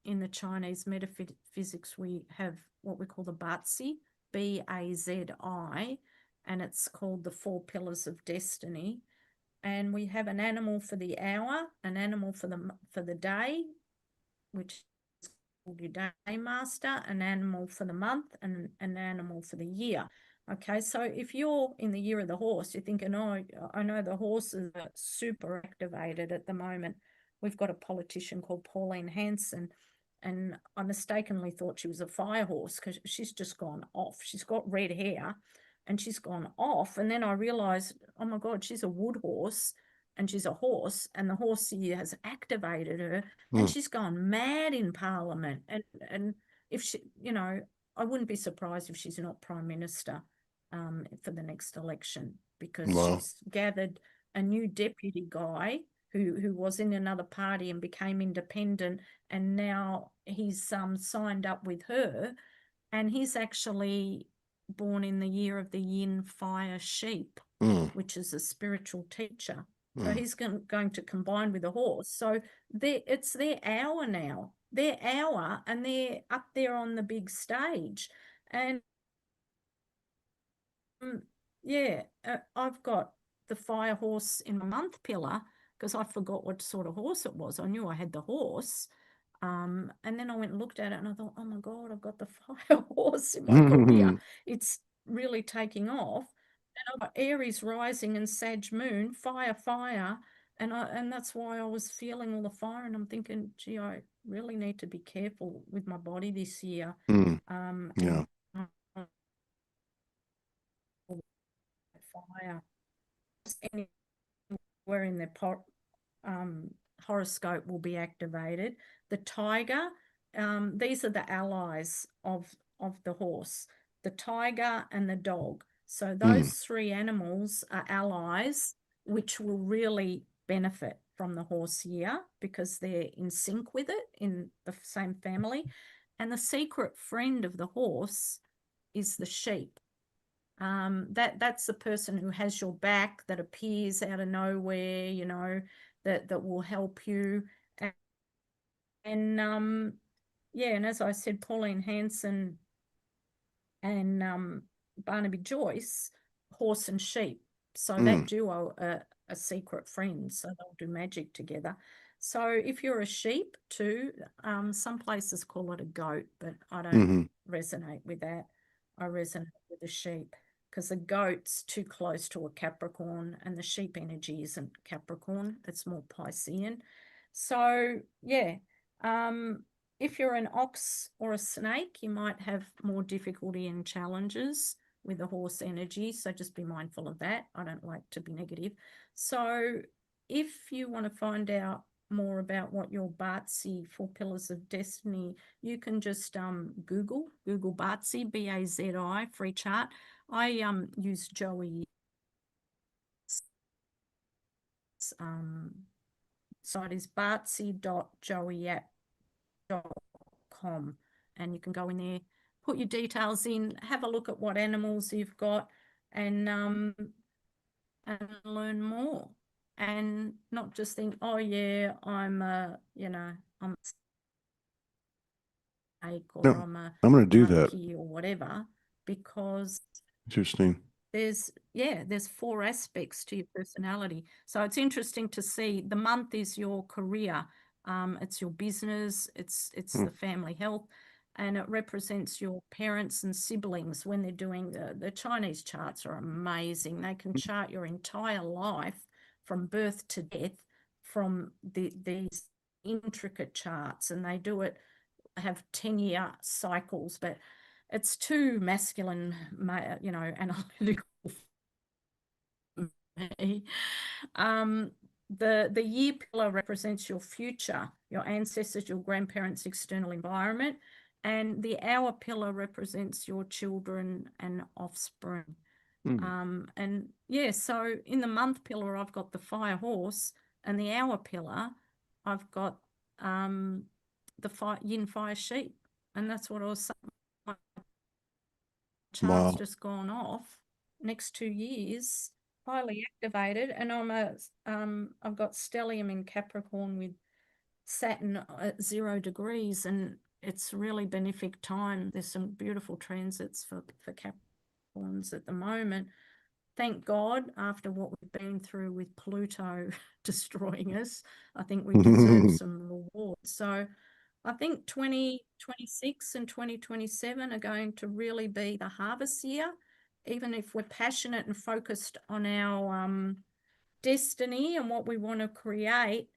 [SPEAKER 2] in the Chinese metaphysics we have what we call the Bazi, Bazi, and it's called the 4 pillars of destiny. And we have an animal for the hour, an animal for the day, which your day master, an animal for the month, and an animal for the year. Okay, so if you're in the year of the horse, you're thinking, oh, I know the horses are super activated at the moment. We've got a politician called Pauline Hanson, and I mistakenly thought she was a fire horse because she's just gone off. She's got red hair and she's gone off. And then I realized, oh my God, she's a wood horse and she's a horse, and the horse year has activated her, and
[SPEAKER 1] Mm.
[SPEAKER 2] she's gone mad in Parliament. And if she, I wouldn't be surprised if she's not Prime Minister for the next election, because
[SPEAKER 1] Well.
[SPEAKER 2] she's gathered a new deputy guy who was in another party and became independent, and now he's signed up with her, and he's actually born in the year of the yin fire sheep,
[SPEAKER 1] Mm.
[SPEAKER 2] which is a spiritual teacher. So
[SPEAKER 1] Mm.
[SPEAKER 2] he's going to combine with a horse. So it's their hour now. Their hour, and they're up there on the big stage. And yeah, I've got the fire horse in my month pillar because I forgot what sort of horse it was. I knew I had the horse. And then I went and looked at it and I thought, oh my God, I've got the fire horse in my career. It's really taking off. And I've got Aries rising and Sag moon, fire. And that's why I was feeling all the fire. And I'm thinking, gee, I really need to be careful with my body this year.
[SPEAKER 1] Mm. Yeah.
[SPEAKER 2] And fire anywhere in their horoscope will be activated. The tiger, these are the allies of the horse, the tiger and the dog. So those 3 animals are allies, which will really benefit from the horse year because they're in sync with it in the same family. And the secret friend of the horse is the sheep. That's the person who has your back, that appears out of nowhere, that will help you. And yeah, and as I said, Pauline Hanson and Barnaby Joyce, horse and sheep. So that duo are a secret friend, so they'll do magic together. So if you're a sheep too, some places call it a goat, but I don't resonate with that. I resonate with the sheep because the goat's too close to a Capricorn and the sheep energy isn't Capricorn, it's more Piscean. So yeah, if you're an ox or a snake, you might have more difficulty and challenges with the horse energy. So just be mindful of that. I don't like to be negative. So if you want to find out more about what your Bazi 4 Pillars of Destiny, you can just Google Bazi, Bazi, free chart. I use Joey's site is bazi.joeyapp.com, and you can go in there, put your details in, have a look at what animals you've got, and learn more, and not just think, oh yeah, I'm a I'm a snake, or
[SPEAKER 1] No,
[SPEAKER 2] I'm a
[SPEAKER 1] I'm going to do that.
[SPEAKER 2] monkey, or whatever, because
[SPEAKER 1] Interesting.
[SPEAKER 2] there's 4 aspects to your personality. So it's interesting to see the month is your career, it's your business, it's
[SPEAKER 1] Hmm.
[SPEAKER 2] the family health, and it represents your parents and siblings. When they're doing the Chinese charts are amazing. They can chart your entire life from birth to death from these intricate charts, and they do it, have 10-year cycles, but it's too masculine, analytical for me. The year pillar represents your future, your ancestors, your grandparents, external environment, and the hour pillar represents your children and offspring. And yeah, so in the month pillar, I've got the fire horse, and the hour pillar, I've got the yin fire sheep, and that's what I was saying. My chart's
[SPEAKER 1] Wow.
[SPEAKER 2] just gone off. Next 2 years, highly activated, and I've got stellium in Capricorn with Saturn at 0 degrees, and it's really benefic time. There's some beautiful transits for Capricorns at the moment. Thank God, after what we've been through with Pluto destroying us, I think we deserve some reward. So I think 2026 and 2027 are going to really be the harvest year. Even if we're passionate and focused on our destiny and what we want to create,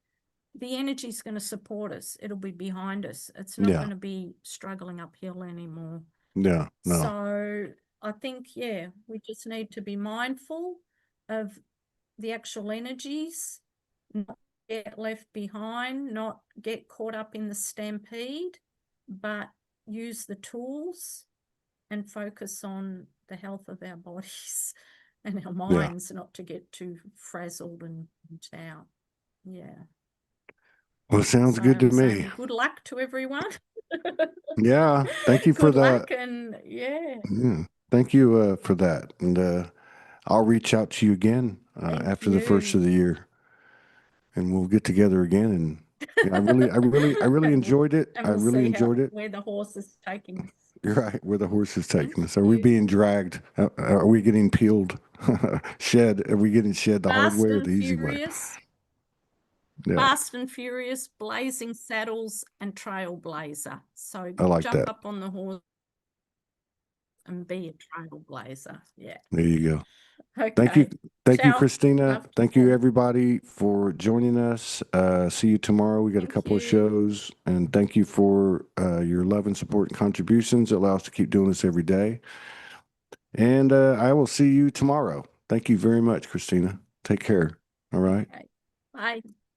[SPEAKER 2] the energy is going to support us. It'll be behind us. It's not
[SPEAKER 1] Yeah.
[SPEAKER 2] going to be struggling uphill anymore.
[SPEAKER 1] Yeah. No.
[SPEAKER 2] So I think, yeah, we just need to be mindful of the actual energies, not get left behind, not get caught up in the stampede, but use the tools and focus on the health of our bodies and our
[SPEAKER 1] Yeah.
[SPEAKER 2] minds, not to get too frazzled and burnt out. Yeah.
[SPEAKER 1] Well, it sounds
[SPEAKER 2] So
[SPEAKER 1] good to
[SPEAKER 2] I'm
[SPEAKER 1] me.
[SPEAKER 2] saying good luck to everyone.
[SPEAKER 1] Yeah. Thank you for
[SPEAKER 2] Good
[SPEAKER 1] that.
[SPEAKER 2] luck, and yeah,
[SPEAKER 1] Thank you for that. And I'll reach out to you again
[SPEAKER 2] thank
[SPEAKER 1] after the first
[SPEAKER 2] you.
[SPEAKER 1] of the year, and we'll get together again. And yeah, I really
[SPEAKER 2] And
[SPEAKER 1] enjoyed it. I
[SPEAKER 2] we'll
[SPEAKER 1] really
[SPEAKER 2] see
[SPEAKER 1] enjoyed it.
[SPEAKER 2] where the horse is taking us.
[SPEAKER 1] You're right. Where the horse is
[SPEAKER 2] Thank
[SPEAKER 1] taking us. Are we
[SPEAKER 2] you.
[SPEAKER 1] being dragged? Are we getting peeled? Shed? Are we getting shed the hard
[SPEAKER 2] Fast
[SPEAKER 1] way or
[SPEAKER 2] and
[SPEAKER 1] the easy way?
[SPEAKER 2] Furious,
[SPEAKER 1] Yeah,
[SPEAKER 2] Fast and Furious, Blazing Saddles, and Trailblazer. So
[SPEAKER 1] I like
[SPEAKER 2] jump
[SPEAKER 1] that.
[SPEAKER 2] up on the horse and be a trailblazer. Yeah.
[SPEAKER 1] There you go. Thank you.
[SPEAKER 2] Okay.
[SPEAKER 1] Thank you,
[SPEAKER 2] Ciao.
[SPEAKER 1] Christina.
[SPEAKER 2] Love to
[SPEAKER 1] Thank you,
[SPEAKER 2] all.
[SPEAKER 1] everybody, for joining us. See you tomorrow. We got a
[SPEAKER 2] Thank
[SPEAKER 1] couple of
[SPEAKER 2] you.
[SPEAKER 1] shows, and thank you for your love and support and contributions. It allows us to keep doing this every day. And I will see you tomorrow. Thank you very much, Christina. Take care. All right.
[SPEAKER 2] Okay. Bye.